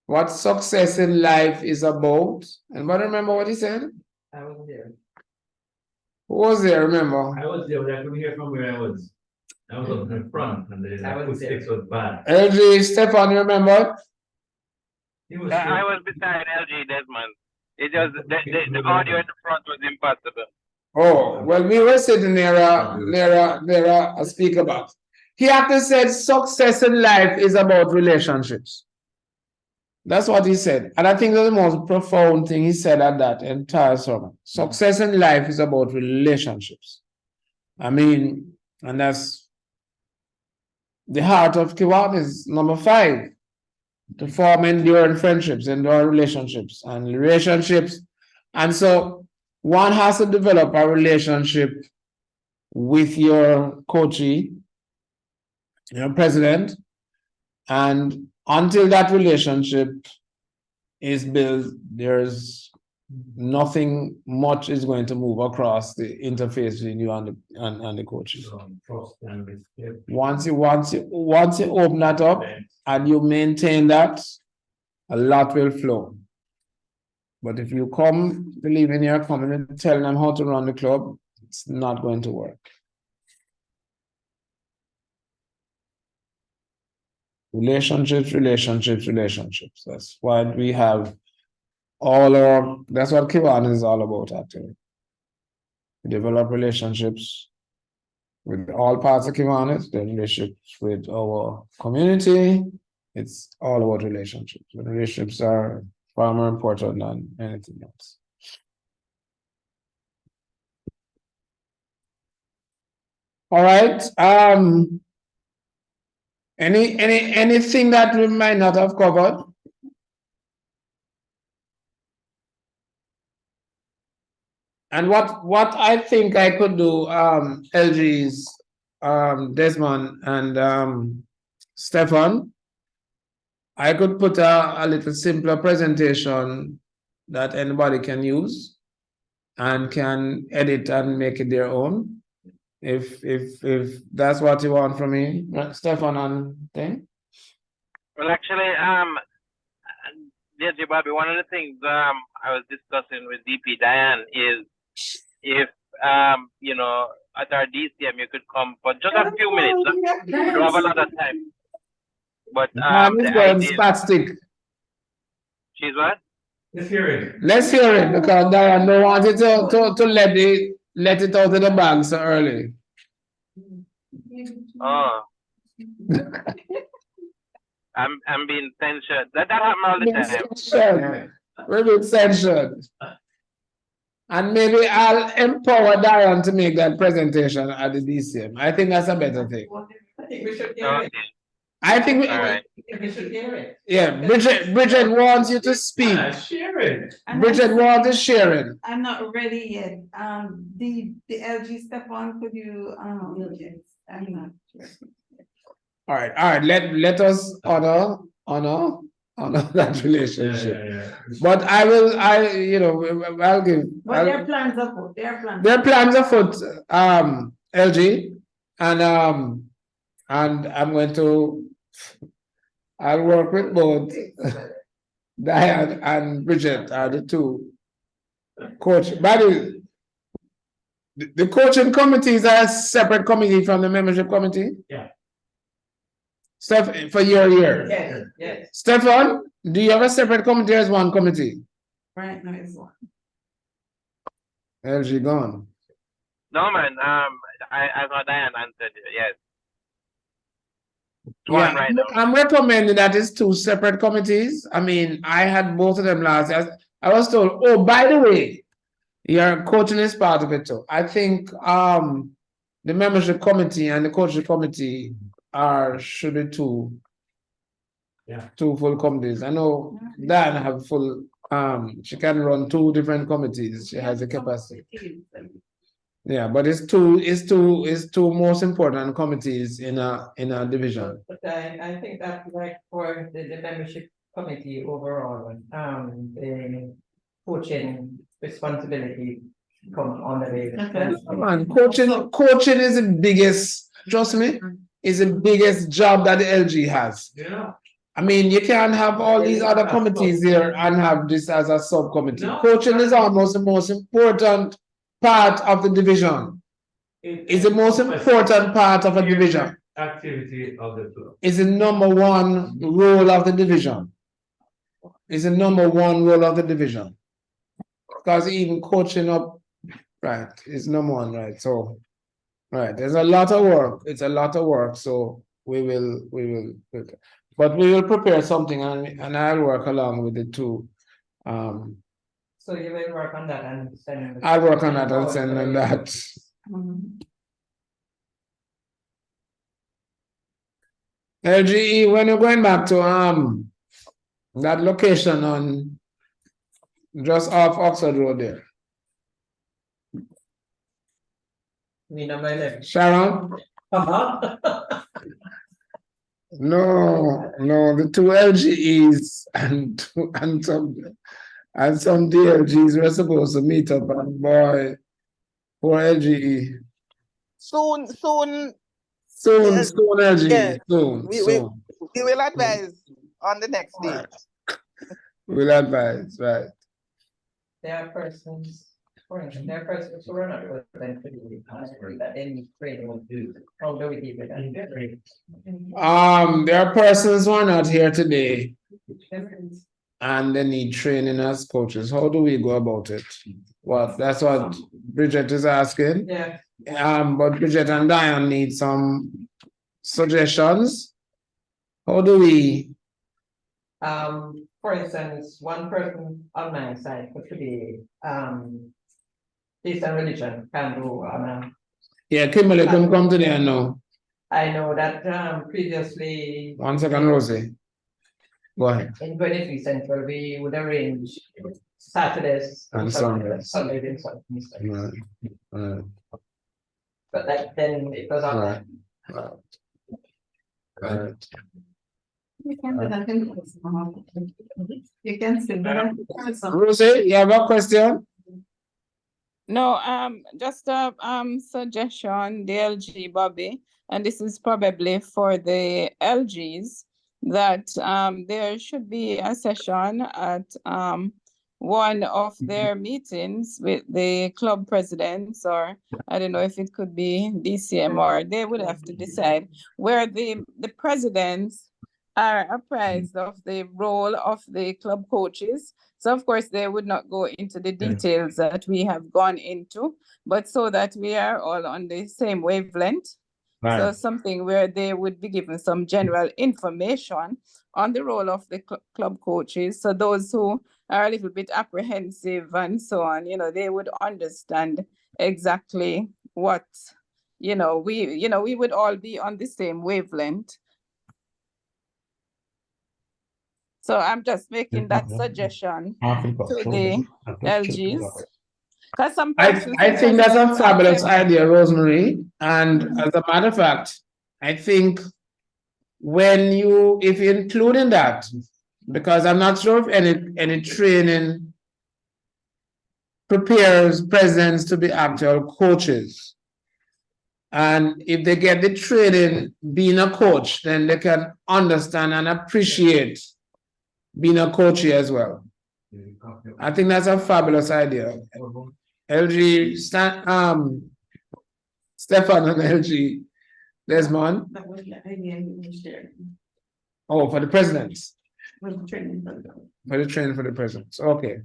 What success in life is about. Anybody remember what he said? I was there. Who was there, remember? I was there, but I couldn't hear from where I was. I was up in front and the acoustics was bad. LG, Stefan, you remember? I was beside LG Desmond. It just the audio in the front was impossible. Oh, well, we were sitting near a speaker box. He actually said success in life is about relationships. That's what he said. And I think that's the most profound thing he said at that entire sermon. Success in life is about relationships. And that's the heart of Kiwanis, number 5. to form enduring friendships, enduring relationships, and so one has to develop a relationship with your coachee, your president, and until that relationship is built, there's nothing much is going to move across the interface between you and the coaches. Once you open that up and you maintain that, a lot will flow. But if you come believing you're coming and telling them how to run the club, it's not going to work. Relationships. That's why we have that's what Kiwanis is all about, actually. We develop relationships with all parts of Kiwanis, the relationships with our community. It's all about relationships. The relationships are far more important than anything else. All right. Anything that we might not have covered? And what I think I could do, LG's Desmond and Stefan, I could put a little simpler presentation that anybody can use and can edit and make it their own. If that's what you want from me, Stefan and thing. Well, actually, DG Bobby, one of the things I was discussing with DP Diane is if you know, at our DCM you could come for just a few minutes. We don't have a lot of time. But the spastic. She's what? Let's hear it. Let's hear it, because Diane don't want it to let it out of the bag so early. Oh. I'm being censured. That happens all the time. We're being censured. And maybe I'll empower Diane to make that presentation at the DCM. I think that's a better thing. I think we should hear it. I think we should hear it. Yeah, Bridget wants you to speak. Share it. Bridget wants to share it. I'm not ready yet. The LG Stefan, could you yes, I'm not sure. All right. Let us honor that relationship. Yeah. But I'll give. But their plans afoot. Their plans afoot, LG, and I'm going to. I'll work with both Diane and Bridget are the two coach. By the coaching committees are a separate committee from the membership committee. Yeah. Steph, for your year. Yes. Stefan, do you have a separate committee or is one committee? Right now it's one. LG gone. No man, I thought Diane answered yes. Yeah, right now. I'm recommending that it's two separate committees. I mean, I had both of them last year. I was told, oh, by the way, your coaching is part of it too. I think the membership committee and the coaching committee should be two full committees. I know Diane have full she can run two different committees. She has the capacity. Yeah, but it's two most important committees in a division. But I think that like for the membership committee overall, the coaching responsibility come on the way. Man, coaching is the biggest, trust me, is the biggest job that the LG has. Yeah. I mean, you can't have all these other committees here and have this as a subcommittee. Coaching is almost the most important part of the division. It's the most important part of a division. Activity of the club. It's the number one role of the division. It's the number one role of the division. Because even coaching up, right, is number one, right? So, right, there's a lot of work. It's a lot of work. So we will, but we will prepare something, and I'll work along with the two. So you will work on that and send. I'll work on that and send them that. LGE, when you're going back to That location on just off Oxford Road there. Me number 11. Sharon? No, the two LGEs and some DLGs were supposed to meet up, and boy, poor LGE. Soon, Soon, yes, LGE, yes. soon. We will advise on the next day. We'll advise, right? There are persons, for instance, there are persons who are not represented for the that any training will do. How do we keep it? There are persons who are not here today and they need training as coaches. How do we go about it? Well, that's what Bridget is asking. Yeah. But Bridget and Diane need some suggestions. How do we? For instance, one person on my side for today, peace and religion can do. Yeah, Kimberly, come today and know. I know that previously. 1 second, Rosie. Go ahead. In 23 Central, we would arrange Saturdays And Sundays. Sundays and Sundays. Right. But then it was on. Right. You can do that in person. You can still do that in person. Rosie, you have a question? No, just a suggestion, the LG Bobby, and this is probably for the LGs, that there should be a session at one of their meetings with the club presidents, or I don't know if it could be DCM, or they would have to decide, where the presidents are apprised of the role of the club coaches. So of course they would not go into the details that we have gone into, but so that we are all on the same wavelength. Right. So something where they would be given some general information on the role of the club coaches. So those who are a little bit apprehensive and so on, they would understand exactly what, we would all be on the same wavelength. So I'm just making that suggestion to the LGs. Because some persons, I think that's a fabulous idea, Rosemary. And as a matter of fact, I think if you include in that, because I'm not sure if any training prepares presidents to be actual coaches. And if they get the training being a coach, then they can understand and appreciate being a coach as well. I think that's a fabulous idea. LG, Stefan and LG Desmond. That was the idea you shared. Oh, for the presidents. Was the training for them. For the training for the presidents. Okay.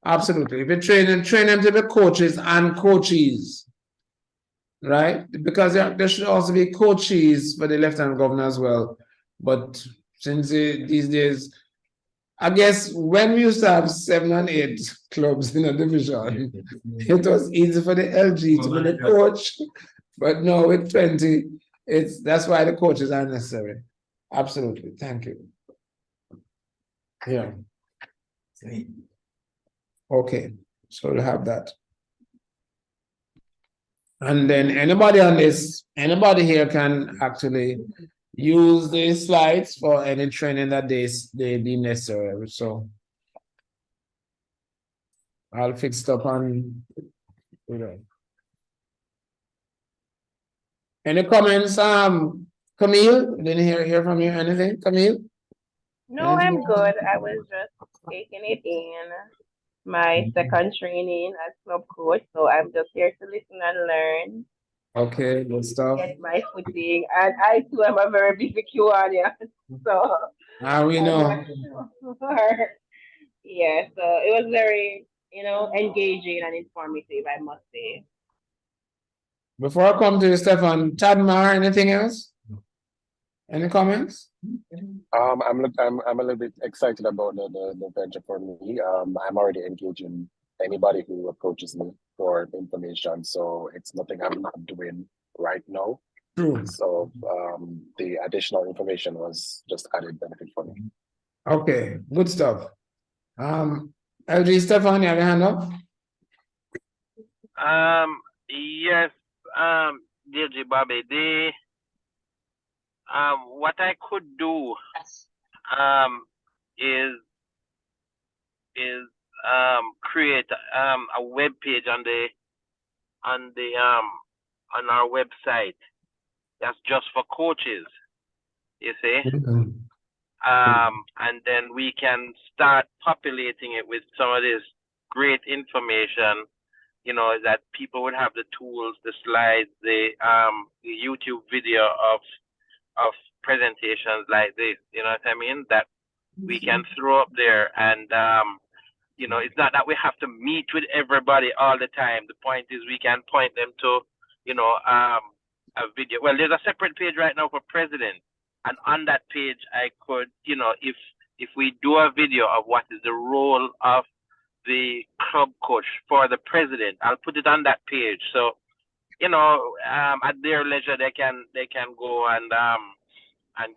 Absolutely. If you train them to be coaches and coaches. Right? Because there should also be coaches for the lieutenant governor as well. But since these days, I guess when we used to have 7 and 8 clubs in a division, it was easy for the LG to be the coach. But now with 20, that's why the coaches are necessary. Absolutely. Thank you. Yeah. Okay. So we'll have that. And then anybody here can actually use the slides for any training that they deem necessary. So I'll fix it up on. Any comments? Camille, didn't hear from you anything, Camille? No, I'm good. I was just taking it in. My second training as club coach, so I'm just here to listen and learn. Okay, good stuff. Get my footing, and I too am a very busy Kiwanian, so. We know. Yeah, so it was very, engaging and informative, I must say. Before I come to you, Stefan, Tadmar, anything else? Any comments? I'm a little bit excited about the venture for me. I'm already engaging anybody who approaches me for information, so it's nothing I'm not doing right now. True. So the additional information was just added benefit for me. Okay, good stuff. LG Stefan, you have your hand up? Yes, DG Bobby, what I could do, is create a web page on our website that's just for coaches, you see. And then we can start populating it with some of this great information, you know, that people would have the tools, the slides, the YouTube video of presentations like this, you know what I mean, that we can throw up there. And you know, it's not that we have to meet with everybody all the time. The point is we can point them to, you know, a video. Well, there's a separate page right now for president, and on that page I could, you know, if we do a video of what is the role of the club coach for the president, I'll put it on that page. So, you know, at their leisure they can go and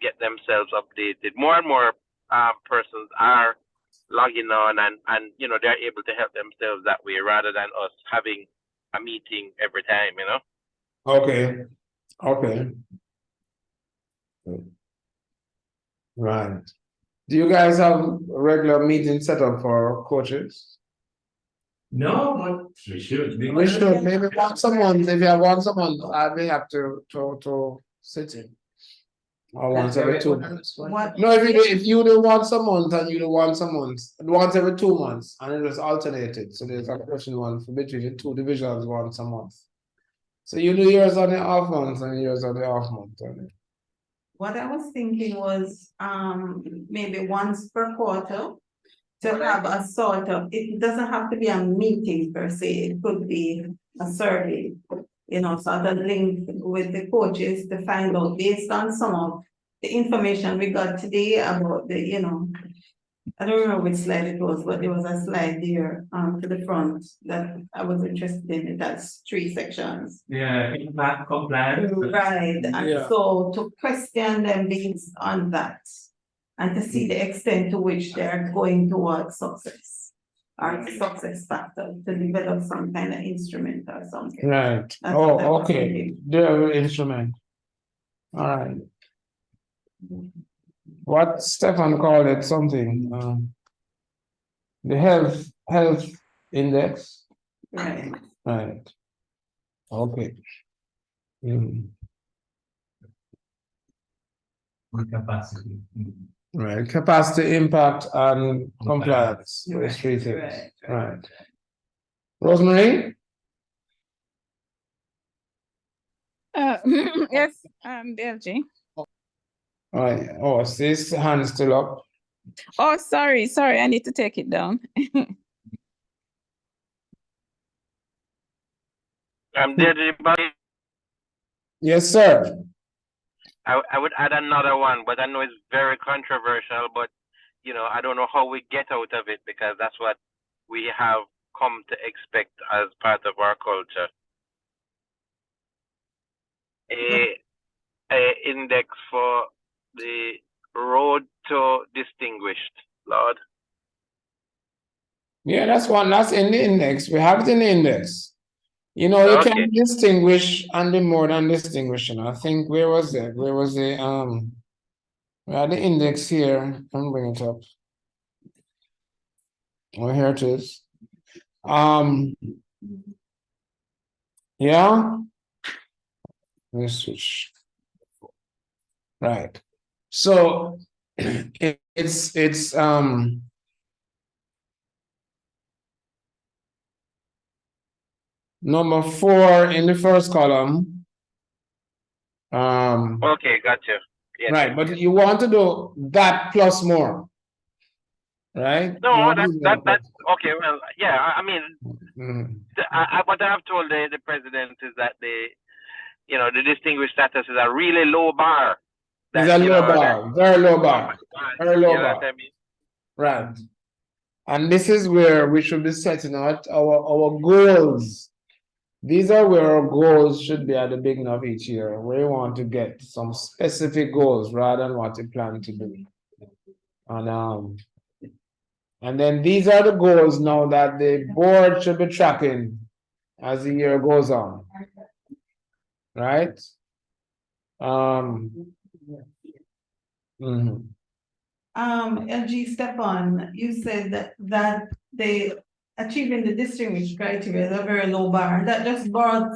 get themselves updated. More and more persons are logging on, and you know, they're able to help themselves that way rather than us having a meeting every time, you know. Okay. Okay. Right. Do you guys have a regular meeting set up for coaches? No, but we should. We should maybe once a month. If you have once a month, I may have to sit in. Or once every 2 months. No, if you do once a month and you do once a month, once every 2 months, and it is alternated. So there's a question one for between the two divisions once a month. So you do yours on the off month and yours on the off month. What I was thinking was, maybe once per quarter to have a sort of, it doesn't have to be a meeting per se, it could be a survey, you know, sort of link with the coaches to find out based on some of the information we got today about the, you know, I don't remember which slide it was, but there was a slide there, to the front that I was interested in. It has 3 sections. Yeah, impact, compliance. Right, and Yeah. so to question them based on that, and to see the extent to which they're going towards success, or success factor, to develop some kind of instrument or something. Right. That's what I Oh, was okay. thinking. The instrument. All right. What Stefan called it something. The health index. Right. Right. Okay. Capacity. Right. Capacity, impact, and compliance. Those 3 things. Right. Rosemary? Yes, DLG. All right. Oh, this hand still up. Oh, sorry, I need to take it down. Yes, sir. I would add another one, but I know it's very controversial, but you know, I don't know how we get out of it, because that's what we have come to expect as part of our culture. A index for the road to distinguished, Lord. Yeah, that's one. That's in the index. We have it in the index. You know, you can distinguish and be more than distinguishing. I think where was it? Where was the we had the index here. I'm bring it up. Oh, here it is. Yeah. Let me switch. Right. So it's number 4 in the first column. Okay, gotcha. Yes. Right, but you want to do that plus more, right? No, that's okay. Well, yeah, I mean, what I have told the president is that you know, the distinguished status is a really low bar. It's a low bar, very low bar, very low You know bar. what I mean? Right. And this is where we should be setting out our goals. These are where our goals should be at the beginning of each year, where you want to get some specific goals rather than what you plan to do. And then these are the goals now that the board should be tracking as the year goes on. Right? Mhm. LG Stefan, you said that they achieving the distinguished criteria is a very low bar. That just brought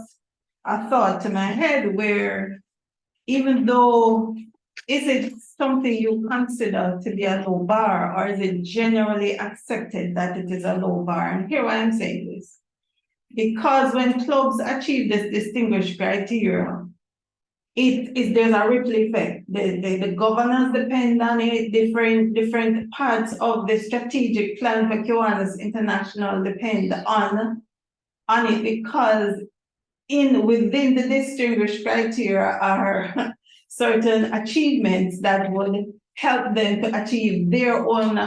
a thought to my head where even though, is it something you consider to be a low bar, or is it generally accepted that it is a low bar? And here why I'm saying this. Because when clubs achieve this distinguished criteria, there's a ripple effect. The governance depend on it, different parts of the strategic plan for Kiwanis International depend on it, because within the distinguished criteria are certain achievements that would help them to achieve their own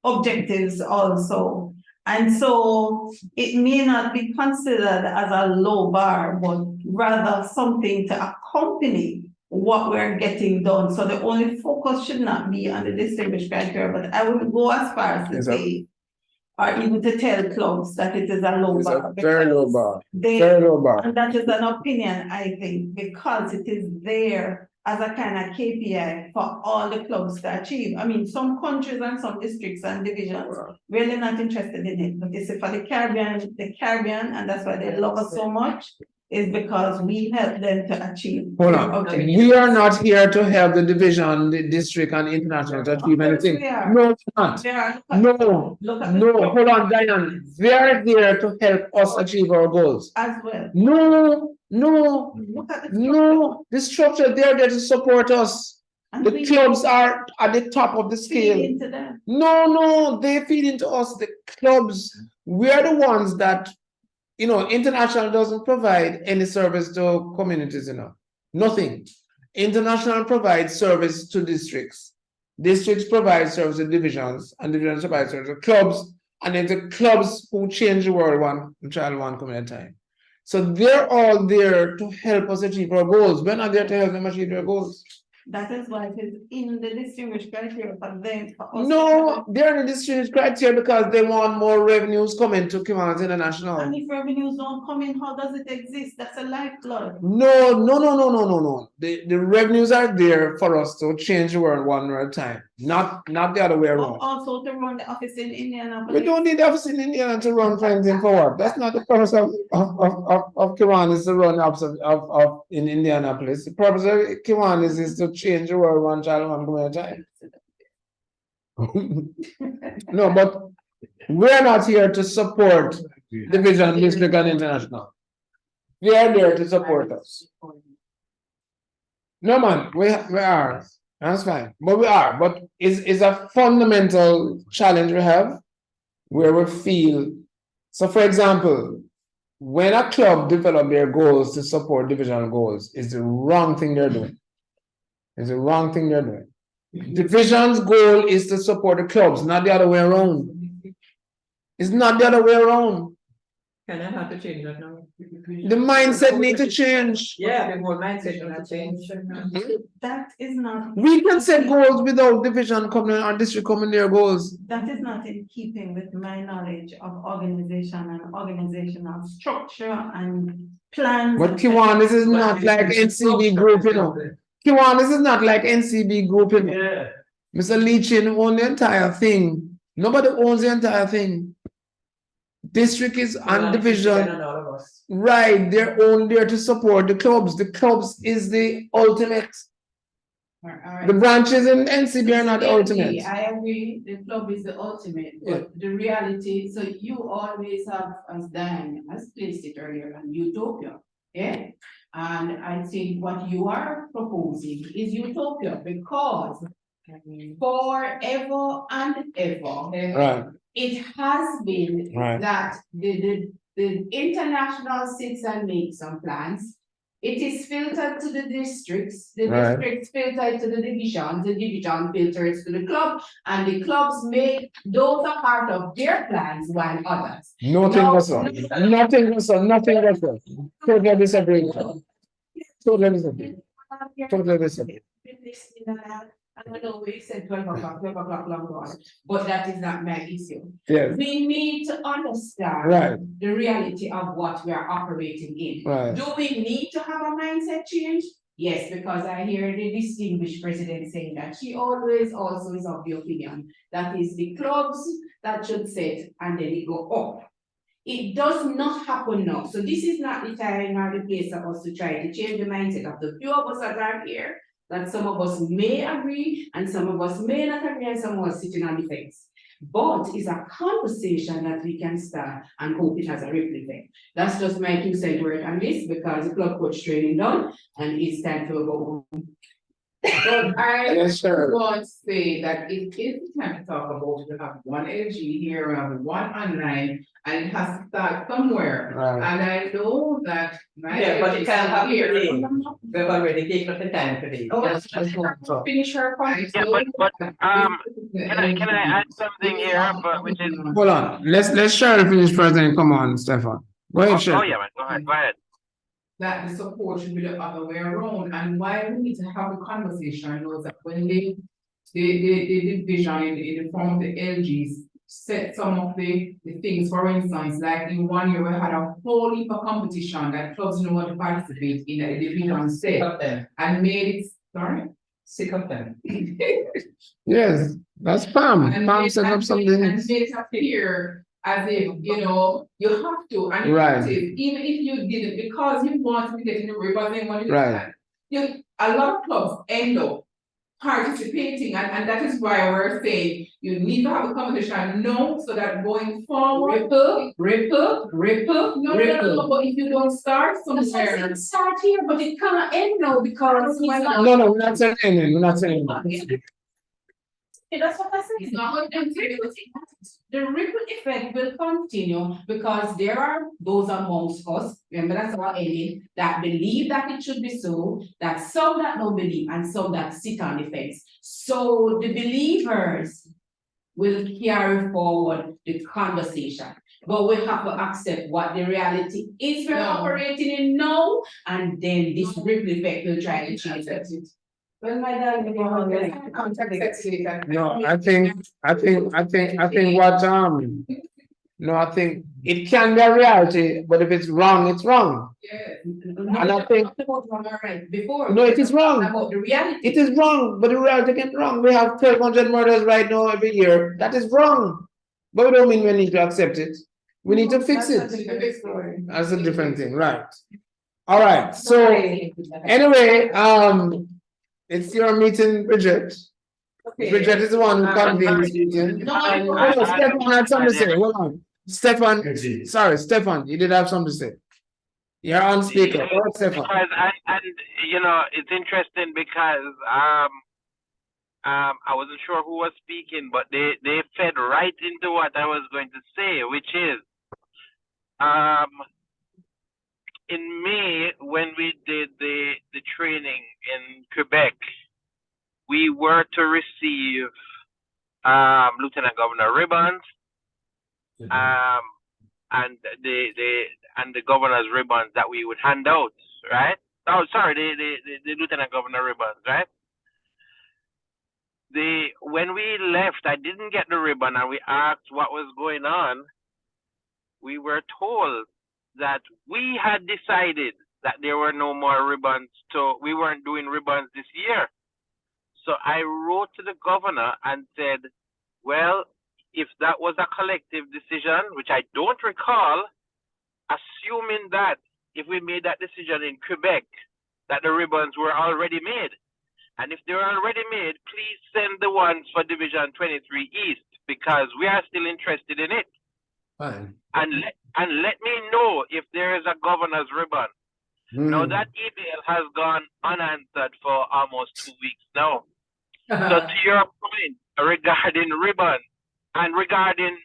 objectives also. And so it may not be considered as a low bar, but rather something to accompany what we're getting done. So the only focus should not be on the distinguished criteria, but I wouldn't go as far as to say, or even to tell clubs that it is a low It's bar. a very low bar. They, Very low bar. and that is an opinion, I think, because it is there as a kind of KPI for all the clubs to achieve. I mean, some countries and some districts and divisions really not interested in it. But you see, for the Caribbean, and that's why they love us so much, is because we help them to achieve. Hold on. We are not here to help the division, the district, and international to achieve anything. No, we're not. No, hold on, Diane. They are there to help us achieve our goals. As well. No. The structure, they're there to support us. The clubs are at the top of the scale. No, they feed into us. The clubs, we are the ones that, international doesn't provide any service to communities, nothing. International provides service to districts. Districts provide service to divisions, and divisions provide service to clubs, and it's the clubs who change the world one child, one community at a time. So they're all there to help us achieve our goals. We're not there to help them achieve their goals. That is why it is in the distinguished criteria for them. For us. No, they're in the distinguished criteria because they want more revenues coming to Kiwanis International. And if revenues don't come in, how does it exist? That's a lifeblood. No. The revenues are there for us to change the world one at a time, not the other way around. Also to run the office in Indianapolis. We don't need the office in Indiana to run for anything forward. That's not the purpose of Kiwanis to run the office in Indianapolis. The purpose of Kiwanis is to change the world one child, one community at a time. No, but we're not here to support division, district, and international. We are there to support us. No, man, we are. That's fine. But we are. But it's a fundamental challenge we have where we feel. So, for example, when a club develop their goals to support divisional goals, it's the wrong thing they're doing. It's the wrong thing they're doing. Division's goal is to support the clubs, not the other way around. It's not the other way around. Can I have to change that now? The mindset need to change. Yeah, the whole mindset will change. That is not. We can set goals without division coming or district coming their goals. That is not in keeping with my knowledge of organization and organizational structure and plans. But Kiwanis is not like NCB group, Kiwanis is not like NCB group, Mr. Leachin owns the entire thing. Nobody owns the entire thing. District is on division. Right, they're only there to support the clubs. The clubs is the ultimate. Right. The branches in NCB are not the ultimate. I agree, the club is the ultimate, but the reality, so you always have, as Diane has placed it earlier, an utopia, yeah? And I think what you are proposing is utopia because forever and ever, right, it has been right, that the international sits and makes some plans. It is filtered to the districts, the right, districts filter to the division filters to the club, and the clubs make those a part of their plans while others. Nothing was so. Nothing was so. Nothing was so. Totally disagree. Totally disagree. Totally disagree. I know we said 12 o'clock long gone, but that is not my issue. Yes. We need to understand Right. the reality of what we are operating in. Right. Do we need to have a mindset change? Yes, because I hear the distinguished president saying that she always also is of the opinion that is the clubs that should set and then it go up. It does not happen now. So this is not the time or the place for us to try to change the mindset of the few of us that are here, that some of us may agree and some of us may not agree and some of us sitting on the fence. But it's a conversation that we can start and hope it has a ripple effect. That's just my 2 cent word on this because the club coach training done and it's time to go home. But I Yes, sir. want to say that it is time to talk about, we have one LG here, we have one online, and it has to start somewhere. Right. And I know that my Yeah, but LG you can't is have here. today. We've already taken up the time today. Oh, Just one. finish her point. Yeah, but can I add something here? But which is Hold on. Let's Cheryl finish first and come on, Stefan. Go ahead, oh Cheryl. yeah, man, go ahead. That the support should be the other way around, and why we need to have a conversation was that when the division in the form of the LGs set some of the things, for instance, like in 1 year we had a whole heap of competition that clubs know how to participate in the division set and made it, sorry? Sick of them. Yes, that's Pam. Pam set up something. And made it appear as if, you know, you have to, and Right. even if you didn't, because you want to get in the ribbon, then what you Right. a lot of clubs end up participating, and that is why we're saying you need to have a competition now so that going forward. Ripple. No, but if you don't start somewhere. It start here, but it cannot end now because. No, we're not saying anything. We're not saying anything. That's what I said. It's not what I'm saying. The ripple effect will continue because there are those amongst us, remember that's our ending, that believe that it should be so, that some that don't believe and some that sit on the fence. So the believers will carry forward the conversation. But we have to accept what the reality is we're operating in now, and then this ripple effect will try to change it. Well, my darling, No, I think what no, I think it can be a reality, but if it's wrong, it's wrong. Yeah. And I think before. no, it is wrong. About the reality. It is wrong, but the reality can be wrong. We have 1,200 murders right now every year. That is wrong. But we don't mean we need to accept it. We need to fix it. That's a different thing, right? All right. So anyway, it's your meeting, Bridget. Okay. Bridget is the one who convened this meeting. Stefan had something to say. Hold on. Stefan, sorry, Stefan, you did have something to say. You're on speaker. Go ahead, Stefan. And you know, it's interesting because I wasn't sure who was speaking, but they fed right into what I was going to say, which is in May when we did the training in Quebec, we were to receive Lieutenant Governor ribbons, and the governor's ribbons that we would hand out, right? Oh, sorry, the Lieutenant Governor ribbons, right? When we left, I didn't get the ribbon, and we asked what was going on. We were told that we had decided that there were no more ribbons, so we weren't doing ribbons this year. So I wrote to the governor and said, well, if that was a collective decision, which I don't recall, assuming that if we made that decision in Quebec, that the ribbons were already made. And if they were already made, please send the ones for Division 23 East, because we are still interested in it. Fine. And let me know if there is a governor's ribbon. Now that email has gone unanswered for almost 2 weeks now. So to your point regarding ribbon and regarding,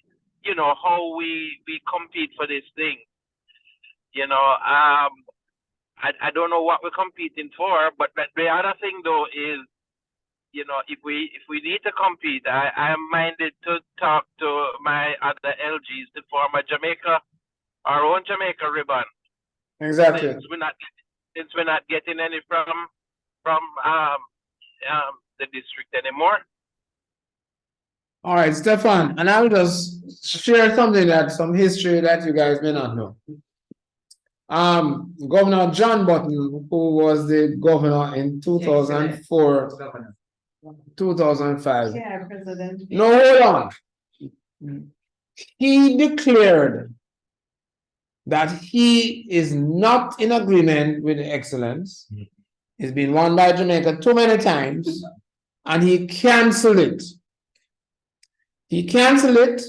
you know, how we compete for this thing, you know, I don't know what we're competing for, but the other thing though is, you know, if we need to compete, I am minded to talk to my other LGs to form a Jamaica, our own Jamaica ribbon. Exactly. Since we're not getting any from the district anymore. All right, Stefan, and I'll just share some history that you guys may not know. Governor John Button, who was the governor in 2004, 2005. Yeah, President. No, hold on. He declared that he is not in agreement with the excellence. It's been won by Jamaica too many times, and he canceled it. He canceled it.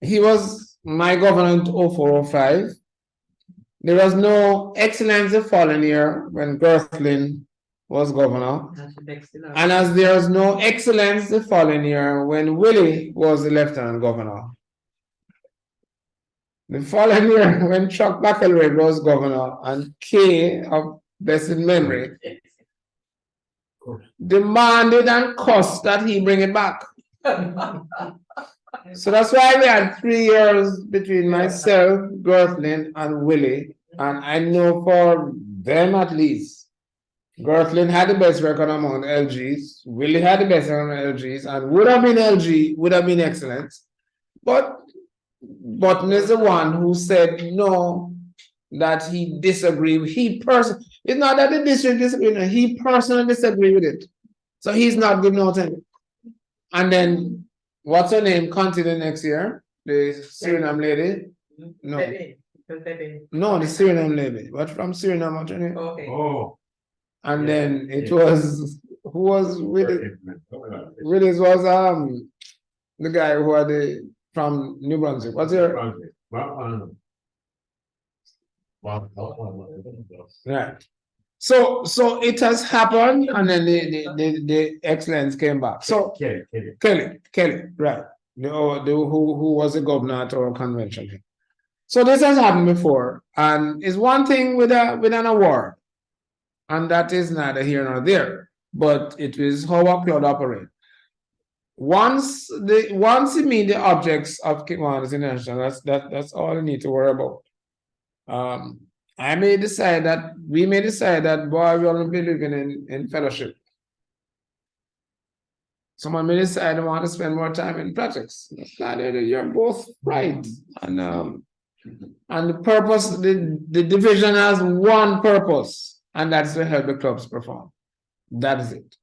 He was my governor in 0405. There was no excellence the following year when Gerthlin was governor. And as there was no excellence the following year when Willie was the lieutenant governor. The following year when Chuck McElroy was governor and Kay of blessed memory demanded and cussed that he bring it back. So that's why we had 3 years between myself, Gerthlin, and Willie. And I know for them at least, Gerthlin had the best record among LGs, Willie had the best record among LGs, and would have been LG, would have been excellent. But Button is the one who said no, that he disagreed. It's not that the district disagreed, he personally disagreed with it. So he's not giving out any. And then, what's her name? Continued next year, the Suriname lady. No. No, the Suriname lady. What from Suriname? What's her name? Okay. Oh. And then it was who was Willie? Willis was the guy who had from New Brunswick. What's your right? So it has happened, and then the excellence came back. So Kelly, right? Who was the governor at our convention. So this has happened before, and it's one thing with an award, and that is neither here nor there. But it is how a club operates. Once you meet the objects of Kiwanis International, that's all you need to worry about. We may decide that boy, we want to be living in fellowship. Someone may decide they want to spend more time in projects. You're both right. And the purpose, the division has one purpose, and that's to help the clubs perform. That is it.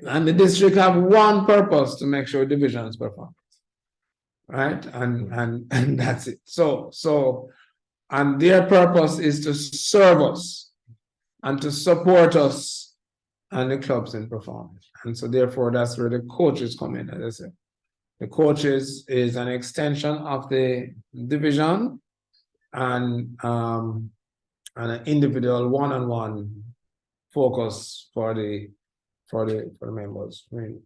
And the district have one purpose to make sure divisions perform. Right? And that's it. So and their purpose is to serve us and to support us and the clubs in performance. And so therefore that's where the coaches come in, as I said. The coaches is an extension of the division and an individual one-on-one focus for the members. I mean,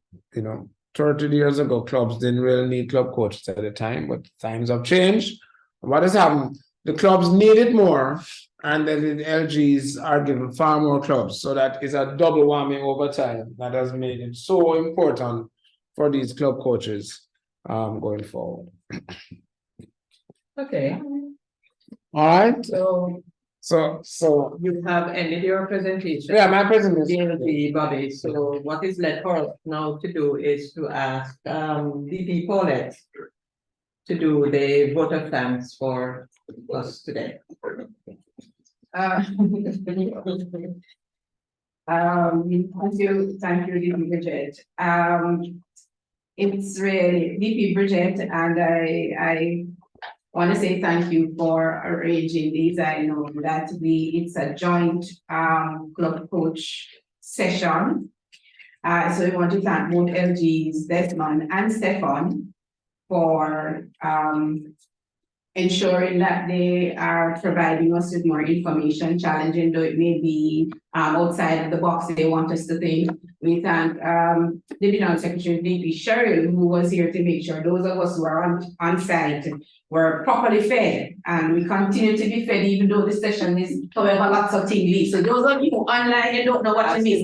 30 years ago, clubs didn't really need club coaches at the time, but times have changed. What has happened? The clubs need it more, and then the LGs are given far more clubs. So that is a double whammy over time that has made it so important for these club coaches going forward. Okay. All right. So you have ended your presentation. Yeah, my presentation. Bobby. So what is left for us now to do is to ask DP Paulette to do the vote of thanks for us today. Thank you, DP Bridget. It's really DP Bridget, and I want to say thank you for arranging these. I know that it's a joint club coach session. So we want to thank both LG's Desmond and Stefan for ensuring that they are providing us with more information, challenging though it may be outside of the box they want us to think. We thank Divisional Secretary DP Cheryl, who was here to make sure those of us who are on site were properly fed, and we continue to be fed even though the session is however lots of things leave. So those of you online, you don't know what to miss.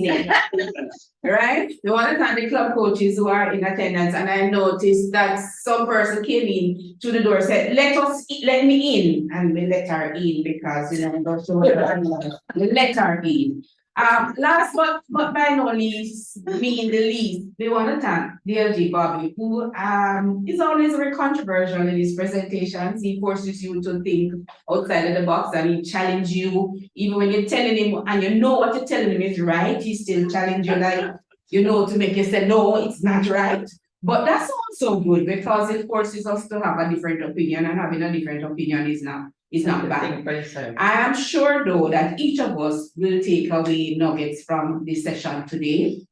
Right? We want to thank the club coaches who are in attendance, and I noticed that some person came in to the door, said, let me in, and we let her in because we let her in. Last but by no least, being the least, we want to thank the LG Bobby, who is always very controversial in his presentations. He forces you to think outside of the box and he challenges you, even when you're telling him and you know what you're telling him is right, he still challenges you like, to make you say, no, it's not right. But that's also good because it forces us to have a different opinion, and having a different opinion is not bad. I am sure though that each of us will take away nuggets from this session today.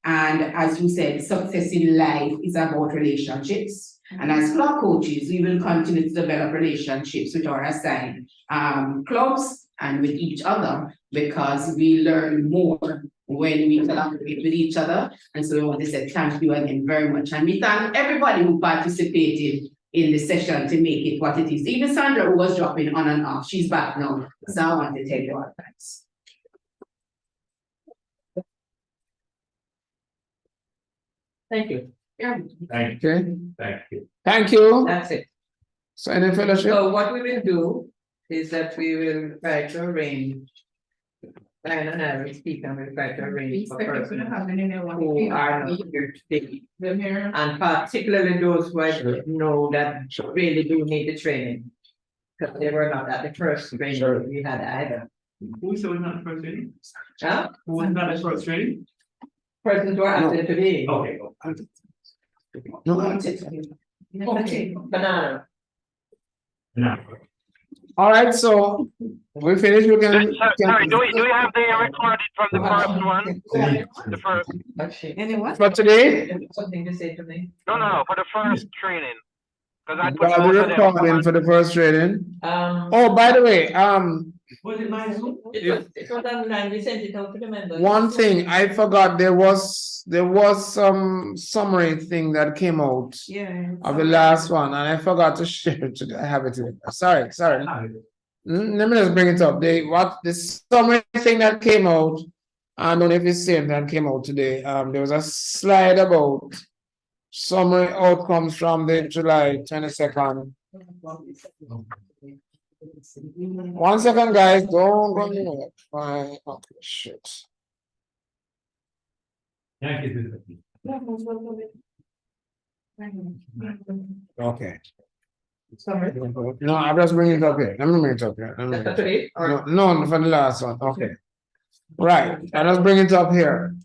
And as you said, success in life is about relationships. And as club coaches, we will continue to develop relationships with our assigned clubs and with each other, because we learn more when we collaborate with each other. And so we want to say thank you again very much. And we thank everybody who participated in the session to make it what it is. Even Sandra, who was dropping on and off, she's back now. So I want to tell you all thanks. Thank you. Yeah. Thank you. Thank you. Thank you. That's it. So any fellowship? So what we will do is that we will try to arrange, Diane and I will speak and we'll try to arrange for persons who are not here today. And particularly those who I know that really do need the training, because they were not at the first training we had either. Who said was not the first training? Huh? Who was not the first training? Persons who are after today. Okay. Okay. Banana. No. All right, so we finished. We can. Sorry, do we have the recorded from the first one? The first. Anyone? For today? Something to say to me? No, for the first training. Because I put Well, both the of them recording for the first training. Oh, by the way, Was it my Zoom? It was online. We sent it out to the members. one thing I forgot, there was some summary thing that came out of the last one, and I forgot to share it today. I have it here. Sorry. Let me just bring it up. The summary thing that came out, I don't know if it's the same that came out today. There was a slide about summary outcomes from the July 22nd. 1 second, guys. Don't go anywhere. Fine. Okay, shit. Thank you. Okay. Sorry. No, I'm just bringing it up here. Let me bring it up here. No, for the last one. Okay. Right. I just bring it up here.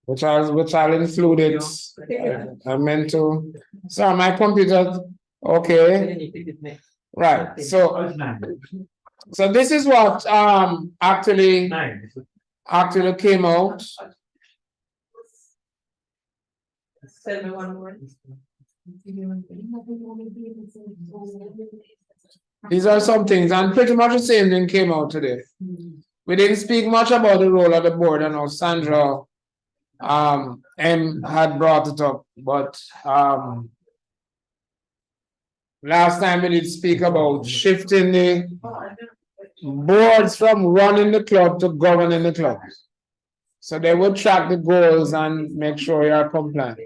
Which I'll include it. I meant to. Sorry, my computer. Okay. Right. So this is what actually came out. Tell me one more. These are some things, and pretty much the same thing came out today. We didn't speak much about the role of the board. I know Sandra had brought it up, but last time we did speak about shifting the boards from running the club to governing the club. So they would track the goals and make sure you are compliant.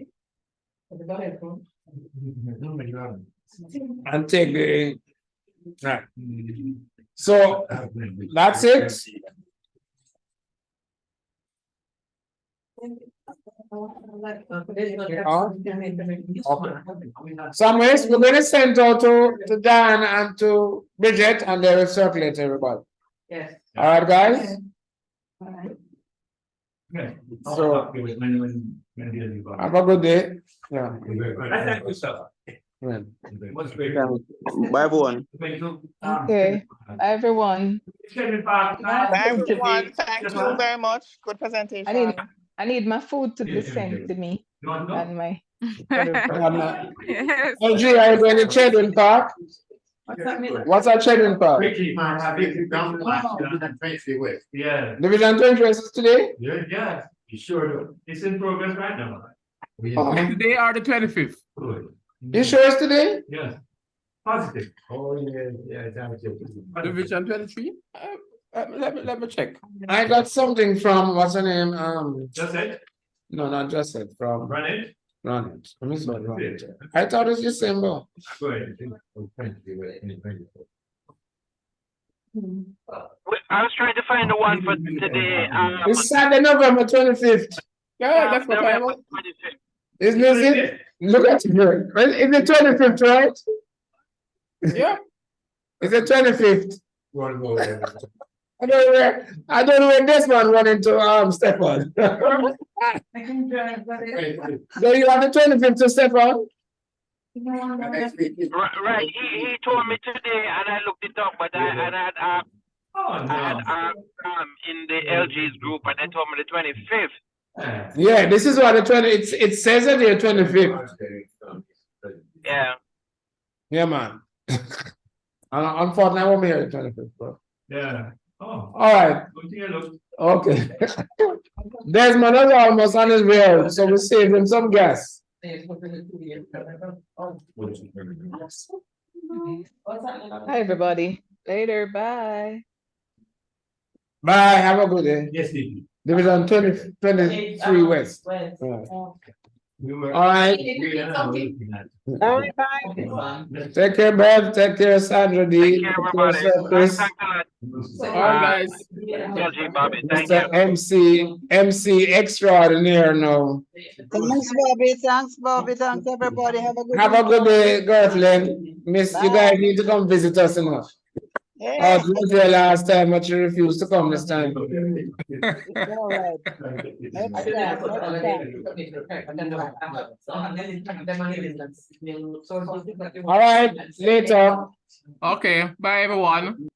And take the right. So that's it. Okay. Somewhere we're going to send out to Dan and to Bridget, and they will circulate everybody. Yes. All right, guys. Okay. So have a good day. Yeah. Thank you, sir. Bye, everyone. Okay. Bye, everyone. Bye, everyone. Thank you very much. Good presentation. I need my food to be sent to me. And my LG, are you going to Children Park? What's our Children Park? Yeah. Division 20 is today? Yeah, you sure do. It's in progress right now. Today or the 25th? You sure it's today? Yes. Positive. Oh, yeah. Division 23? Let me check. I got something from what's her name? Just it? No, not just it. From Run it? Run it. Let me see what run it. I thought it was December. I was trying to find the one for today. It's Saturday, November 25th. Yeah, that's what I November want. 25th. Isn't it? Look at it. It's the 25th, right? Yeah. It's the 25th. I don't know where Desmond went into Stefan. So you have the 25th to Stefan? Right, he told me today, and I looked it up, but I had in the LG's group, and they told me the 25th. Yeah, this is what the 20. It says it here 25th. Yeah. Yeah, man. Unfortunately, I won't be here the 25th, bro. Yeah. Oh. All right. Okay. Desmond is almost on his way out, so we saved him some gas. Hi, everybody. Later. Bye. Bye. Have a good day. Yes, Steve. Division 23 West. All right. All right, bye. Take care, Bev. Take care, Sandra D. Take care, everybody. Chris. Thanks a lot. All right, guys. LG, Bobby, thank Mr. you. MC extraordinaire now. Thanks, Bobby. Thanks, Bobby. Thanks, everybody. Have a good day, Gertland. Miss, you guys need to come visit us enough. Yeah. I was there last time, but you refused to come this time. All right. All right, later. Okay, bye everyone.